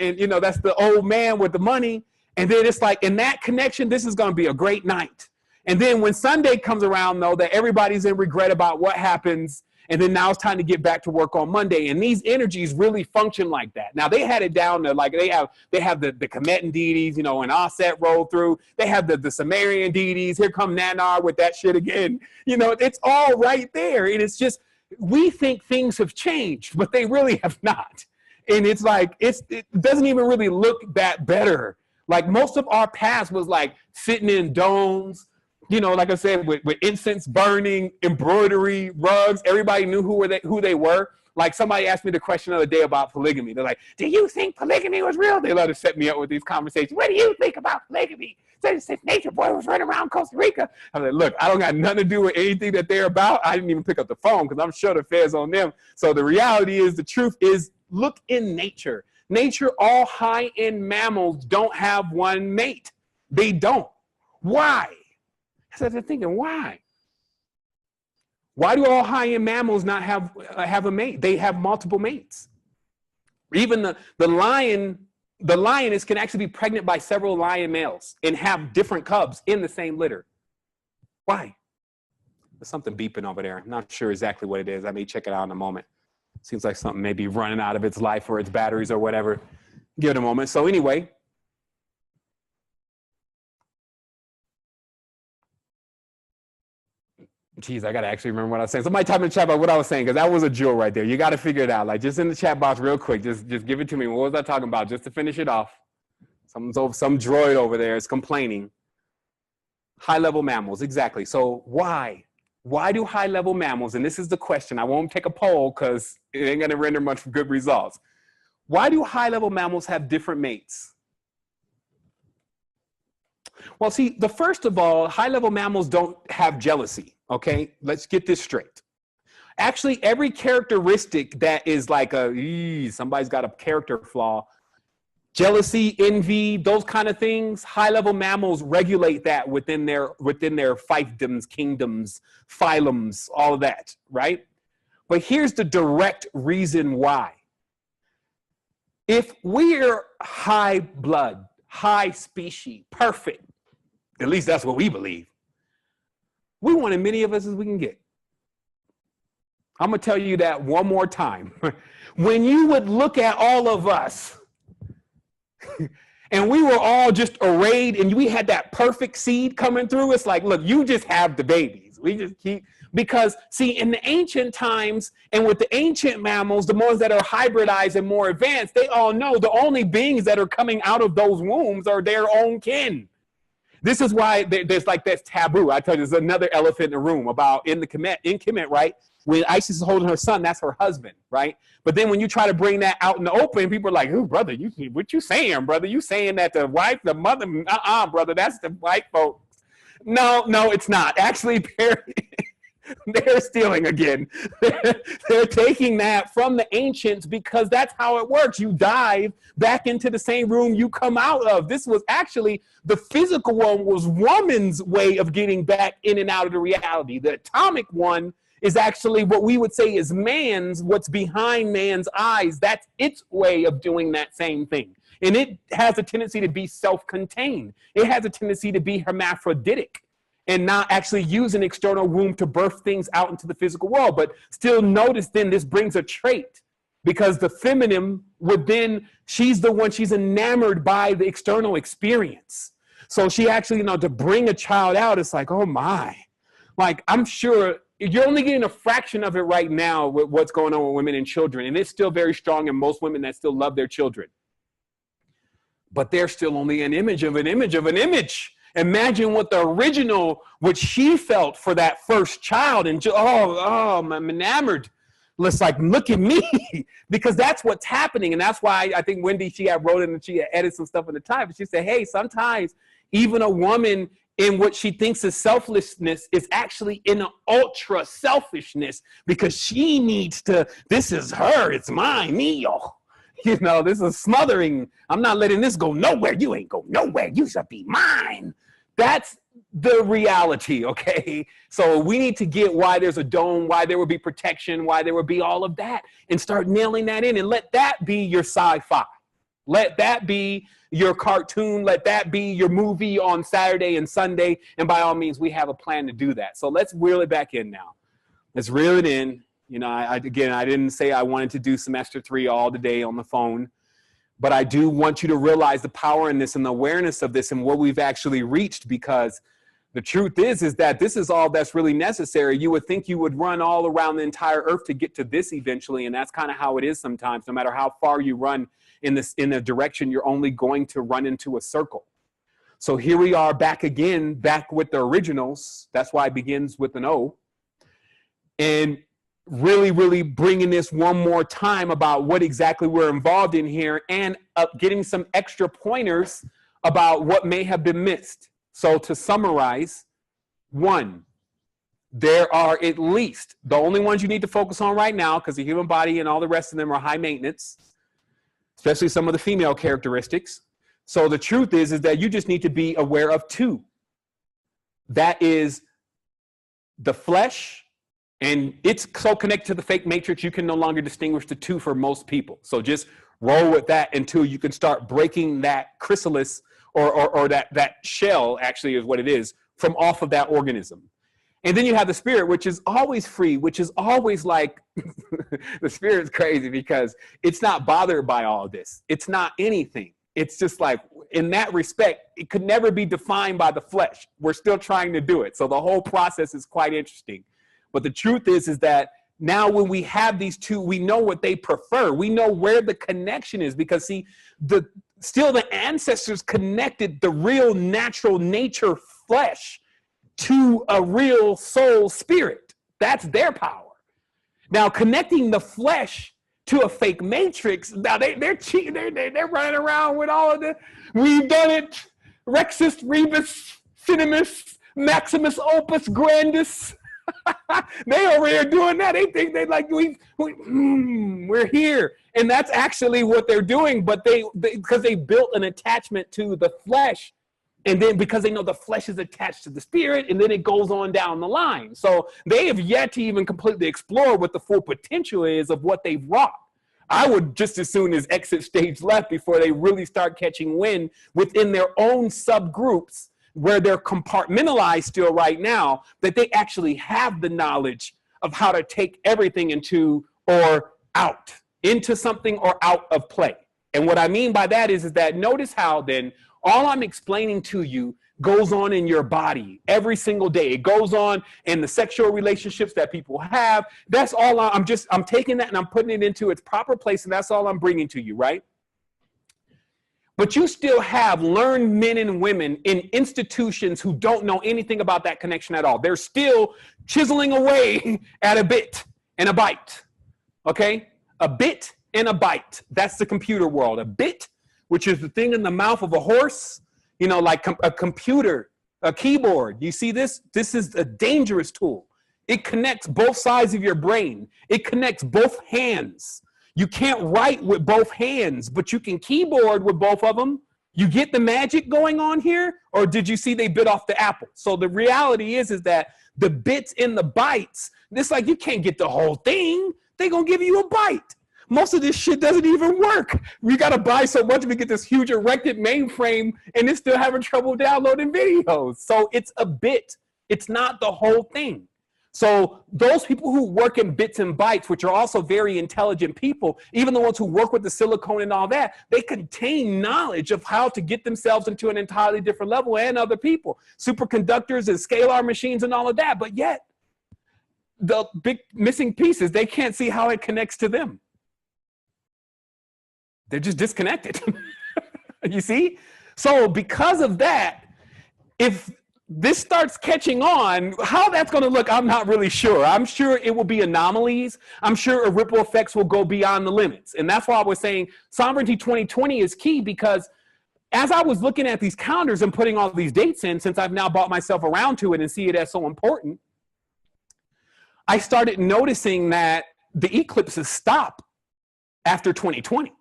and you know, that's the old man with the money. And then it's like, in that connection, this is going to be a great night. And then when Sunday comes around, though, that everybody's in regret about what happens. And then now it's time to get back to work on Monday. And these energies really function like that. Now, they had it down to, like, they have the Kemetan deities, you know, and Aset rolled through. They have the Sumerian deities. Here come Nanar with that shit again. You know, it's all right there. And it's just, we think things have changed, but they really have not. And it's like, it doesn't even really look that better. Like, most of our past was like sitting in domes, you know, like I said, with incense burning, embroidery, rugs. Everybody knew who they were. Like, somebody asked me the question the other day about polygamy. They're like, do you think polygamy was real? They love to set me up with these conversations. What do you think about polygamy? Since Nature Boy was running around Costa Rica. I'm like, look, I don't got nothing to do with anything that they're about. I didn't even pick up the phone because I'm sure the fair's on them. So the reality is, the truth is, look in nature. Nature, all high-end mammals don't have one mate. They don't. Why? I started thinking, why? Why do all high-end mammals not have a mate? They have multiple mates. Even the lioness can actually be pregnant by several lion males and have different cubs in the same litter. Why? There's something beeping over there. I'm not sure exactly what it is. I may check it out in a moment. Seems like something may be running out of its life or its batteries or whatever. Give it a moment. So anyway, Geez, I got to actually remember what I was saying. Somebody type in the chat box what I was saying, because that was a jewel right there. You got to figure it out. Like, just in the chat box real quick. Just give it to me. What was I talking about? Just to finish it off. Some droid over there is complaining. High-level mammals, exactly. So why? Why do high-level mammals, and this is the question. I won't take a poll because it ain't going to render much good results. Why do high-level mammals have different mates? Well, see, first of all, high-level mammals don't have jealousy. Okay, let's get this straight. Actually, every characteristic that is like somebody's got a character flaw, jealousy, envy, those kind of things, high-level mammals regulate that within their fiefdoms, kingdoms, phylums, all of that, right? But here's the direct reason why. If we're high blood, high species, perfect, at least that's what we believe, we want as many of us as we can get. I'm going to tell you that one more time. When you would look at all of us and we were all just arrayed and we had that perfect seed coming through, it's like, look, you just have the babies. We just keep, because see, in the ancient times and with the ancient mammals, the ones that are hybridized and more advanced, they all know the only beings that are coming out of those wombs are their own kin. This is why there's like this taboo. I tell you, there's another elephant in the room about in Kemet, right? When Isis is holding her son, that's her husband, right? But then when you try to bring that out in the open, people are like, "Ooh, brother, what you saying, brother? You saying that the wife, the mother? Brother, that's the white folks." No, it's not. Actually, they're stealing again. They're taking that from the ancients because that's how it works. You dive back into the same room you come out of. This was actually the physical one was woman's way of getting back in and out of the reality. The atomic one is actually what we would say is man's, what's behind man's eyes. That's its way of doing that same thing. And it has a tendency to be self-contained. It has a tendency to be hermaphroditic and not actually use an external womb to birth things out into the physical world. But still notice then this brings a trait, because the feminine would then, she's the one, she's enamored by the external experience. So she actually, to bring a child out, it's like, oh my. Like, I'm sure you're only getting a fraction of it right now with what's going on with women and children. And it's still very strong in most women that still love their children. But they're still only an image of an image of an image. Imagine what the original, what she felt for that first child. And I'm enamored. It's like, look at me, because that's what's happening. And that's why I think Wendy, she had wrote in and she had edited some stuff in the time. But she said, hey, sometimes even a woman in what she thinks is selflessness is actually in an ultra selfishness, because she needs to, this is her, it's mine, mío. This is smothering. I'm not letting this go nowhere. You ain't go nowhere. You should be mine. That's the reality, okay? So we need to get why there's a dome, why there will be protection, why there will be all of that, and start nailing that in, and let that be your sci-fi. Let that be your cartoon. Let that be your movie on Saturday and Sunday. And by all means, we have a plan to do that. So let's reel it back in now. Let's reel it in. I didn't say I wanted to do semester 3 all the day on the phone, but I do want you to realize the power in this and the awareness of this and what we've actually reached, because the truth is that this is all that's really necessary. You would think you would run all around the entire earth to get to this eventually, and that's kind of how it is sometimes. No matter how far you run in the direction, you're only going to run into a circle. So here we are back again, back with the originals. That's why it begins with an O. And really, really bringing this one more time about what exactly we're involved in here, and getting some extra pointers about what may have been missed. So to summarize, 1, there are at least, the only ones you need to focus on right now, because the human body and all the rest of them are high maintenance, especially some of the female characteristics. So the truth is that you just need to be aware of 2. That is the flesh. And it's so connected to the fake matrix, you can no longer distinguish the 2 for most people. So just roll with that until you can start breaking that chrysalis or that shell, actually is what it is, from off of that organism. And then you have the spirit, which is always free, which is always like, the spirit's crazy because it's not bothered by all this. It's not anything. it's just like, in that respect, it could never be defined by the flesh. We're still trying to do it. So the whole process is quite interesting. But the truth is that now when we have these two, we know what they prefer. We know where the connection is, because see, still the ancestors connected the real natural nature flesh to a real soul spirit. That's their power. Now connecting the flesh to a fake matrix, now they're cheating, they're running around with all of the, we've done it, Rexus, Rebus, Cinemus, Maximus Opus Grandis. They over here doing that. They think they like, we're here. And that's actually what they're doing, but they because they built an attachment to the flesh, and then because they know the flesh is attached to the spirit, and then it goes on down the line. So they have yet to even completely explore what the full potential is of what they've wrought. I would just as soon as exit stage left before they really start catching wind within their own subgroups, where they're compartmentalized still right now, that they actually have the knowledge of how to take everything into or out, into something or out of play. And what I mean by that is that notice how then all I'm explaining to you goes on in your body every single day. It goes on in the sexual relationships that people have. That's all I'm taking that and I'm putting it into its proper place, and that's all I'm bringing to you, right? But you still have learned men and women in institutions who don't know anything about that connection at all. They're still chiseling away at a bit and a byte, okay? A bit and a byte. That's the computer world. A bit, which is the thing in the mouth of a horse, you know, like a computer, a keyboard. You see this? This is a dangerous tool. It connects both sides of your brain. It connects both hands. You can't write with both hands, but you can keyboard with both of them. You get the magic going on here? Or did you see they bit off the apple? So the reality is that the bits and the bytes, it's like you can't get the whole thing. They're going to give you a byte. Most of this shit doesn't even work. We got to buy so much we get this huge erected mainframe, and it's still having trouble downloading videos. So it's a bit. It's not the whole thing. So those people who work in bits and bytes, which are also very intelligent people, even the ones who work with the silicone and all that, they contain knowledge of how to get themselves into an entirely different level, and other people, superconductors and scalar machines and all of that. But yet the big missing piece is they can't see how it connects to them. They're just disconnected. You see? So because of that, if this starts catching on, how that's going to look, I'm not really sure. I'm sure it will be anomalies. I'm sure ripple effects will go beyond the limits. And that's why I was saying Sovereignty 2020 is key, because as I was looking at these calendars and putting all these dates in, since I've now brought myself around to it and see it as so important, I started noticing that the eclipses stop after 2020.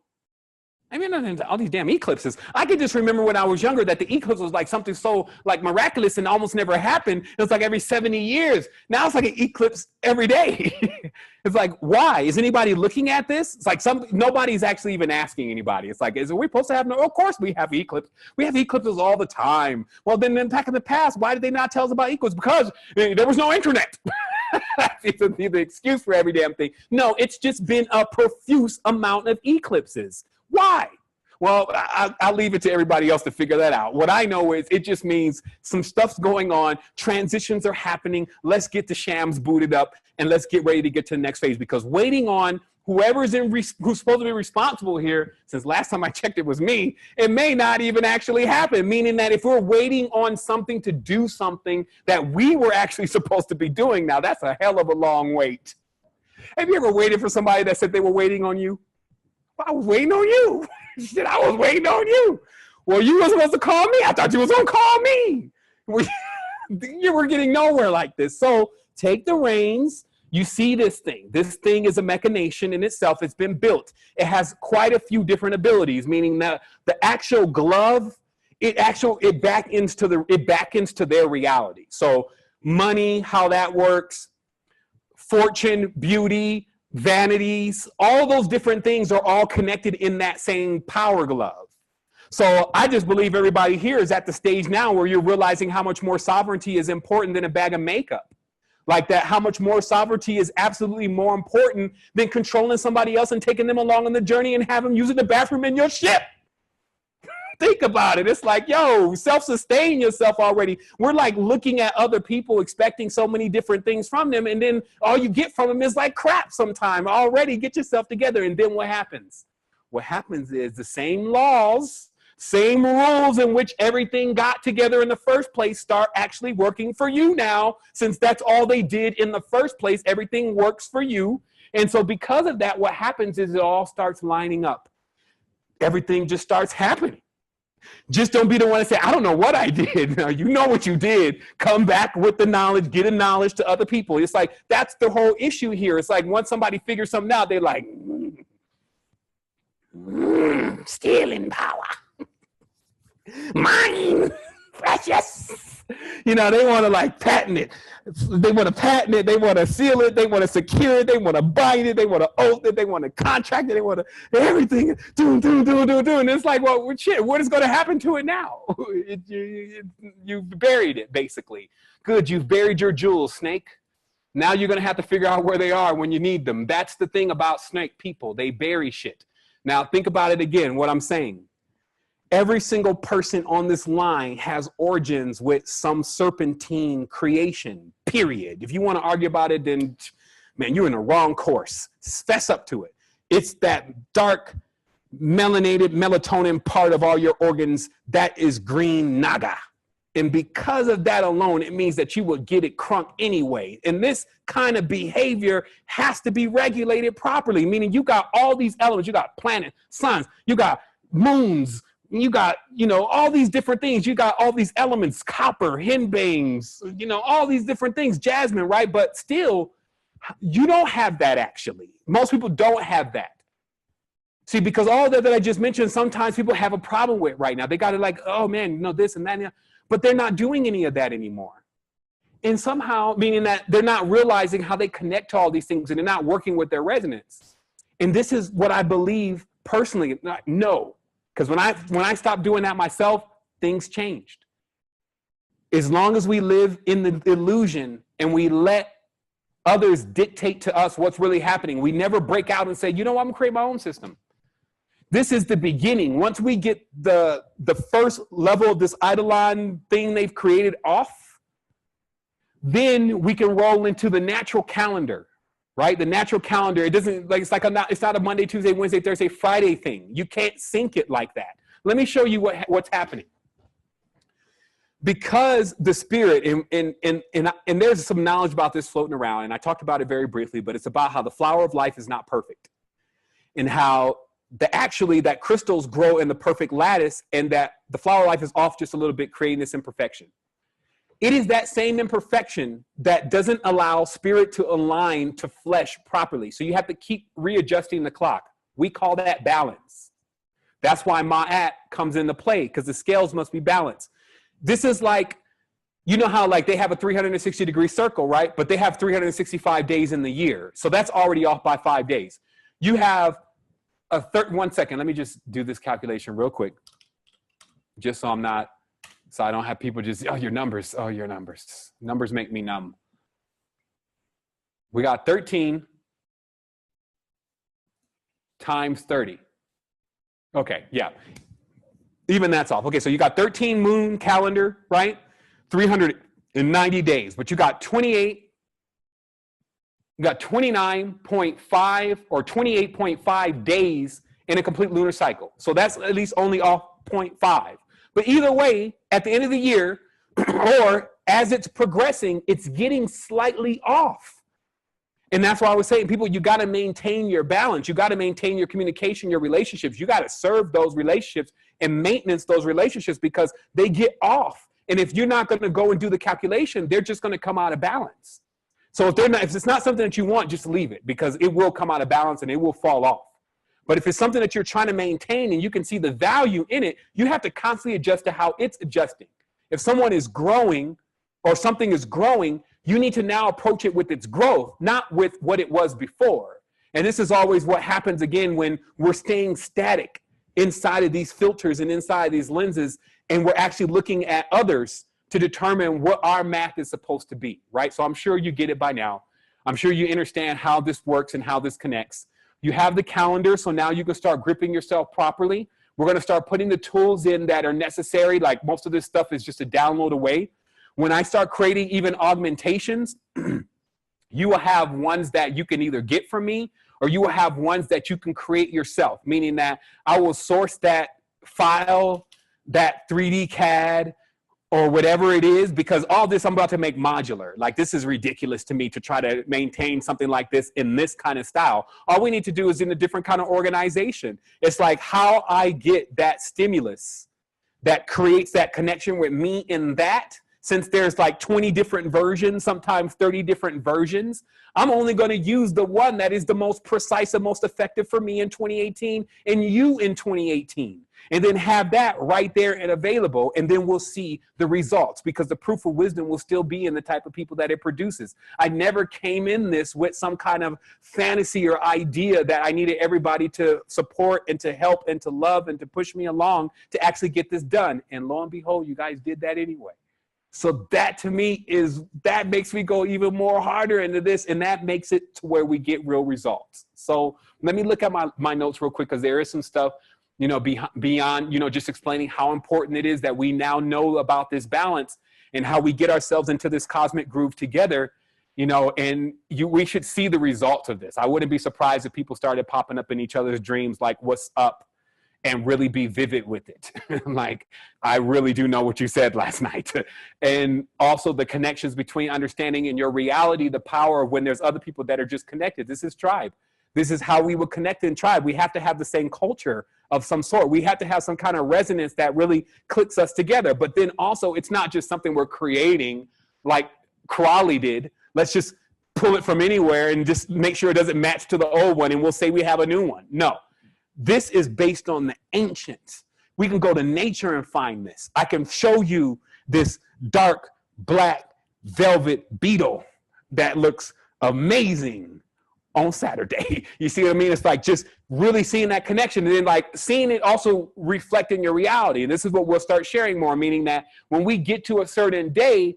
I mean, all these damn eclipses. I could just remember when I was younger that the eclipse was like something so like miraculous and almost never happened. It was like every 70 years. Now it's like an eclipse every day. It's like, why? Is anybody looking at this? It's like nobody's actually even asking anybody. It's like, is we supposed to have no? Of course we have eclipses. We have eclipses all the time. Well, then back in the past, why did they not tell us about eclipses? Because there was no internet. It's the excuse for every damn thing. No, it's just been a profuse amount of eclipses. Why? Well, I'll leave it to everybody else to figure that out. What I know is it just means some stuff's going on. Transitions are happening. Let's get the shams booted up and let's get ready to get to the next phase, because waiting on whoever's who's supposed to be responsible here, since last time I checked it was me, it may not even actually happen, meaning that if we're waiting on something to do something that we were actually supposed to be doing, now that's a hell of a long wait. Have you ever waited for somebody that said they were waiting on you? I was waiting on you. Shit, I was waiting on you. Well, you were supposed to call me. I thought you was going to call me. You were getting nowhere like this. So take the reins. You see this thing. This thing is a machination in itself. It's been built. It has quite a few different abilities, meaning that the actual glove, it back ends to their reality. So money, how that works, fortune, beauty, vanities, all those different things are all connected in that same power glove. So I just believe everybody here is at the stage now where you're realizing how much more sovereignty is important than a bag of makeup. Like that, how much more sovereignty is absolutely more important than controlling somebody else and taking them along on the journey and have them using the bathroom in your ship. Think about it. It's like, yo, self-sustain yourself already. We're like looking at other people, expecting so many different things from them. And then all you get from them is like crap sometime. Already get yourself together. And then what happens? What happens is the same laws, same rules in which everything got together in the first place start actually working for you now. Since that's all they did in the first place, everything works for you. And so because of that, what happens is it all starts lining up. Everything just starts happening. Just don't be the one to say, I don't know what I did. Now, you know what you did. Come back with the knowledge, get a knowledge to other people. It's like, that's the whole issue here. It's like once somebody figures something out, they're like, stealing power. Mine, precious. You know, they want to like patent it. They want to patent it. They want to seal it. They want to secure it. They want to bind it. They want to oath it. They want to contract it. They want to everything. Do. And it's like, well, shit, what is going to happen to it now? You've buried it, basically. Good, you've buried your jewels, snake. Now you're going to have to figure out where they are when you need them. That's the thing about snake people. They bury shit. Now, think about it again, what I'm saying. Every single person on this line has origins with some serpentine creation, period. If you want to argue about it, then, man, you're in the wrong course. Fess up to it. It's that dark, melanated melatonin part of all your organs that is green naga. And because of that alone, it means that you will get it crunk anyway. And this kind of behavior has to be regulated properly, meaning you got all these elements. You got planets, suns, you got moons, you got, you know, all these different things. You got all these elements, copper, henbanes, you know, all these different things, jasmine, right? But still, you don't have that actually. Most people don't have that. See, because all that I just mentioned, sometimes people have a problem with right now. They got to like, oh man, you know, this and that, but they're not doing any of that anymore. And somehow, meaning that they're not realizing how they connect to all these things and they're not working with their resonance. And this is what I believe personally, no. Because when I stopped doing that myself, things changed. As long as we live in the illusion and we let others dictate to us what's really happening, we never break out and say, you know what, I'm gonna create my own system. This is the beginning. Once we get the first level of this Eidolon thing they've created off, then we can roll into the natural calendar. Right? The natural calendar, it doesn't like, it's not a Monday, Tuesday, Wednesday, Thursday, Friday thing. You can't sync it like that. Let me show you what's happening. Because the spirit, and there's some knowledge about this floating around, and I talked about it very briefly, but it's about how the flower of life is not perfect. And how that crystals grow in the perfect lattice, and that the flower of life is off just a little bit, creating this imperfection. It is that same imperfection that doesn't allow spirit to align to flesh properly. So you have to keep readjusting the clock. We call that balance. That's why Ma'at comes into play, because the scales must be balanced. This is like, you know how like they have a 360-degree circle, right? But they have 365 days in the year. So that's already off by 5 days. You have a 1 second. Let me just do this calculation real quick, just so I don't have people just, oh, your numbers. Numbers make me numb. We got 13 times 30. Okay, yeah. Even that's off. Okay, so you got 13 moon calendar, right? 390 days, but you got 29.5 or 28.5 days in a complete lunar cycle. So that's at least only off 0.5. But either way, at the end of the year, or as it's progressing, it's getting slightly off. And that's why I was saying, people, you got to maintain your balance. You got to maintain your communication, your relationships. You got to serve those relationships and maintenance those relationships, because they get off. And if you're not going to go and do the calculation, they're just going to come out of balance. So if it's not something that you want, just leave it, because it will come out of balance and it will fall off. But if it's something that you're trying to maintain and you can see the value in it, you have to constantly adjust to how it's adjusting. If someone is growing or something is growing, you need to now approach it with its growth, not with what it was before. And this is always what happens again when we're staying static inside of these filters and inside these lenses, and we're actually looking at others to determine what our math is supposed to be, right? So I'm sure you get it by now. I'm sure you understand how this works and how this connects. You have the calendar, so now you can start gripping yourself properly. We're going to start putting the tools in that are necessary. Like most of this stuff is just a download away. When I start creating even augmentations, you will have ones that you can either get from me, or you will have ones that you can create yourself, meaning that I will source that file, that 3D CAD, or whatever it is, because all this I'm about to make modular. Like, this is ridiculous to me to try to maintain something like this in this kind of style. All we need to do is in a different kind of organization. It's like how I get that stimulus that creates that connection with me in that. Since there's like 20 different versions, sometimes 30 different versions, I'm only going to use the one that is the most precise and most effective for me in 2018 and you in 2018. And then have that right there and available, and then we'll see the results, because the proof of wisdom will still be in the type of people that it produces. I never came in this with some kind of fantasy or idea that I needed everybody to support and to help and to love and to push me along to actually get this done. And lo and behold, you guys did that anyway. So that to me that makes me go even more harder into this, and that makes it to where we get real results. So let me look at my notes real quick, because there is some stuff, you know, beyond, you know, just explaining how important it is that we now know about this balance and how we get ourselves into this cosmic groove together, you know, and we should see the results of this. I wouldn't be surprised if people started popping up in each other's dreams, like, what's up, and really be vivid with it. Like, I really do know what you said last night. And also the connections between understanding in your reality, the power of when there's other people that are just connected. This is tribe. This is how we would connect in tribe. We have to have the same culture of some sort. We have to have some kind of resonance that really clicks us together. But then also, it's not just something we're creating like Crowley did. Let's just pull it from anywhere and just make sure it doesn't match to the old one, and we'll say we have a new one. No, this is based on the ancients. We can go to nature and find this. I can show you this dark black velvet beetle that looks amazing on Saturday. You see what I mean? It's like just really seeing that connection, and then like seeing it also reflect in your reality. And this is what we'll start sharing more, meaning that when we get to a certain day,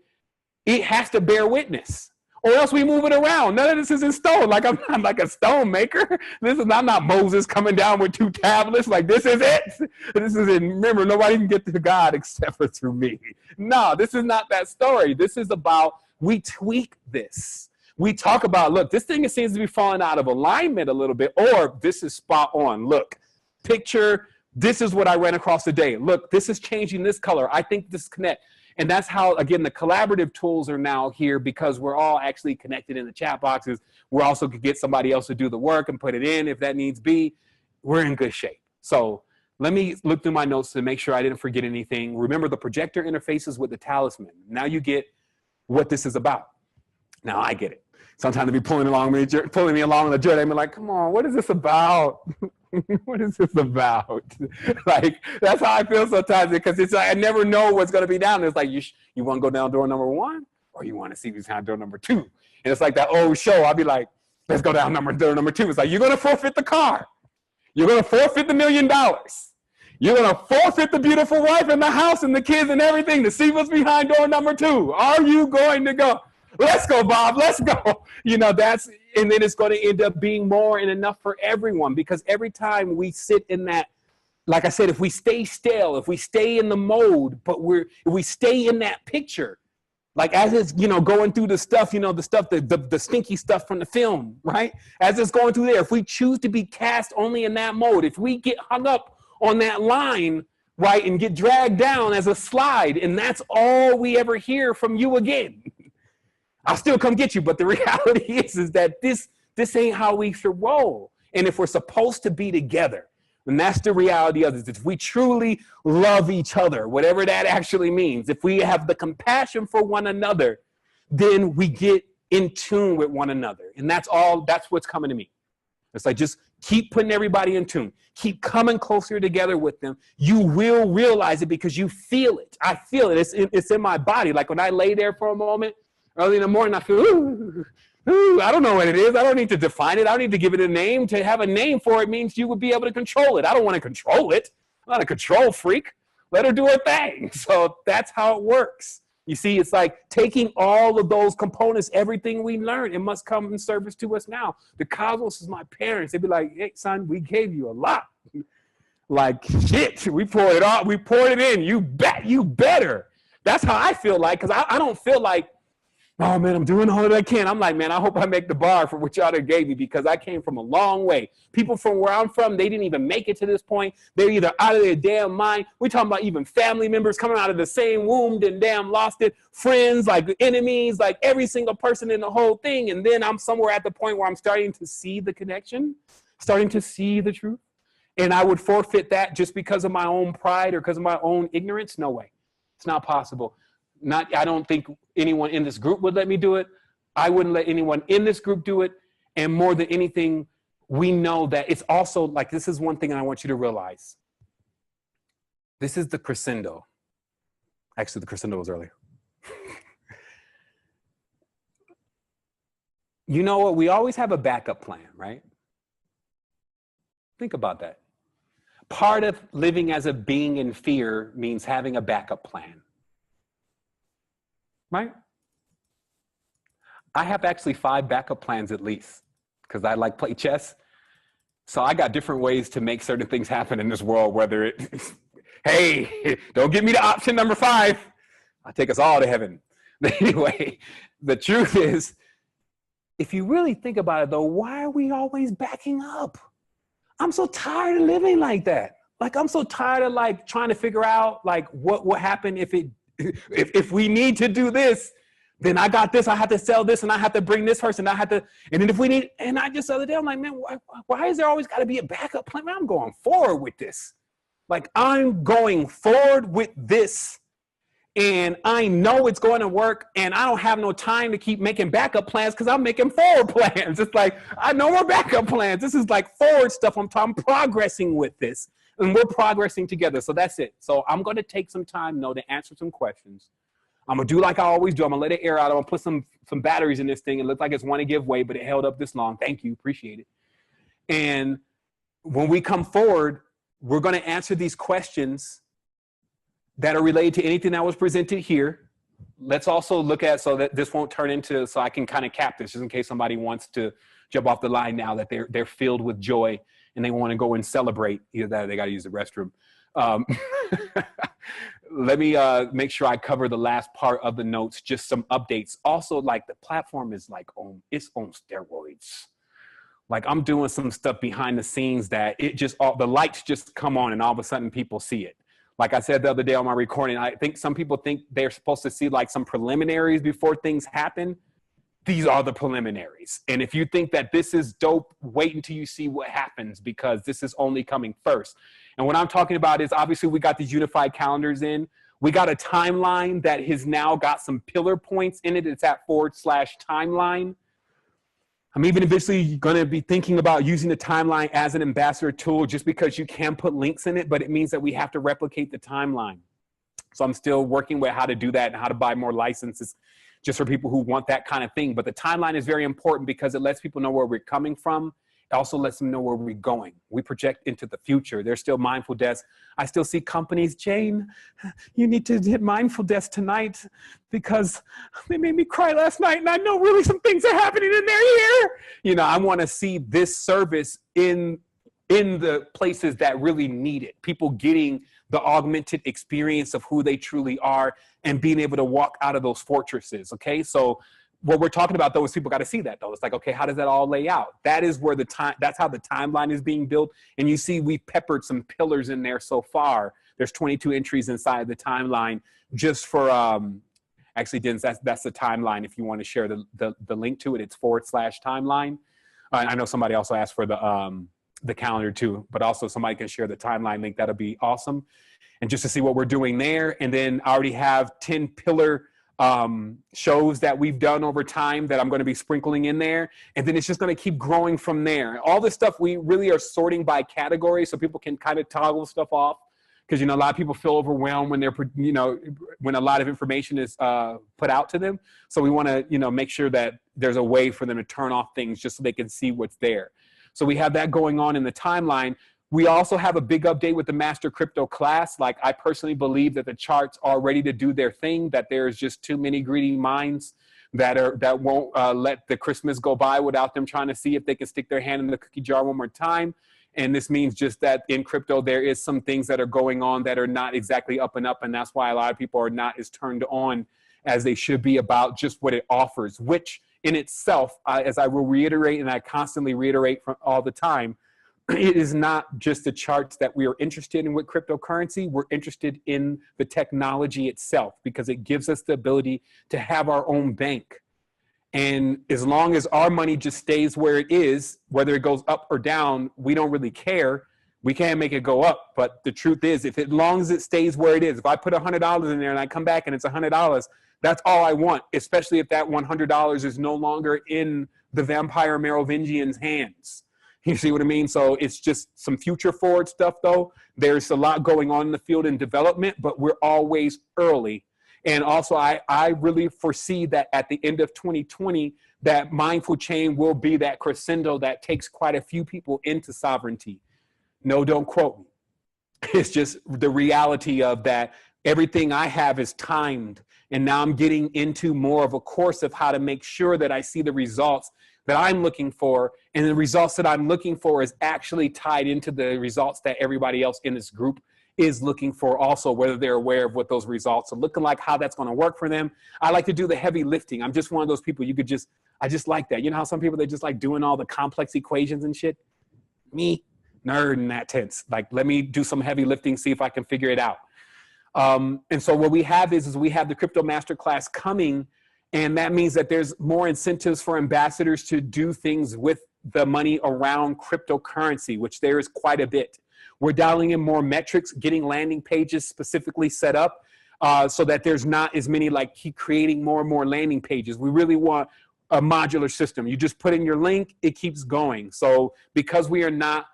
it has to bear witness, or else we move it around. None of this is in stone. Like, I'm not like a stone maker. I'm not Moses coming down with 2 tablets. Like, this is it. This is it. Remember, nobody can get to God except for through me. No, this is not that story. This is about, we tweak this. We talk about, look, this thing seems to be falling out of alignment a little bit, or this is spot on. Look, picture, this is what I ran across today. Look, this is changing this color. I think this connect. And that's how, again, the collaborative tools are now here, because we're all actually connected in the chat boxes. We're also could get somebody else to do the work and put it in if that needs be. We're in good shape. So let me look through my notes to make sure I didn't forget anything. Remember the projector interfaces with the talisman. Now you get what this is about. Now I get it. Sometimes they be pulling me along on the journey. I'm like, come on, what is this about? What is this about? Like, that's how I feel sometimes, because it's like, I never know what's going to be down there. It's like, you want to go down door number 1, or you want to see who's behind door number 2? And it's like that old show. I'll be like, let's go down door number 2. It's like, you're going to forfeit the car. You're going to forfeit the $1 million. You're going to forfeit the beautiful wife and the house and the kids and everything to see what's behind door number 2. Are you going to go? Let's go, Bob. Let's go. You know, and then it's going to end up being more and enough for everyone, because every time we sit in that, like I said, if we stay stale, if we stay in the mode, but if we stay in that picture, like as it's, you know, going through the stuff, you know, the stuff, the stinky stuff from the film, right? As it's going through there, if we choose to be cast only in that mode, if we get hung up on that line, right, and get dragged down as a slide, and that's all we ever hear from you again, I'll still come get you. But the reality is that this ain't how we should roll. And if we're supposed to be together, and that's the reality of it, if we truly love each other, whatever that actually means, if we have the compassion for one another, then we get in tune with one another. And that's what's coming to me. It's like, just keep putting everybody in tune. Keep coming closer together with them. You will realize it, because you feel it. I feel it. It's in my body. Like when I lay there for a moment, early in the morning, I feel, ooh, I don't know what it is. I don't need to define it. I don't need to give it a name. To have a name for it means you would be able to control it. I don't want to control it. I'm not a control freak. Let her do her thing. So that's how it works. You see, it's like taking all of those components, everything we learned, it must come in service to us now. The cosmos is my parents. They'd be like, hey, son, we gave you a lot. Like, shit, we poured it all. We poured it in. You better. That's how I feel like, because I don't feel like, oh man, I'm doing all that I can. I'm like, man, I hope I make the bar for what y'all gave me, because I came from a long way. People from where I'm from, they didn't even make it to this point. They're either out of their damn mind. We're talking about even family members coming out of the same womb and damn lost it. Friends, like enemies, like every single person in the whole thing. And then I'm somewhere at the point where I'm starting to see the connection, starting to see the truth. And I would forfeit that just because of my own pride or because of my own ignorance? No way. It's not possible. I don't think anyone in this group would let me do it. I wouldn't let anyone in this group do it. And more than anything, we know that it's also like, this is one thing I want you to realize. This is the crescendo. Actually, the crescendo was earlier. You know what? We always have a backup plan, right? Think about that. Part of living as a being in fear means having a backup plan. Right? I have actually 5 backup plans at least, because I like play chess. So I got different ways to make certain things happen in this world, whether it, hey, don't give me the option number 5. I'll take us all to heaven. But anyway, the truth is, if you really think about it though, why are we always backing up? I'm so tired of living like that. Like, I'm so tired of like trying to figure out like what will happen if we need to do this, then I got this, I have to sell this, and I have to bring this person, I have to, and then if we need, and I just the other day, I'm like, man, why is there always got to be a backup plan? Man, I'm going forward with this. Like, I'm going forward with this, and I know it's going to work, and I don't have no time to keep making backup plans because I'm making forward plans. It's like, I know more backup plans. This is like forward stuff. I'm progressing with this. And we're progressing together. So that's it. So I'm going to take some time, though, to answer some questions. I'm going to do like I always do. I'm going to let it air out. I'm going to put some batteries in this thing. It looked like it's want to give way, but it held up this long. Thank you. Appreciate it. And when we come forward, we're going to answer these questions that are related to anything that was presented here. Let's also look at, so that this won't turn into, so I can kind of cap this just in case somebody wants to jump off the line now that they're filled with joy and they want to go and celebrate. Either that or they got to use the restroom. Let me make sure I cover the last part of the notes, just some updates. Also, like, the platform is like it's on steroids. Like, I'm doing some stuff behind the scenes that it just, the lights just come on and all of a sudden people see it. Like I said the other day on my recording, I think some people think they're supposed to see like some preliminaries before things happen. These are the preliminaries. And if you think that this is dope, wait until you see what happens, because this is only coming first. And what I'm talking about is, obviously we got these unified calendars in. We got a timeline that has now got some pillar points in it. It's at /timeline. I'm even eventually going to be thinking about using the timeline as an ambassador tool, just because you can put links in it, but it means that we have to replicate the timeline. So I'm still working with how to do that and how to buy more licenses just for people who want that kind of thing. But the timeline is very important because it lets people know where we're coming from. It also lets them know where we're going. We project into the future. There's still mindful deaths. I still see companies, Jane, you need to hit mindful deaths tonight because they made me cry last night and I know really some things are happening in their ear. You know, I want to see this service in the places that really need it. People getting the augmented experience of who they truly are and being able to walk out of those fortresses, okay? So what we're talking about, though, is people got to see that, though. It's like, okay, how does that all lay out? That is where that's how the timeline is being built. And you see we've peppered some pillars in there so far. There's 22 entries inside the timeline just for, actually, Dennis, that's the timeline. If you want to share the link to it, it's /timeline. I know somebody also asked for the calendar too, but also somebody can share the timeline link. That'll be awesome. And just to see what we're doing there. And then I already have 10 pillar shows that we've done over time that I'm going to be sprinkling in there. And then it's just going to keep growing from there. All this stuff we really are sorting by category so people can kind of toggle stuff off. Because, you know, a lot of people feel overwhelmed when they're, you know, when a lot of information is put out to them. So we want to, you know, make sure that there's a way for them to turn off things just so they can see what's there. So we have that going on in the timeline. We also have a big update with the Master Crypto class. Like, I personally believe that the charts are ready to do their thing, that there's just too many greedy minds that won't let the Christmas go by without them trying to see if they can stick their hand in the cookie jar one more time. And this means just that in crypto, there is some things that are going on that are not exactly up and up. And that's why a lot of people are not as turned on as they should be about just what it offers, which in itself, as I will reiterate, and I constantly reiterate from all the time, it is not just the charts that we are interested in with cryptocurrency. We're interested in the technology itself because it gives us the ability to have our own bank. And as long as our money just stays where it is, whether it goes up or down, we don't really care. We can't make it go up. But the truth is, if as long as it stays where it is, if I put $100 in there and I come back and it's $100, that's all I want, especially if that $100 is no longer in the vampire Merovingian's hands. You see what I mean? So it's just some future forward stuff, though. There's a lot going on in the field in development, but we're always early. And also, I really foresee that at the end of 2020, that Mindful Chain will be that crescendo that takes quite a few people into sovereignty. No, don't quote me. It's just the reality of that everything I have is timed. And now I'm getting into more of a course of how to make sure that I see the results that I'm looking for. And the results that I'm looking for is actually tied into the results that everybody else in this group is looking for also, whether they're aware of what those results are looking like, how that's going to work for them. I like to do the heavy lifting. I'm just one of those people I just like that. You know how some people, they just like doing all the complex equations and shit? Me, nerd in that sense. Like, let me do some heavy lifting, see if I can figure it out. And so what we have is we have the Crypto Masterclass coming, and that means that there's more incentives for ambassadors to do things with the money around cryptocurrency, which there is quite a bit. We're dialing in more metrics, getting landing pages specifically set up so that there's not as many, like, keep creating more and more landing pages. We really want a modular system. You just put in your link, it keeps going. So because we are not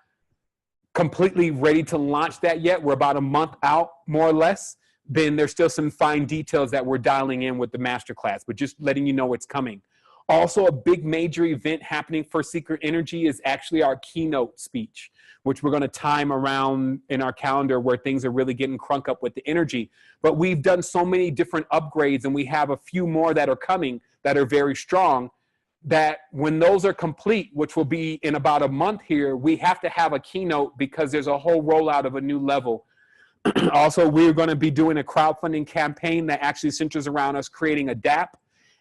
completely ready to launch that yet, we're about a month out, more or less, then there's still some fine details that we're dialing in with the masterclass, but just letting you know it's coming. Also, a big major event happening for Secret Energy is actually our keynote speech, which we're going to time around in our calendar where things are really getting crunk up with the energy. But we've done so many different upgrades, and we have a few more that are coming that are very strong, that when those are complete, which will be in about a month here, we have to have a keynote because there's a whole rollout of a new level. Also, we're going to be doing a crowdfunding campaign that actually centers around us creating a DApp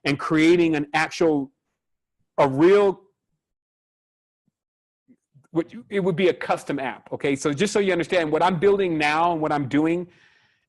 and creating an actual, it would be a custom app. Okay, so just so you understand, what I'm building now and what I'm doing,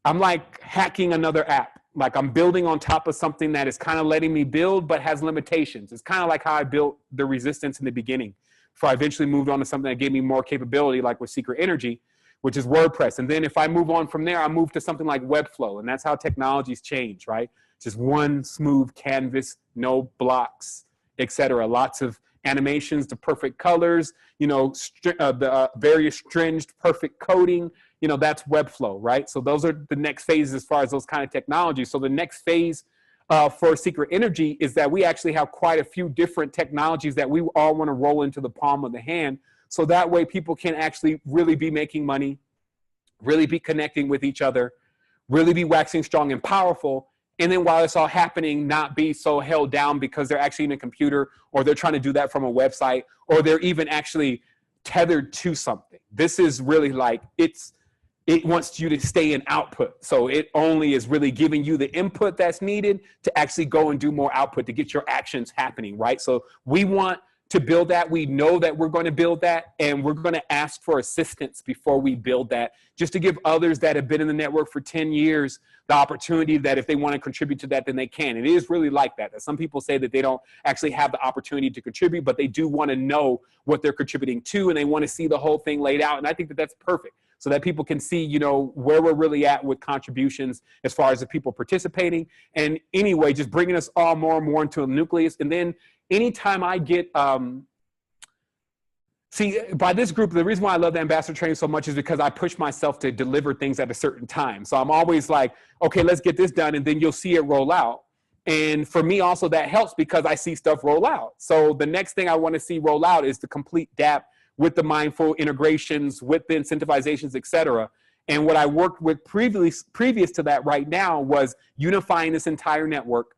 I'm like hacking another app. Like, I'm building on top of something that is kind of letting me build but has limitations. It's kind of like how I built the Resistance in the beginning before I eventually moved on to something that gave me more capability, like with Secret Energy, which is WordPress. And then if I move on from there, I move to something like Webflow. And that's how technologies change, right? Just one smooth canvas, no blocks, etc. Lots of animations, the perfect colors, you know, the very stringed, perfect coding, you know, that's Webflow, right? So those are the next phases as far as those kind of technologies. So the next phase for Secret Energy is that we actually have quite a few different technologies that we all want to roll into the palm of the hand. So that way people can actually really be making money, really be connecting with each other, really be waxing strong and powerful. And then while it's all happening, not be so held down because they're actually in a computer, or they're trying to do that from a website, or they're even actually tethered to something. This is really like, it wants you to stay in output. So it only is really giving you the input that's needed to actually go and do more output to get your actions happening, right? So we want to build that. We know that we're going to build that, and we're going to ask for assistance before we build that, just to give others that have been in the network for 10 years the opportunity that if they want to contribute to that, then they can. It is really like that. Some people say that they don't actually have the opportunity to contribute, but they do want to know what they're contributing to, and they want to see the whole thing laid out. And I think that that's perfect, so that people can see, you know, where we're really at with contributions as far as the people participating. And anyway, just bringing us all more and more into a nucleus. And then anytime I get, see, by this group, the reason why I love the ambassador training so much is because I push myself to deliver things at a certain time. So I'm always like, okay, let's get this done, and then you'll see it roll out. And for me also, that helps because I see stuff roll out. So the next thing I want to see roll out is the complete DApp with the mindful integrations, with the incentivizations, et cetera. And what I worked with previous to that right now was unifying this entire network,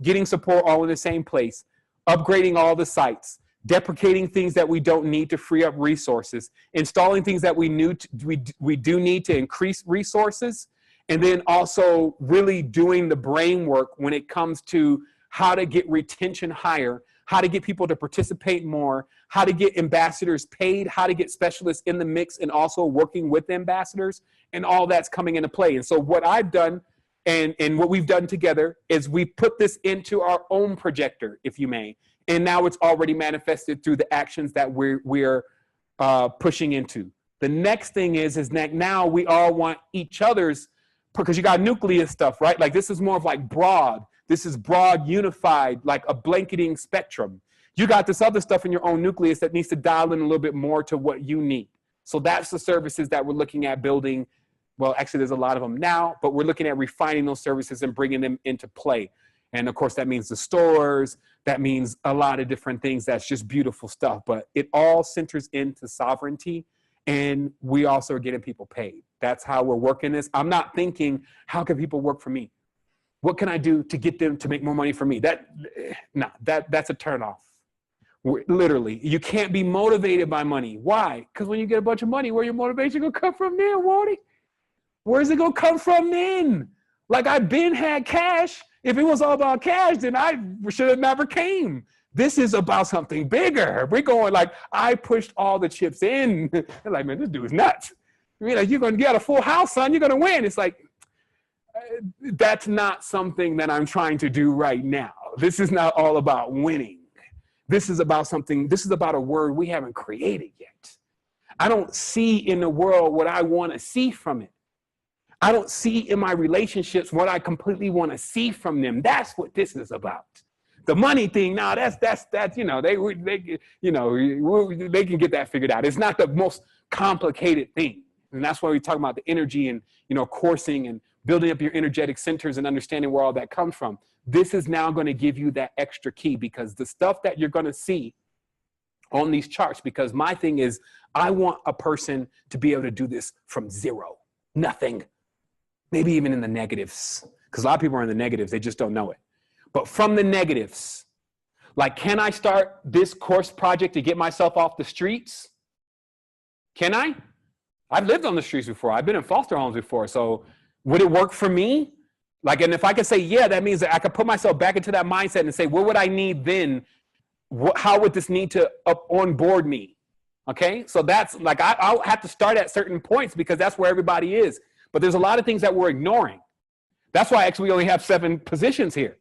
getting support all in the same place, upgrading all the sites, deprecating things that we don't need to free up resources, installing things that we do need to increase resources, and then also really doing the brain work when it comes to how to get retention higher, how to get people to participate more, how to get ambassadors paid, how to get specialists in the mix, and also working with ambassadors, and all that's coming into play. And so what I've done and what we've done together is we put this into our own projector, if you may, and now it's already manifested through the actions that we're pushing into. The next thing is that now we all want each other's, because you got nucleus stuff, right? Like this is more of like broad. This is broad, unified, like a blanketing spectrum. You got this other stuff in your own nucleus that needs to dial in a little bit more to what you need. So that's the services that we're looking at building. Well, actually, there's a lot of them now, but we're looking at refining those services and bringing them into play. And of course, that means the stores. That means a lot of different things. That's just beautiful stuff. But it all centers into sovereignty. And we also are getting people paid. That's how we're working this. I'm not thinking, how can people work for me? What can I do to get them to make more money for me? That's a turnoff. Literally, you can't be motivated by money. Why? Because when you get a bunch of money, where your motivation gonna come from then, Wardy? Where's it gonna come from then? Like I've been had cash. If it was all about cash, then I should have never came. This is about something bigger. We're going like, I pushed all the chips in. They're like, man, this dude's nuts. I mean, like, you're gonna get a full house, son. You're gonna win. It's like, that's not something that I'm trying to do right now. This is not all about winning. This is about something, this is about a word we haven't created yet. I don't see in the world what I want to see from it. I don't see in my relationships what I completely want to see from them. That's what this is about. The money thing, now that's you know, they can get that figured out. It's not the most complicated thing. And that's why we talk about the energy and, you know, coursing and building up your energetic centers and understanding where all that comes from. This is now going to give you that extra key, because the stuff that you're going to see on these charts, because my thing is, I want a person to be able to do this from zero, nothing, maybe even in the negatives, because a lot of people are in the negatives. They just don't know it. But from the negatives, like, can I start this course project to get myself off the streets? Can I? I've lived on the streets before. I've been in foster homes before. So would it work for me? Like, and if I could say, yeah, that means that I could put myself back into that mindset and say, what would I need then? How would this need to onboard me? Okay. So that's like, I'll have to start at certain points because that's where everybody is. But there's a lot of things that we're ignoring. That's why actually we only have 7 positions here.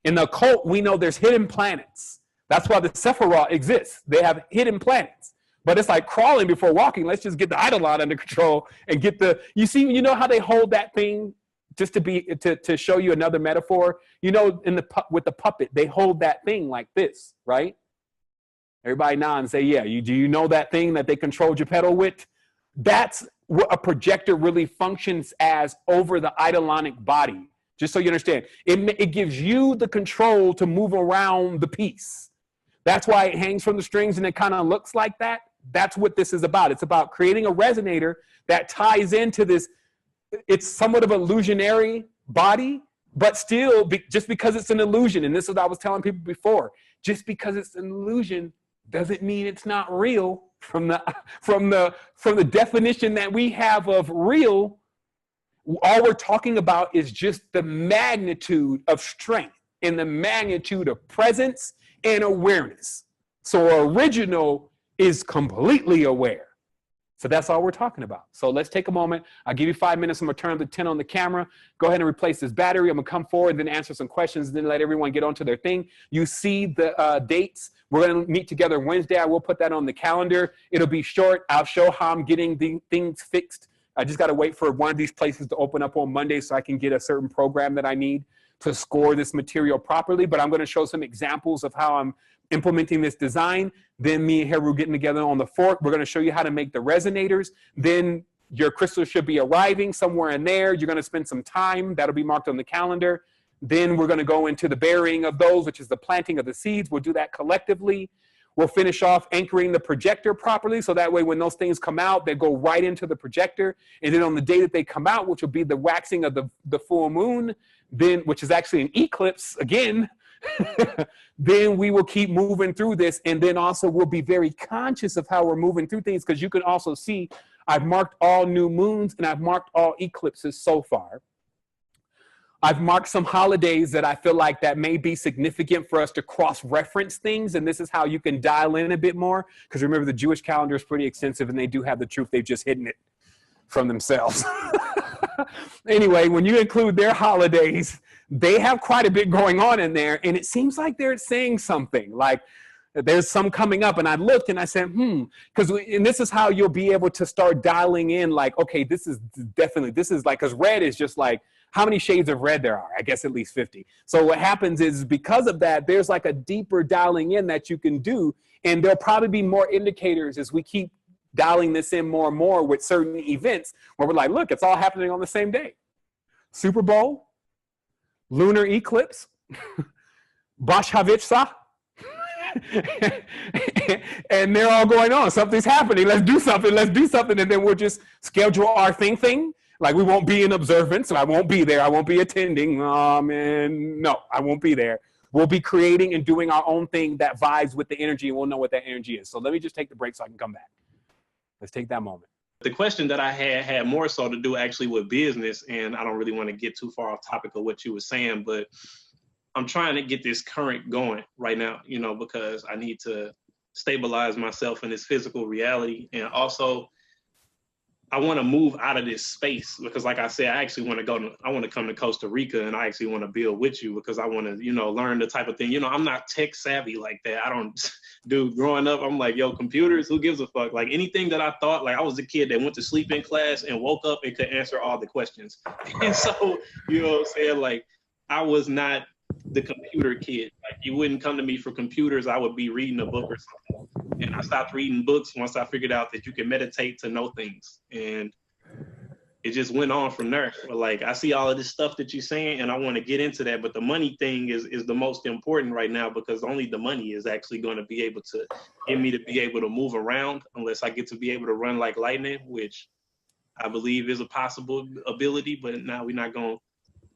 In the occult, we know there's hidden planets. That's why the Sephiroth exists. They have hidden planets. But it's like crawling before walking. Let's just get the Eidolon under control and get the, you see, you know how they hold that thing, just to show you another metaphor, you know, with the puppet, they hold that thing like this, right? Everybody nod and say, yeah, do you know that thing that they control Geppetto with? That's what a projector really functions as over the eidolonic body. Just so you understand, it gives you the control to move around the piece. That's why it hangs from the strings and it kind of looks like that. That's what this is about. It's about creating a resonator that ties into this. It's somewhat of an illusionary body, but still, just because it's an illusion, and this is what I was telling people before, just because it's an illusion doesn't mean it's not real. From the definition that we have of real, all we're talking about is just the magnitude of strength and the magnitude of presence and awareness. So original is completely aware. So that's all we're talking about. So let's take a moment. I'll give you 5 minutes. I'm going to turn the 10 on the camera. Go ahead and replace this battery. I'm going to come forward, then answer some questions, then let everyone get onto their thing. You see the dates. We're going to meet together Wednesday. I will put that on the calendar. It'll be short. I'll show how I'm getting the things fixed. I just got to wait for one of these places to open up on Monday so I can get a certain program that I need to score this material properly. But I'm going to show some examples of how I'm implementing this design. Then me and Heru getting together on the 4th. We're going to show you how to make the resonators. Then your crystals should be arriving somewhere in there. You're going to spend some time. That'll be marked on the calendar. Then we're going to go into the burying of those, which is the planting of the seeds. We'll do that collectively. We'll finish off anchoring the projector properly, so that way when those things come out, they go right into the projector. And then on the day that they come out, which will be the waxing of the full moon, then, which is actually an eclipse again, then we will keep moving through this. And then also we'll be very conscious of how we're moving through things, because you can also see I've marked all new moons and I've marked all eclipses so far. I've marked some holidays that I feel like that may be significant for us to cross-reference things. And this is how you can dial in a bit more. Because remember, the Jewish calendar is pretty extensive and they do have the truth. They've just hidden it from themselves. Anyway, when you include their holidays, they have quite a bit going on in there. And it seems like they're saying something like there's some coming up. And I looked and I said, because, and this is how you'll be able to start dialing in like, okay, this is definitely, this is like, because red is just like, how many shades of red there are? I guess at least 50. So what happens is because of that, there's like a deeper dialing in that you can do. And there'll probably be more indicators as we keep dialing this in more and more with certain events where we're like, look, it's all happening on the same day. Super Bowl, lunar eclipse, Bosh Havitsa, and they're all going on. Something's happening. Let's do something. Let's do something. And then we'll just schedule our thing. Like we won't be in observance. So I won't be there. I won't be attending. Man, no, I won't be there. We'll be creating and doing our own thing that vibes with the energy, and we'll know what that energy is. So let me just take the break so I can come back. Let's take that moment. The question that I had more so to do actually with business, and I don't really want to get too far off topic of what you were saying, but I'm trying to get this current going right now, you know, because I need to stabilize myself in this physical reality. And also I want to move out of this space because, like I said, I actually want to come to Costa Rica, and I actually want to build with you because I want to, you know, learn the type of thing. You know, I'm not tech savvy like that. I don't do growing up. I'm like, yo, computers, who gives a fuck? Like anything that I thought, like I was a kid that went to sleep in class and woke up and could answer all the questions. And so, you know what I'm saying? Like I was not the computer kid. Like you wouldn't come to me for computers. I would be reading a book or something. And I stopped reading books once I figured out that you can meditate to know things. And it just went on from there. But like, I see all of this stuff that you're saying and I want to get into that. But the money thing is the most important right now because only the money is actually going to be able to get me to be able to move around unless I get to be able to run like lightning, which I believe is a possible ability. But now we're not going to,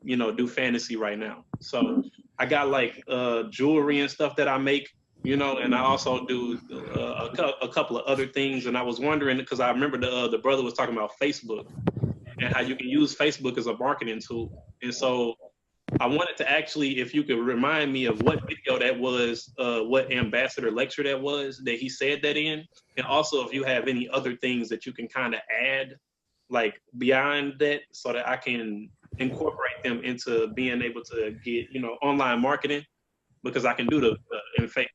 you know, do fantasy right now. So I got like jewelry and stuff that I make, you know, and I also do a couple of other things. And I was wondering, because I remember the brother was talking about Facebook and how you can use Facebook as a marketing tool. And so I wanted to actually, if you could remind me of what video that was, what ambassador lecture that was, that he said that in. And also if you have any other things that you can kind of add, like beyond that, so that I can incorporate them into being able to get, you know, online marketing, because I can do the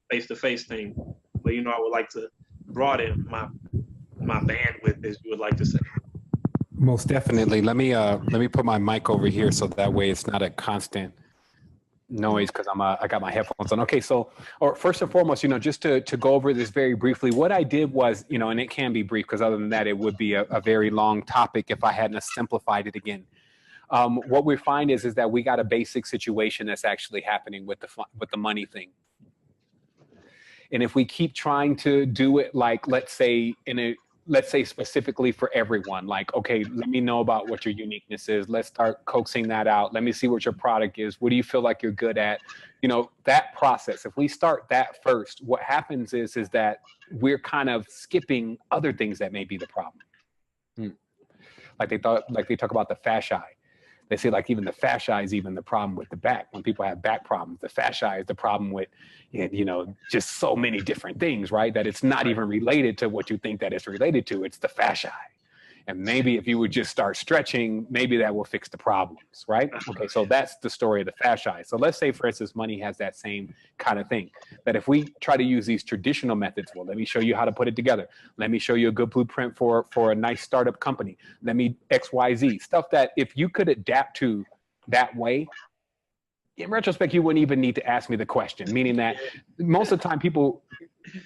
face-to-face thing. But, you know, I would like to broaden my bandwidth, as you would like to say. Most definitely. Let me put my mic over here so that way it's not a constant noise because I got my headphones on. Okay, so first and foremost, you know, just to go over this very briefly, what I did was, you know, and it can be brief because other than that, it would be a very long topic if I hadn't simplified it again. What we find is that we got a basic situation that's actually happening with the money thing. And if we keep trying to do it like, let's say specifically for everyone, like, okay, let me know about what your uniqueness is. Let's start coaxing that out. Let me see what your product is. What do you feel like you're good at? You know, that process, if we start that first, what happens is that we're kind of skipping other things that may be the problem. Like they talk about the fasciae. They say like even the fascia is even the problem with the back. When people have back problems, the fascia is the problem with, you know, just so many different things, right? That it's not even related to what you think that it's related to. It's the fascia. And maybe if you would just start stretching, maybe that will fix the problems, right? Okay, so that's the story of the fascia. So let's say, for instance, money has that same kind of thing. That if we try to use these traditional methods, well, let me show you how to put it together. Let me show you a good blueprint for a nice startup company. Let me XYZ, stuff that if you could adapt to that way, in retrospect, you wouldn't even need to ask me the question, meaning that most of the time people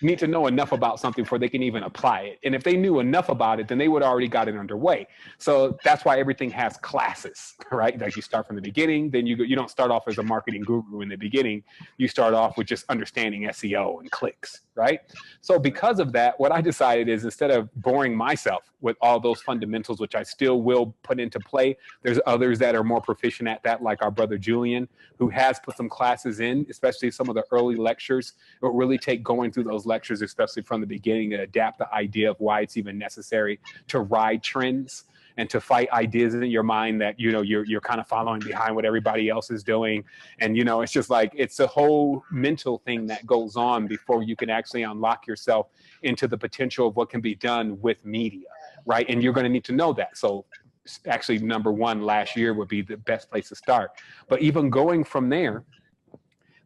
need to know enough about something before they can even apply it. And if they knew enough about it, then they would already got it underway. So that's why everything has classes, right? Like you start from the beginning, then you don't start off as a marketing guru in the beginning. You start off with just understanding SEO and clicks, right? So because of that, what I decided is instead of boring myself with all those fundamentals, which I still will put into play, there's others that are more proficient at that, like our brother Julian, who has put some classes in, especially some of the early lectures. It will really take going through those lectures, especially from the beginning, to adapt the idea of why it's even necessary to ride trends and to fight ideas in your mind that, you know, you're kind of following behind what everybody else is doing. And, you know, it's just like, it's a whole mental thing that goes on before you can actually unlock yourself into the potential of what can be done with media, right? And you're going to need to know that. So actually, number one last year would be the best place to start. But even going from there,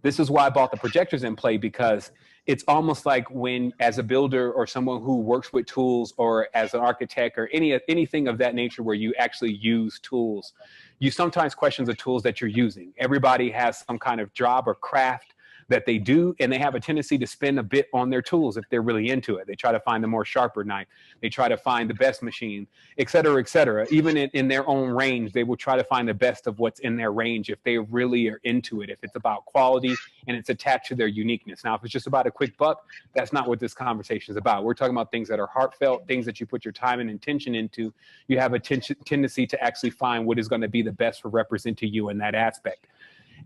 this is why I bought the projectors in play, because it's almost like when, as a builder or someone who works with tools, or as an architect or anything of that nature where you actually use tools, you sometimes question the tools that you're using. Everybody has some kind of job or craft that they do, and they have a tendency to spend a bit on their tools if they're really into it. They try to find the more sharper knife. They try to find the best machine, et cetera, et cetera. Even in their own range, they will try to find the best of what's in their range if they really are into it, if it's about quality and it's attached to their uniqueness. Now, if it's just about a quick buck, that's not what this conversation is about. We're talking about things that are heartfelt, things that you put your time and intention into. You have a tendency to actually find what is going to be the best for representing you in that aspect.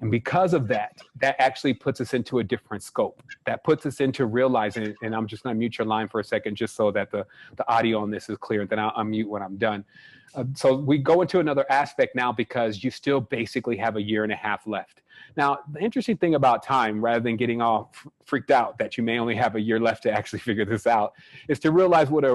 And because of that, that actually puts us into a different scope. That puts us into realizing, and I'm just going to mute your line for a second just so that the audio on this is clear, then I'll unmute when I'm done. So we go into another aspect now, because you still basically have a year and a half left. Now, the interesting thing about time, rather than getting all freaked out that you may only have a year left to actually figure this out, is to realize what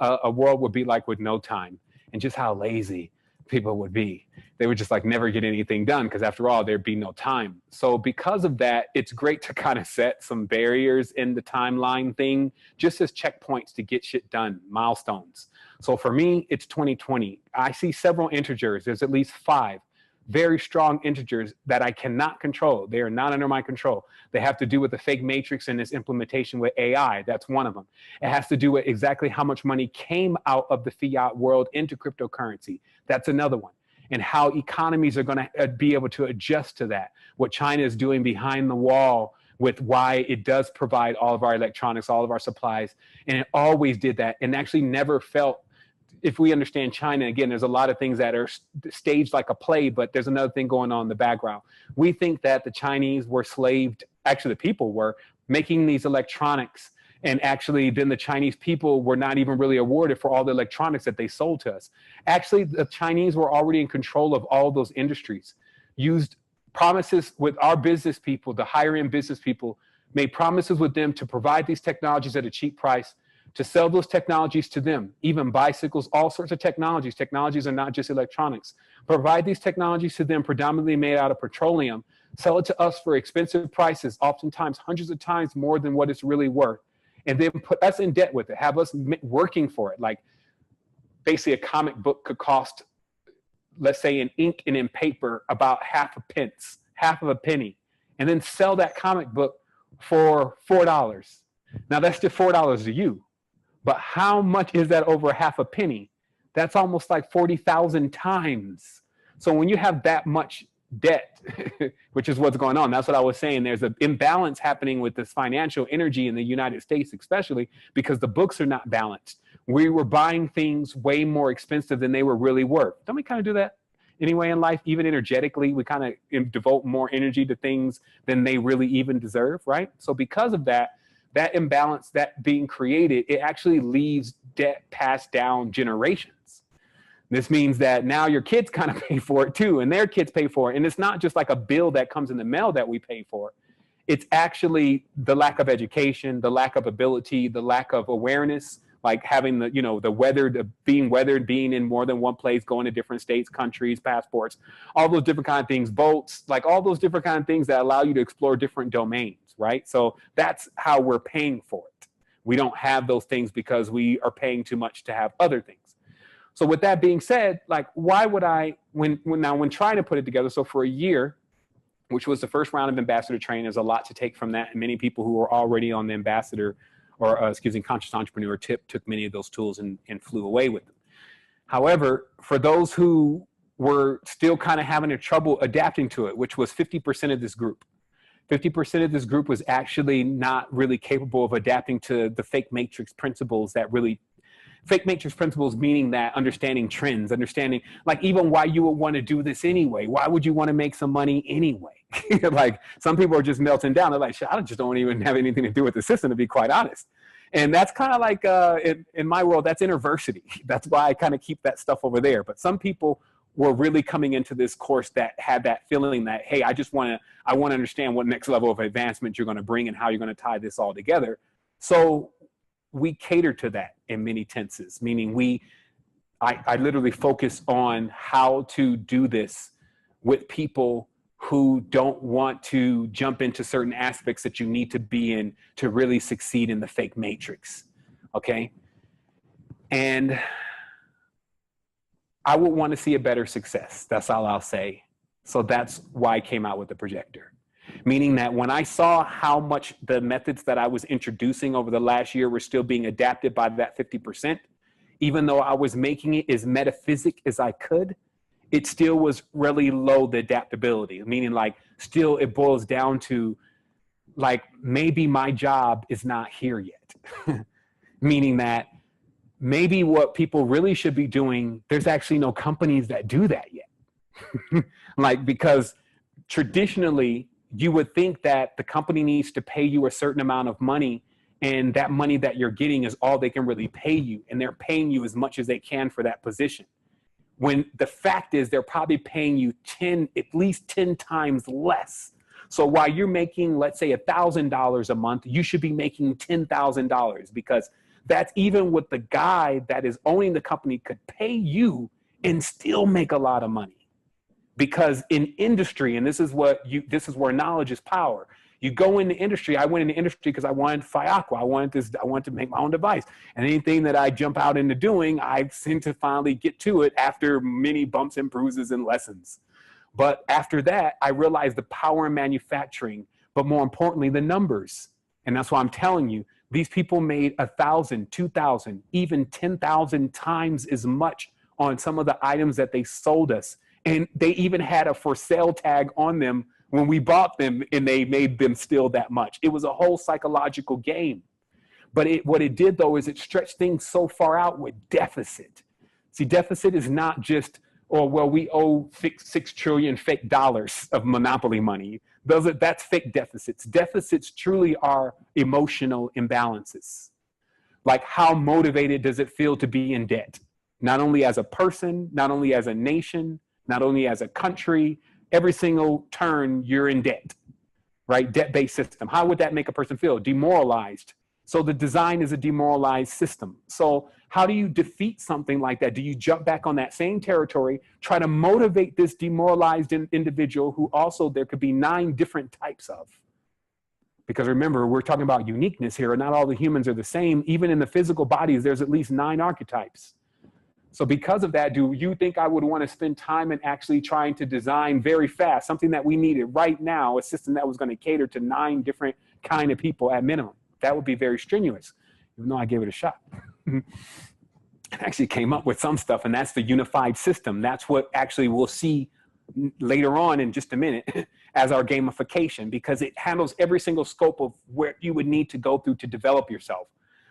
a world would be like with no time, and just how lazy people would be. They would just like never get anything done, because after all, there'd be no time. So because of that, it's great to kind of set some barriers in the timeline thing, just as checkpoints to get shit done, milestones. So for me, it's 2020. I see several integers. There's at least 5 very strong integers that I cannot control. They are not under my control. They have to do with the fake matrix and its implementation with AI. That's one of them. It has to do with exactly how much money came out of the fiat world into cryptocurrency. That's another one. And how economies are going to be able to adjust to that. What China is doing behind the wall with why it does provide all of our electronics, all of our supplies. And it always did that, and actually never felt, if we understand China, again, there's a lot of things that are staged like a play, but there's another thing going on in the background. We think that the Chinese were slaved, actually the people were making these electronics, and actually then the Chinese people were not even really awarded for all the electronics that they sold to us. Actually, the Chinese were already in control of all those industries, used promises with our business people, the higher end business people, made promises with them to provide these technologies at a cheap price, to sell those technologies to them, even bicycles, all sorts of technologies. Technologies are not just electronics. Provide these technologies to them, predominantly made out of petroleum, sell it to us for expensive prices, oftentimes hundreds of times more than what it's really worth, and then put us in debt with it, have us working for it. Like basically a comic book could cost, let's say in ink and in paper, about half a penny, and then sell that comic book for $4. Now that's just $4 to you. But how much is that over half a penny? That's almost like 40,000 times. So when you have that much debt, which is what's going on, that's what I was saying. There's an imbalance happening with this financial energy in the United States, especially because the books are not balanced. We were buying things way more expensive than they were really worth. Don't we kind of do that anyway in life? Even energetically, we kind of devote more energy to things than they really even deserve, right? So because of that, that imbalance that being created, it actually leaves debt passed down generations. This means that now your kids kind of pay for it too, and their kids pay for it. And it's not just like a bill that comes in the mail that we pay for. It's actually the lack of education, the lack of ability, the lack of awareness, like having the, you know, the being weathered, being in more than one place, going to different states, countries, passports, all those different kind of things, boats, like all those different kind of things that allow you to explore different domains. Right? So that's how we're paying for it. We don't have those things because we are paying too much to have other things. So with that being said, like, why would I, when trying to put it together, so for a year, which was the first round of ambassador training. There's a lot to take from that. And many people who were already on the ambassador or conscious entrepreneur tip took many of those tools and flew away with them. However, for those who were still kind of having trouble adapting to it, which was 50% of this group, 50% of this group was actually not really capable of adapting to the fake matrix principles that really, fake matrix principles meaning that understanding trends, understanding like even why you would want to do this anyway. Why would you want to make some money anyway? Like some people are just melting down. They're like, I just don't even have anything to do with the system, to be quite honest. And that's kind of like in my world, that's InterVersity. That's why I kind of keep that stuff over there. But some people were really coming into this course that had that feeling that, hey, I want to understand what next level of advancement you're going to bring and how you're going to tie this all together. So we cater to that in many tenses, meaning I literally focus on how to do this with people who don't want to jump into certain aspects that you need to be in to really succeed in the fake matrix. Okay. And I would want to see a better success. That's all I'll say. So that's why I came out with the projector. Meaning that when I saw how much the methods that I was introducing over the last year were still being adapted by that 50%, even though I was making it as metaphysic as I could, it still was really low, the adaptability. Meaning like still it boils down to like, maybe my job is not here yet. Meaning that maybe what people really should be doing, there's actually no companies that do that yet. Like, because traditionally you would think that the company needs to pay you a certain amount of money, and that money that you're getting is all they can really pay you. And they're paying you as much as they can for that position. When the fact is they're probably paying you at least 10 times less. So while you're making, let's say $1,000 a month, you should be making $10,000, because that's even what the guy that is owning the company could pay you and still make a lot of money. Because in industry, and this is where knowledge is power. You go into industry. I went into industry because I wanted Fiacqua. I wanted to make my own device. And anything that I jump out into doing, I seem to finally get to it after many bumps and bruises and lessons. But after that, I realized the power in manufacturing, but more importantly, the numbers. And that's why I'm telling you, these people made 1,000, 2,000, even 10,000 times as much on some of the items that they sold us. And they even had a for sale tag on them when we bought them, and they made them still that much. It was a whole psychological game. But what it did, though, is it stretched things so far out with deficit. See, deficit is not just, we owe 6 trillion fake dollars of monopoly money. That's fake deficits. Deficits truly are emotional imbalances. Like, how motivated does it feel to be in debt? Not only as a person, not only as a nation, not only as a country, every single turn you're in debt, right? Debt-based system. How would that make a person feel? Demoralized. So the design is a demoralized system. So how do you defeat something like that? Do you jump back on that same territory, try to motivate this demoralized individual who also there could be 9 different types of? Because remember, we're talking about uniqueness here, and not all the humans are the same. Even in the physical bodies, there's at least 9 archetypes. So because of that, do you think I would want to spend time in actually trying to design very fast, something that we needed right now, a system that was going to cater to 9 different kind of people at minimum? That would be very strenuous, even though I gave it a shot. I actually came up with some stuff, and that's the unified system. That's what actually we'll see later on in just a minute as our gamification, because it handles every single scope of where you would need to go through to develop yourself.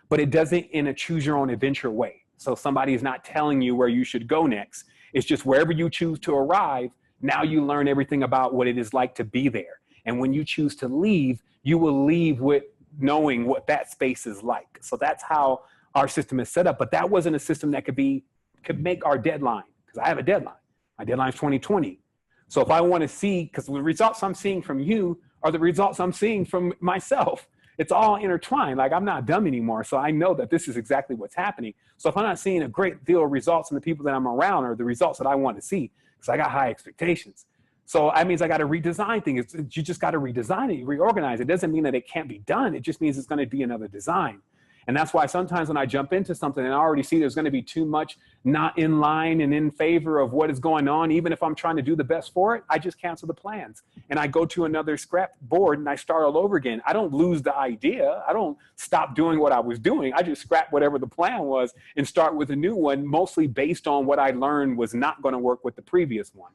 But it does it in a choose your own adventure way. So somebody is not telling you where you should go next. It's just wherever you choose to arrive, now you learn everything about what it is like to be there. And when you choose to leave, you will leave with knowing what that space is like. So that's how our system is set up. But that wasn't a system that could make our deadline, because I have a deadline. My deadline is 2020. So if I want to see, because the results I'm seeing from you are the results I'm seeing from myself. It's all intertwined. Like, I'm not dumb anymore. So I know that this is exactly what's happening. So if I'm not seeing a great deal of results in the people that I'm around, or the results that I want to see, because I got high expectations. So that means I got to redesign things. You just got to redesign it, reorganize it. It doesn't mean that it can't be done. It just means it's going to be another design. And that's why sometimes when I jump into something and I already see there's going to be too much not in line and in favor of what is going on, even if I'm trying to do the best for it, I just cancel the plans and I go to another scrap board and I start all over again. I don't lose the idea. I don't stop doing what I was doing. I just scrap whatever the plan was and start with a new one, mostly based on what I learned was not going to work with the previous one.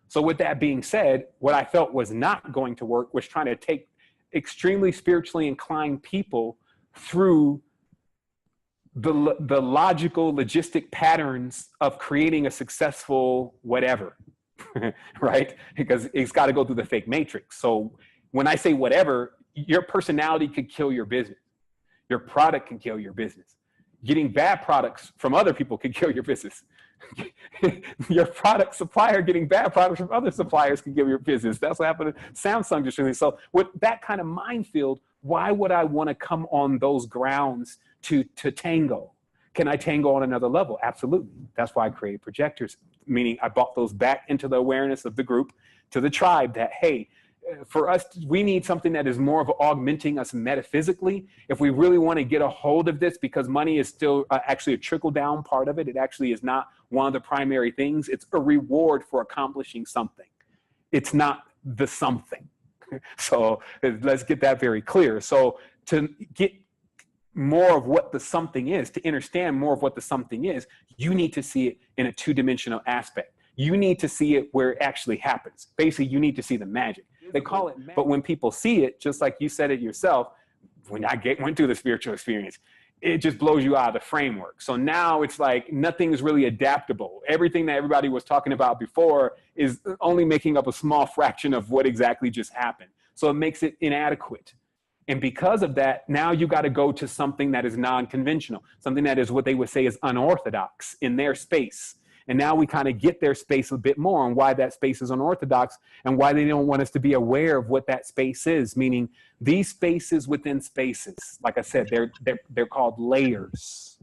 So with that being said, what I felt was not going to work was trying to take extremely spiritually inclined people through the logical, logistic patterns of creating a successful whatever, right? Because it's got to go through the fake matrix. So when I say whatever, your personality could kill your business. Your product can kill your business. Getting bad products from other people can kill your business. Your product supplier getting bad products from other suppliers can kill your business. That's what happened to Samsung just recently. So with that kind of minefield, why would I want to come on those grounds to tango? Can I tango on another level? Absolutely. That's why I created projectors, meaning I brought those back into the awareness of the group, to the tribe, that, hey, for us, we need something that is more of augmenting us metaphysically. If we really want to get a hold of this, because money is still actually a trickle down part of it. It actually is not one of the primary things. It's a reward for accomplishing something. It's not the something. So let's get that very clear. So to get more of what the something is, to understand more of what the something is, you need to see it in a two-dimensional aspect. You need to see it where it actually happens. Basically, you need to see the magic. They call it magic. But when people see it, just like you said it yourself, when I went through the spiritual experience, it just blows you out of the framework. So now it's like nothing is really adaptable. Everything that everybody was talking about before is only making up a small fraction of what exactly just happened. So it makes it inadequate. And because of that, now you got to go to something that is non-conventional, something that is what they would say is unorthodox in their space. And now we kind of get their space a bit more on why that space is unorthodox and why they don't want us to be aware of what that space is, meaning these spaces within spaces. Like I said, they're called layers,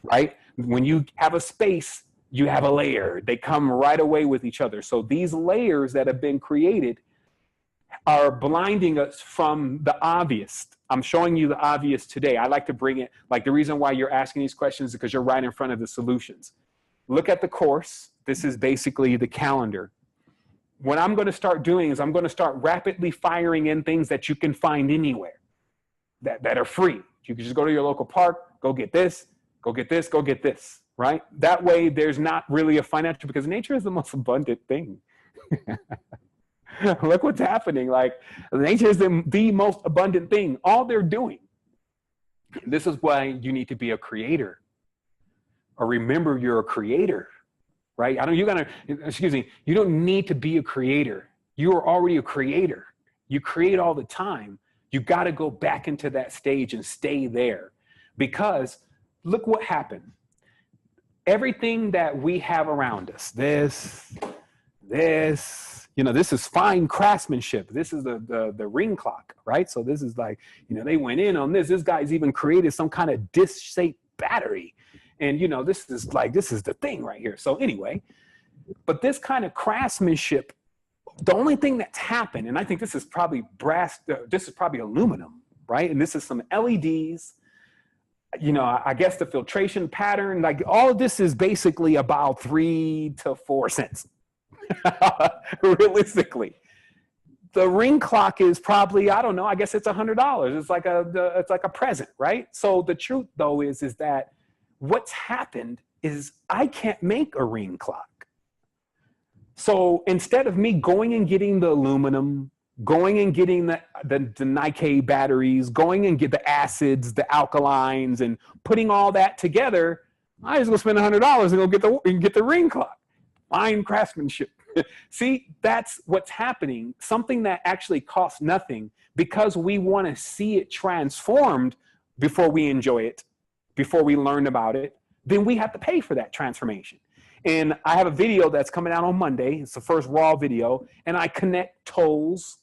right? When you have a space, you have a layer. They come right away with each other. So these layers that have been created are blinding us from the obvious. I'm showing you the obvious today. I like to bring it, like the reason why you're asking these questions is because you're right in front of the solutions. Look at the course. This is basically the calendar. What I'm going to start doing is I'm going to start rapidly firing in things that you can find anywhere that are free. You can just go to your local park, go get this, go get this, go get this, right? That way there's not really a financial, because nature is the most abundant thing. Look what's happening. Like nature is the most abundant thing. All they're doing. This is why you need to be a creator. Or remember you're a creator, right? You don't need to be a creator. You are already a creator. You create all the time. You got to go back into that stage and stay there, because look what happened. Everything that we have around us, this, this is fine craftsmanship. This is the ring clock, right? So this is like, they went in on this. This guy's even created some kind of disc-shaped battery. And, this is the thing right here. So anyway, but this kind of craftsmanship, the only thing that's happened, and I think this is probably brass, this is probably aluminum, right? And this is some LEDs, I guess the filtration pattern, like all of this is basically about 3 to 4 cents, realistically. The ring clock is probably, I don't know, I guess it's $100. It's like a present, right? So the truth though is that what's happened is I can't make a ring clock. So instead of me going and getting the aluminum, going and getting the Nike batteries, going and get the acids, the alkalines, and putting all that together, I just go spend $100 and get the ring clock. Fine craftsmanship. See, that's what's happening. Something that actually costs nothing, because we want to see it transformed before we enjoy it, before we learn about it, then we have to pay for that transformation. And I have a video that's coming out on Monday. It's the first raw video. And I connect tolls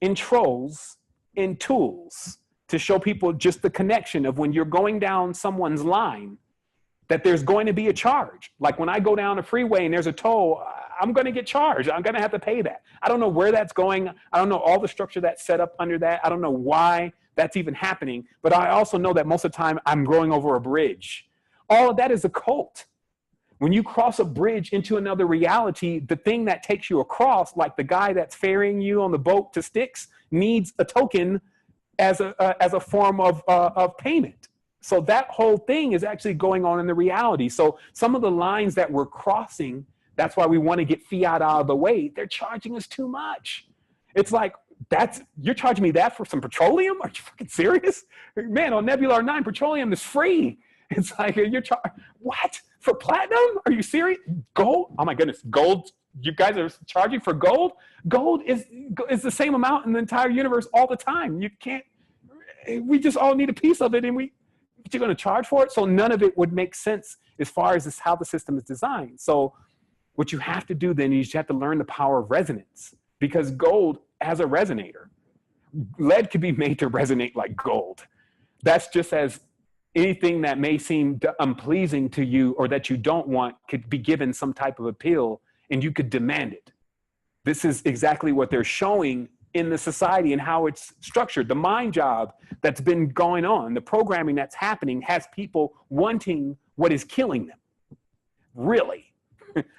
and trolls and tools to show people just the connection of when you're going down someone's line, that there's going to be a charge. Like when I go down a freeway and there's a toll, I'm going to get charged. I'm going to have to pay that. I don't know where that's going. I don't know all the structure that's set up under that. I don't know why that's even happening. But I also know that most of the time I'm going over a bridge. All of that is a cult. When you cross a bridge into another reality, the thing that takes you across, like the guy that's ferrying you on the boat to Styx, needs a token as a form of payment. So that whole thing is actually going on in the reality. So some of the lines that we're crossing, that's why we want to get fiat out of the way. They're charging us too much. It's like, you're charging me that for some petroleum? Are you fucking serious? Man, on Nebula R9, petroleum is free. It's like, what? For platinum? Are you serious? Gold? Oh my goodness, gold. You guys are charging for gold? Gold is the same amount in the entire universe all the time. You can't, we just all need a piece of it, and you're going to charge for it? So none of it would make sense as far as how the system is designed. So what you have to do then is you have to learn the power of resonance, because gold has a resonator. Lead can be made to resonate like gold. That's just as anything that may seem unpleasing to you or that you don't want could be given some type of appeal, and you could demand it. This is exactly what they're showing in the society and how it's structured. The mind job that's been going on, the programming that's happening, has people wanting what is killing them. Really.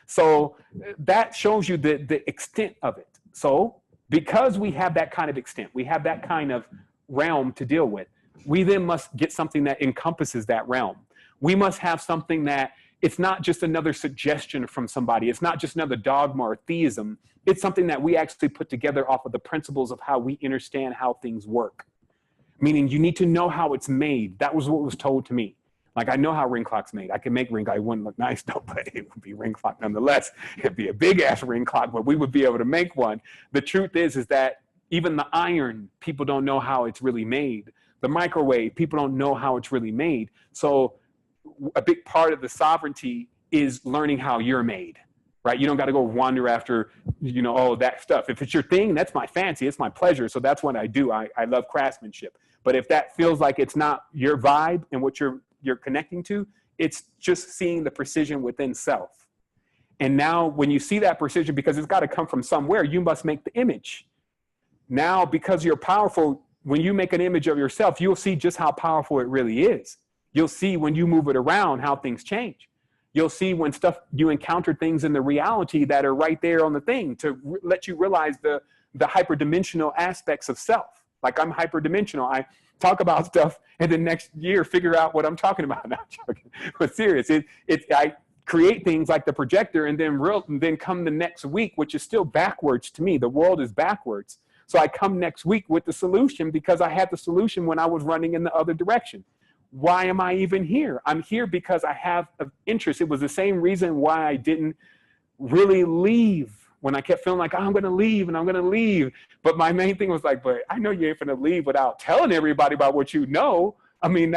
So that shows you the extent of it. So because we have that kind of extent, we have that kind of realm to deal with, we then must get something that encompasses that realm. We must have something that it's not just another suggestion from somebody. It's not just another dogma or theism. It's something that we actually put together off of the principles of how we understand how things work. Meaning you need to know how it's made. That was what was told to me. Like, I know how ring clock's made. I can make ring clock. It wouldn't look nice though, but it would be ring clock nonetheless. It'd be a big ass ring clock, but we would be able to make one. The truth is that even the iron, people don't know how it's really made. The microwave, people don't know how it's really made. So a big part of the sovereignty is learning how you're made, right? You don't got to go wander after, all that stuff. If it's your thing, that's my fancy, it's my pleasure. So that's what I do. I love craftsmanship. But if that feels like it's not your vibe and what you're connecting to, it's just seeing the precision within self. And now when you see that precision, because it's got to come from somewhere, you must make the image. Now, because you're powerful, when you make an image of yourself, you'll see just how powerful it really is. You'll see when you move it around how things change. You'll see when you encounter things in the reality that are right there on the thing to let you realize the hyperdimensional aspects of self. Like, I'm hyperdimensional. I talk about stuff and then next year figure out what I'm talking about. Not joking, but serious. I create things like the projector, and then come the next week, which is still backwards to me. The world is backwards. So I come next week with the solution because I had the solution when I was running in the other direction. Why am I even here? I'm here because I have an interest. It was the same reason why I didn't really leave when I kept feeling like, I'm going to leave and I'm going to leave. But my main thing was like, but I know you ain't going to leave without telling everybody about what you know. I mean,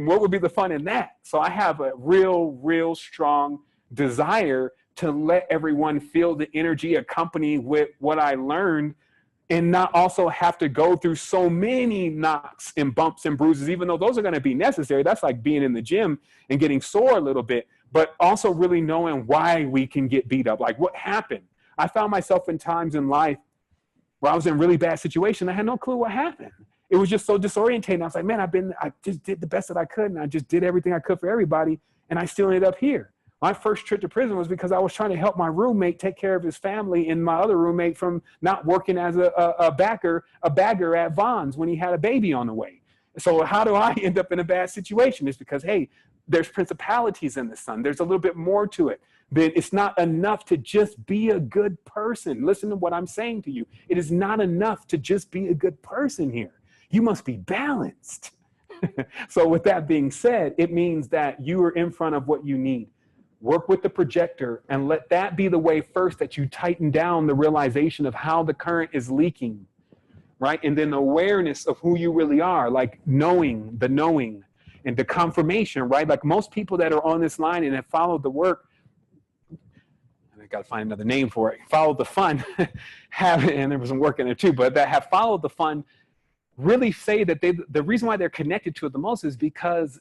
what would be the fun in that? So I have a real strong desire to let everyone feel the energy accompanied with what I learned, and not also have to go through so many knocks and bumps and bruises, even though those are going to be necessary. That's like being in the gym and getting sore a little bit, but also really knowing why we can get beat up. Like, what happened? I found myself in times in life where I was in a really bad situation. I had no clue what happened. It was just so disorientating. I was like, man, I just did the best that I could, and I just did everything I could for everybody, and I still ended up here. My first trip to prison was because I was trying to help my roommate take care of his family, and my other roommate from not working as a bagger at Vons when he had a baby on the way. So how do I end up in a bad situation? It's because, hey, there's principalities in the sun. There's a little bit more to it. But it's not enough to just be a good person. Listen to what I'm saying to you. It is not enough to just be a good person here. You must be balanced. So with that being said, it means that you are in front of what you need. Work with the projector and let that be the way first that you tighten down the realization of how the current is leaking, right? And then the awareness of who you really are, like knowing and the confirmation, right? Like most people that are on this line and have followed the work, I got to find another name for it, followed the fun, and there was some work in there too, but that have followed the fun really say that the reason why they're connected to it the most is because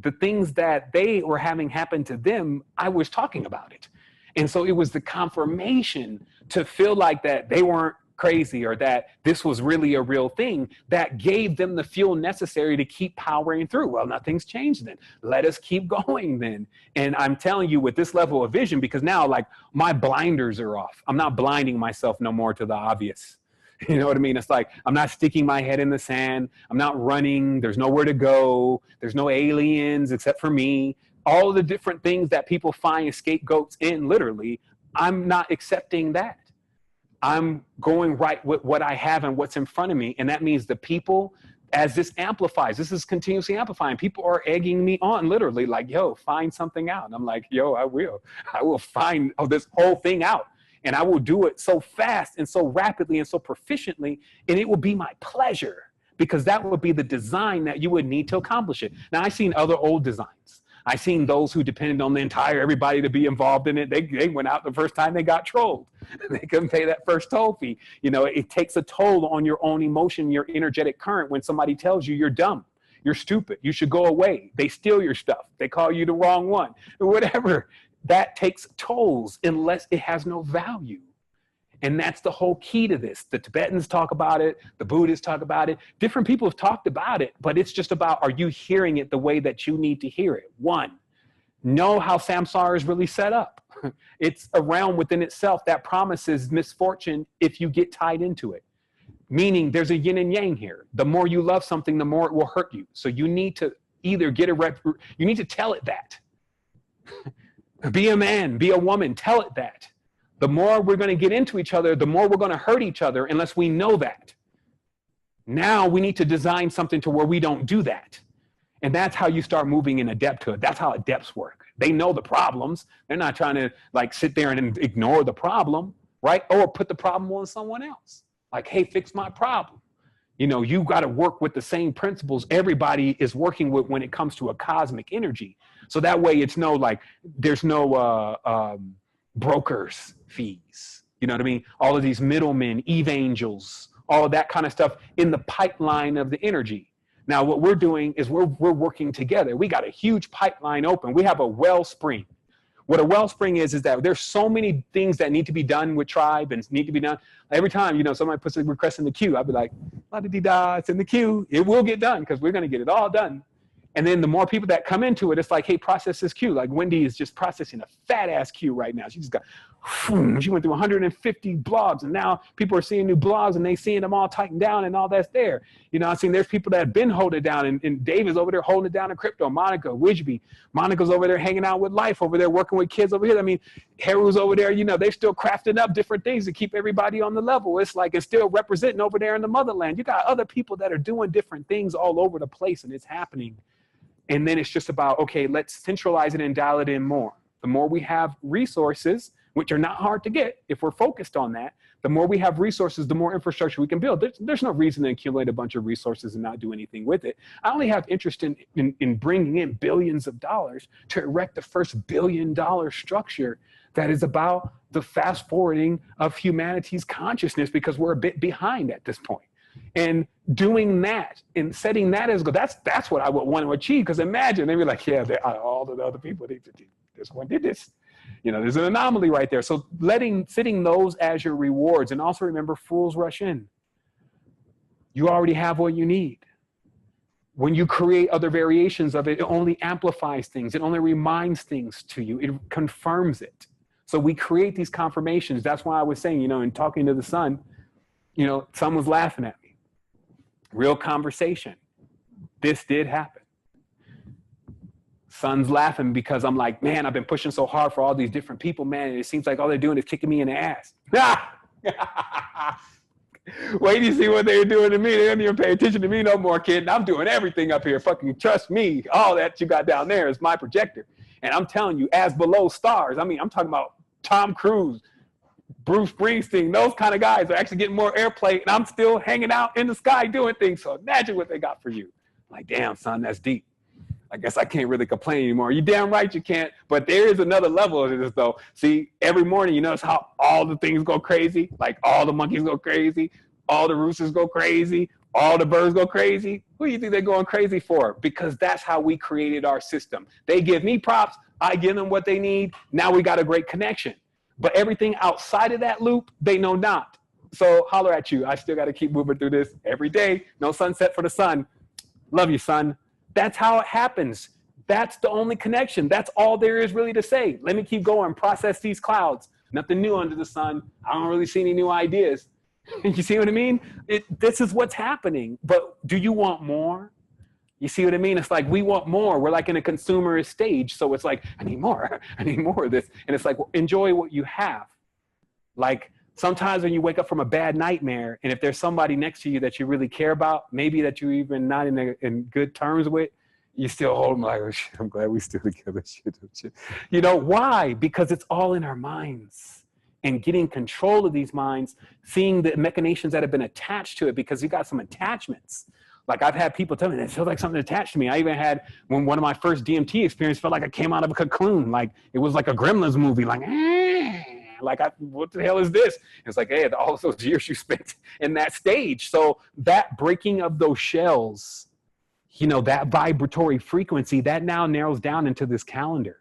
the things that they were having happen to them, I was talking about it. And so it was the confirmation to feel like that they weren't crazy or that this was really a real thing that gave them the fuel necessary to keep powering through. Well, nothing's changed then. Let us keep going then. And I'm telling you, with this level of vision, because now like my blinders are off. I'm not blinding myself no more to the obvious. You know what I mean? It's like, I'm not sticking my head in the sand. I'm not running. There's nowhere to go. There's no aliens except for me. All of the different things that people find scapegoats in, literally, I'm not accepting that. I'm going right with what I have and what's in front of me. And that means the people, as this amplifies, this is continuously amplifying. People are egging me on, literally, like, yo, find something out. And I'm like, yo, I will find this whole thing out. And I will do it so fast and so rapidly and so proficiently. And it will be my pleasure, because that would be the design that you would need to accomplish it. Now, I've seen other old designs. I've seen those who depended on the entire everybody to be involved in it. They went out the first time they got trolled. They couldn't pay that first toll fee. You know, it takes a toll on your own emotion, your energetic current, when somebody tells you you're dumb, you're stupid, you should go away. They steal your stuff. They call you the wrong one, or whatever. That takes tolls unless it has no value. And that's the whole key to this. The Tibetans talk about it. The Buddhists talk about it. Different people have talked about it, but it's just about, are you hearing it the way that you need to hear it? One, know how samsara is really set up. It's a realm within itself that promises misfortune if you get tied into it. Meaning there's a yin and yang here. The more you love something, the more it will hurt you. So you need to either you need to tell it that. Be a man, be a woman, tell it that. The more we're going to get into each other, the more we're going to hurt each other unless we know that. Now we need to design something to where we don't do that. And that's how you start moving in adepthood. That's how adepts work. They know the problems. They're not trying to like sit there and ignore the problem, right? Or put the problem on someone else. Like, hey, fix my problem. You know, you got to work with the same principles everybody is working with when it comes to a cosmic energy. So that way it's no like, there's no brokers fees. You know what I mean? All of these middlemen, evangels, all of that kind of stuff in the pipeline of the energy. Now, what we're doing is we're working together. We got a huge pipeline open. We have a wellspring. What a wellspring is that there's so many things that need to be done with tribe and need to be done. Every time, you know, somebody puts a request in the queue, I'll be like, la-di-di-da, it's in the queue. It will get done because we're going to get it all done. And then the more people that come into it, it's like, hey, process this queue. Like Wendy is just processing a fat ass queue right now. She just got, she went through 150 blogs, and now people are seeing new blogs and they seeing them all tightened down and all that's there. You know, I've seen there's people that have been holding it down, and Dave is over there holding it down in crypto. Monica, Widgeby, Monica's over there hanging out with life over there, working with kids over here. I mean, Haru's over there, you know, they're still crafting up different things to keep everybody on the level. It's like it's still representing over there in the motherland. You got other people that are doing different things all over the place, and it's happening. And then it's just about, okay, let's centralize it and dial it in more. The more we have resources, which are not hard to get if we're focused on that, the more we have resources, the more infrastructure we can build. There's no reason to accumulate a bunch of resources and not do anything with it. I only have interest in bringing in billions of dollars to erect the first $1 billion structure that is about the fast forwarding of humanity's consciousness, because we're a bit behind at this point. And doing that and setting that as a goal, that's what I would want to achieve. Because imagine, they'd be like, yeah, all the other people, this one did this. You know, there's an anomaly right there. So setting those as your rewards. And also remember, fools rush in. You already have what you need. When you create other variations of it, it only amplifies things. It only reminds things to you. It confirms it. So we create these confirmations. That's why I was saying, you know, in talking to the sun, you know, sun was laughing at me. Real conversation. This did happen. Sun's laughing because I'm like, man, I've been pushing so hard for all these different people, man, and it seems like all they're doing is kicking me in the ass. Wait till you see what they're doing to me. They don't even pay attention to me no more, kid. And I'm doing everything up here. Fucking trust me. All that you got down there is my projector. And I'm telling you, as below stars, I mean, I'm talking about Tom Cruise, Bruce Springsteen, those kind of guys are actually getting more airplay, and I'm still hanging out in the sky doing things. So imagine what they got for you. Like, damn, son, that's deep. I guess I can't really complain anymore. You damn right you can't. But there is another level of this, though. See, every morning, you notice how all the things go crazy? Like all the monkeys go crazy, all the roosters go crazy, all the birds go crazy. Who do you think they're going crazy for? Because that's how we created our system. They give me props. I give them what they need. Now we got a great connection. But everything outside of that loop, they know not. So holler at you. I still got to keep moving through this every day. No sunset for the sun. Love you, son. That's how it happens. That's the only connection. That's all there is really to say. Let me keep going. Process these clouds. Nothing new under the sun. I don't really see any new ideas. You see what I mean? This is what's happening. But do you want more? You see what I mean? It's like we want more. We're like in a consumerist stage. So it's like, I need more. I need more of this. And it's like, well, enjoy what you have. Like sometimes when you wake up from a bad nightmare, and if there's somebody next to you that you really care about, maybe that you're even not in good terms with, you still hold them like, oh, shit, I'm glad we still together. Shit. You know, why? Because it's all in our minds. And getting control of these minds, seeing the machinations that have been attached to it, because you got some attachments. Like I've had people tell me, it feels like something attached to me. I even had, when one of my first DMT experience felt like I came out of a cocoon. Like it was like a Gremlins movie, like, what the hell is this? It's like, hey, all of those years you spent in that stage. So that breaking of those shells, you know, that vibratory frequency, that now narrows down into this calendar.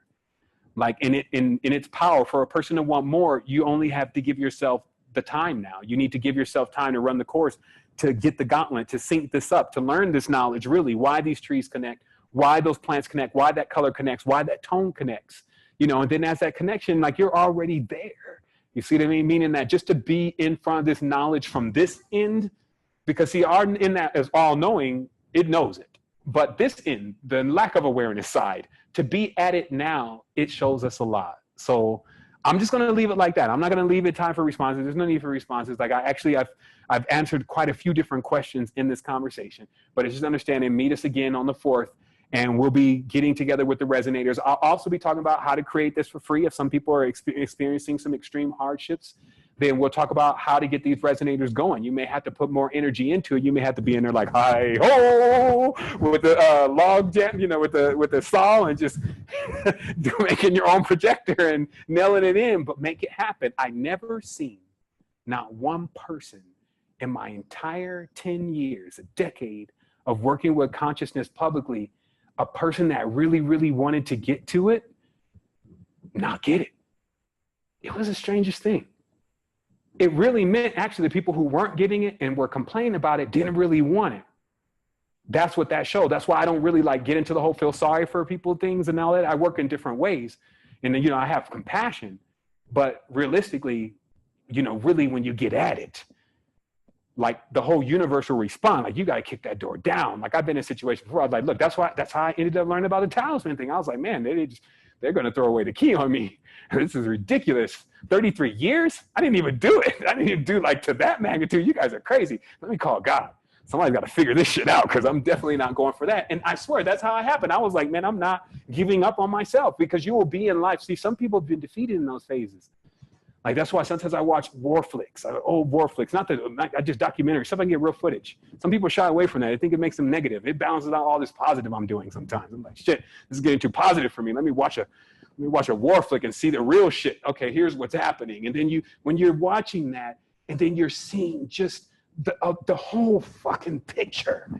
Like in its power, for a person to want more, you only have to give yourself the time now. You need to give yourself time to run the course, to get the gauntlet, to sync this up, to learn this knowledge, really, why these trees connect, why those plants connect, why that color connects, why that tone connects, you know, and then as that connection, like you're already there. You see what I mean? Meaning that just to be in front of this knowledge from this end, because see, our in that is all knowing, it knows it. But this end, the lack of awareness side, to be at it now, it shows us a lot. So I'm just going to leave it like that. I'm not going to leave it time for responses. There's no need for responses. Like I've answered quite a few different questions in this conversation, but it's just understanding, meet us again on the 4th, and we'll be getting together with the resonators. I'll also be talking about how to create this for free. If some people are experiencing some extreme hardships, then we'll talk about how to get these resonators going. You may have to put more energy into it. You may have to be in there like, hi ho, with the log jam, you know, with the saw, and just making your own projector and nailing it in, but make it happen. I never seen not one person in my entire 10 years, a decade of working with consciousness publicly, a person that really, really wanted to get to it, not get it. It was the strangest thing. It really meant actually the people who weren't getting it and were complaining about it didn't really want it. That's what that showed. That's why I don't really like get into the whole feel sorry for people things and all that. I work in different ways. And you know, I have compassion, but realistically, you know, really when you get at it, like the whole universe will respond. Like you got to kick that door down. Like I've been in situations before. I was like, look, that's how I ended up learning about the talisman thing. I was like, man, they're going to throw away the key on me. This is ridiculous. 33 years? I didn't even do it. I didn't even do like to that magnitude. You guys are crazy. Let me call God. Somebody's got to figure this shit out, because I'm definitely not going for that. And I swear that's how it happened. I was like, man, I'm not giving up on myself, because you will be in life. See, some people have been defeated in those phases. Like that's why sometimes I watch war flicks, old war flicks, not just documentaries, stuff I can get real footage. Some people shy away from that. I think it makes them negative. It balances out all this positive I'm doing sometimes. I'm like, shit, this is getting too positive for me. Let me watch a war flick and see the real shit. Okay, here's what's happening. And then when you're watching that, and then you're seeing just the whole fucking picture,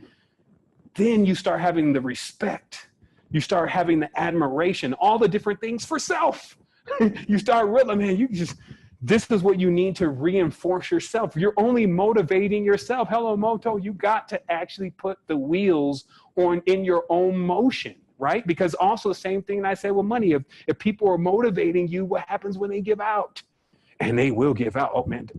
then you start having the respect. You start having the admiration, all the different things for self. You start realizing, man, this is what you need to reinforce yourself. You're only motivating yourself. Hello, Moto, you got to actually put the wheels in your own motion, right? Because also the same thing I say with money. If people are motivating you, what happens when they give out? And they will give out. Oh, man.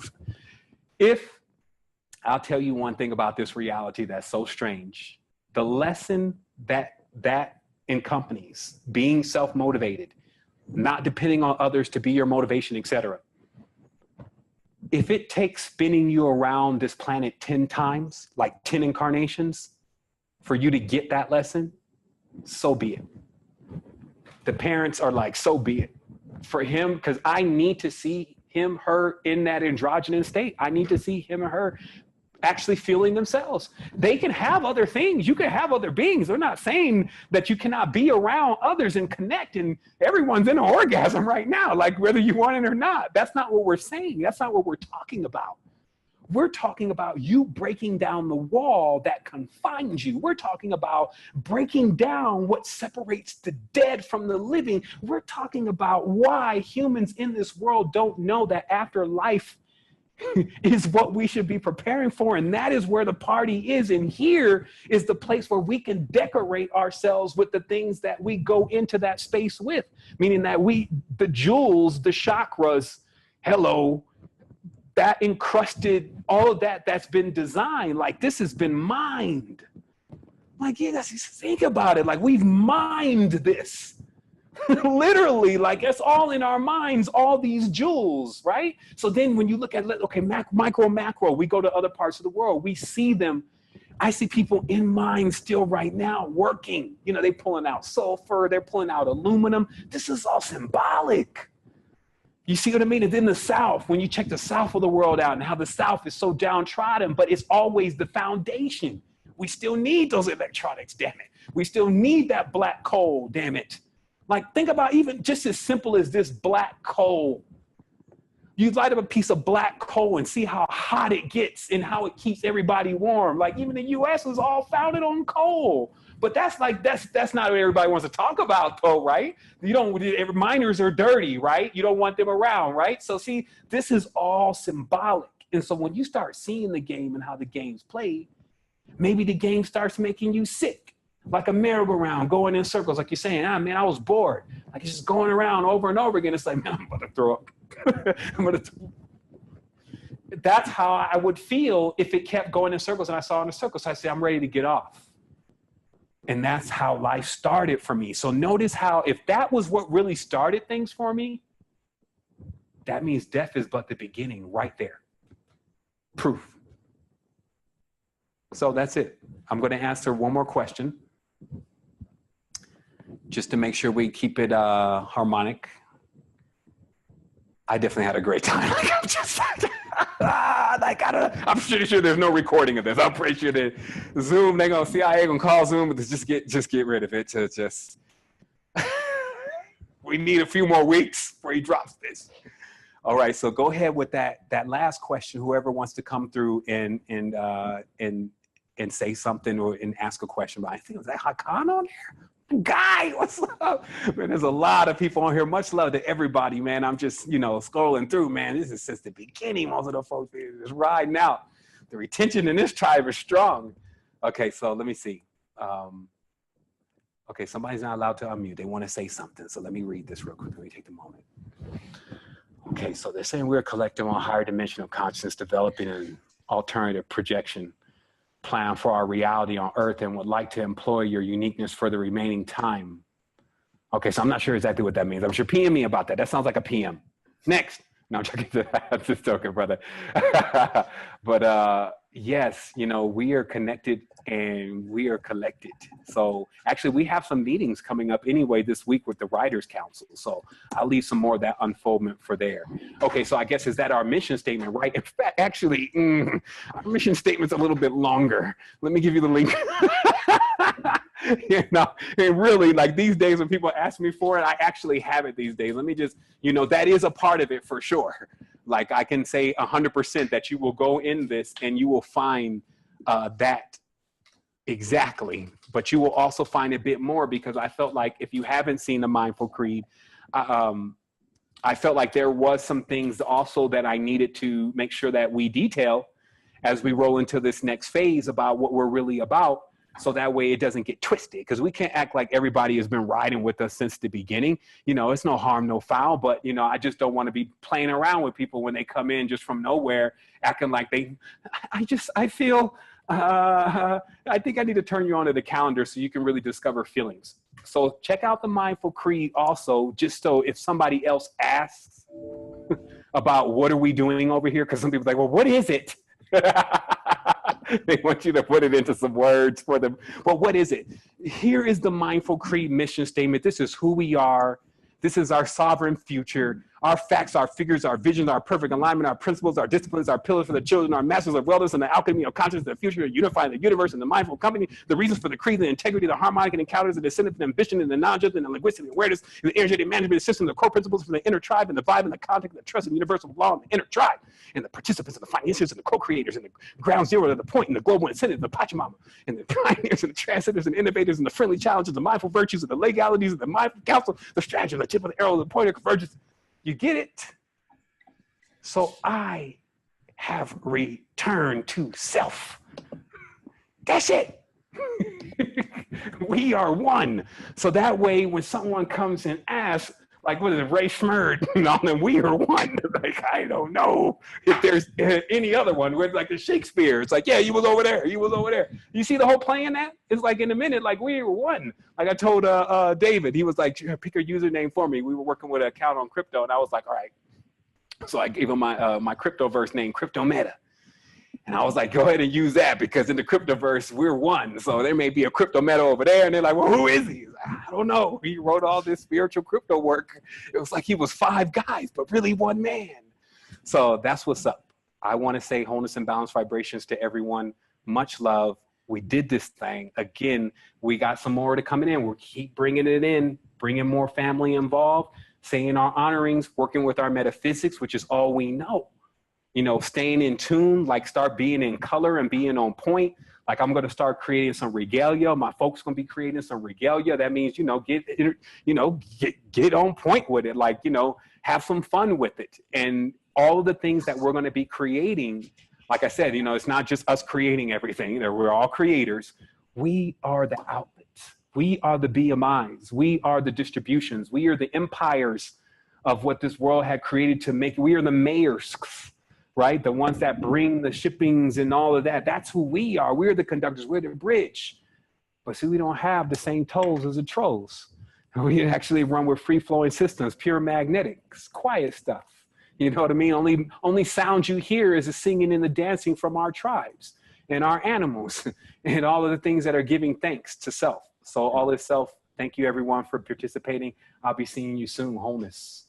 I'll tell you one thing about this reality that's so strange. The lesson that encompanies being self-motivated, not depending on others to be your motivation, etc. If it takes spinning you around this planet 10 times, like 10 incarnations, for you to get that lesson, so be it. The parents are like, so be it. For him, because I need to see him, her in that androgynous state. I need to see him or her actually feeling themselves. They can have other things. You can have other beings. They're not saying that you cannot be around others and connect, and everyone's in an orgasm right now, like whether you want it or not. That's not what we're saying. That's not what we're talking about. We're talking about you breaking down the wall that confines you. We're talking about breaking down what separates the dead from the living. We're talking about why humans in this world don't know that after life is what we should be preparing for. And that is where the party is. And here is the place where we can decorate ourselves with the things that we go into that space with, meaning that the jewels, the chakras, that encrusted, all of that's been designed. Like, this has been mined. Like, yeah, think about it. Like, we've mined this. Literally, like, it's all in our minds, all these jewels, right? So then when you look at, okay, micro, macro, we go to other parts of the world, we see them. I see people in mines still right now working. You know, they're pulling out sulfur, they're pulling out aluminum. This is all symbolic. You see what I mean? And then the South, when you check the South of the world out and how the South is so downtrodden, but it's always the foundation. We still need those electronics, damn it. We still need that black coal, damn it. Like, think about even just as simple as this black coal. You light up a piece of black coal and see how hot it gets and how it keeps everybody warm. Like, even the US was all founded on coal. But that's not what everybody wants to talk about, though, right? Miners are dirty, right? You don't want them around, right? So see, this is all symbolic. And so when you start seeing the game and how the game's played, maybe the game starts making you sick, like a merry-go-round going in circles, like you're saying, man, I was bored. Like, it's just going around over and over again. It's like, man, I'm about to throw up. That's how I would feel if it kept going in circles and I saw in a circle. So I said, I'm ready to get off. And that's how life started for me. So notice how, if that was what really started things for me, that means death is but the beginning right there. Proof. So that's it. I'm going to answer one more question, just to make sure we keep it harmonic. I definitely had a great time. I'm pretty sure there's no recording of this. I'm pretty sure that Zoom, CIA gonna call Zoom, but just get rid of it. We need a few more weeks before he drops this. All right, so go ahead with that last question. Whoever wants to come through and say something and ask a question. But I think, was that Hakan on there? Guy, what's up? Man, there's a lot of people on here. Much love to everybody, man. I'm just, scrolling through, man. This is since the beginning. Most of the folks are just riding out. The retention in this tribe is strong. Okay, so let me see. Okay, somebody's not allowed to unmute. They want to say something. So let me read this real quick. Let me take the moment. Okay, so they're saying we're a collective on a higher dimension of consciousness, developing an alternative projection plan for our reality on Earth, and would like to employ your uniqueness for the remaining time. Okay, so I'm not sure exactly what that means. I'm sure PM me about that. That sounds like a PM. Next. No, I'm joking. Just joking, brother. But yes, we are connected and we are collected. So actually, we have some meetings coming up anyway this week with the Writers Council. So I'll leave some more of that unfoldment for there. Okay, so I guess, is that our mission statement, right? In fact, actually, our mission statement's a little bit longer. Let me give you the link. And really, like, these days when people ask me for it, I actually have it these days. Let me just, that is a part of it for sure. Like, I can say 100% that you will go in this and you will find that exactly, but you will also find a bit more, because I felt like, if you haven't seen the Mindful Creed, I felt like there was some things also that I needed to make sure that we detail as we roll into this next phase about what we're really about. So that way it doesn't get twisted, because we can't act like everybody has been riding with us since the beginning. It's no harm, no foul, but I just don't want to be playing around with people when they come in just from nowhere, acting like I think I need to turn you onto the calendar so you can really discover feelings. So check out the Mindful Creed also, just so if somebody else asks about what are we doing over here, because some people are like, well, what is it? They want you to put it into some words for them. But what is it? Here is the Mindful Creed mission statement. This is who we are. This is our sovereign future. our facts, our figures, our visions, our perfect alignment, our principles, our disciplines, our pillars for the children, our masters of wellness, and the alchemy of consciousness, the future, unifying the universe and the mindful company, the reasons for the creed, the integrity, the harmonic encounters, the descendant, the ambition, and the knowledge, and the linguistic awareness, and the energetic management system, the core principles for the inner tribe, and the vibe, and the contact, and the trust, and the universal law, and the inner tribe, and the participants, and the financiers, and the co-creators, and the ground zero, and the point, and the global incentives, the Pachamama, and the pioneers, and the transcenders, and innovators, and the friendly challenges, the mindful virtues, and the legalities, and the mindful counsel, the strategy, and the tip of the arrow, the point of convergence. You get it? So I have returned to self. That's it. We are one. So that way, when someone comes and asks, like, what is it, Ray Schmerd, then we are one. Like, I don't know if there's any other one. Where like the Shakespeare, it's like, yeah, you was over there, you was over there. You see the whole play in that? It's like in a minute, like we were one. Like I told David, he was like, pick a username for me. We were working with an account on crypto, and I was like, all right. So I gave him my cryptoverse name, Crypto Meta. And I was like, go ahead and use that because in the cryptoverse, we're one. So there may be a crypto meta over there. And they're like, well, who is he? Like, I don't know. He wrote all this spiritual crypto work. It was like he was 5 guys, but really one man. So that's what's up. I want to say wholeness and balance vibrations to everyone. Much love. We did this thing. Again, we got some more to coming in. We'll keep bringing it in, bringing more family involved, saying our honorings, working with our metaphysics, which is all we know. You know, staying in tune, like start being in color and being on point. Like I'm going to start creating some regalia. My folks going to be creating some regalia. That means, get on point with it. Like, have some fun with it. And all of the things that we're going to be creating, like I said, it's not just us creating everything. We're all creators. We are the outlets. We are the BMIs. We are the distributions. We are the empires of what this world had created to make. We are the mayors, right? The ones that bring the shippings and all of that. That's who we are. We're the conductors. We're the bridge. But see, we don't have the same tolls as the trolls. We actually run with free-flowing systems, pure magnetics, quiet stuff. You know what I mean? Only sound you hear is the singing and the dancing from our tribes and our animals and all of the things that are giving thanks to self. So all is self. Thank you, everyone, for participating. I'll be seeing you soon. Wholeness.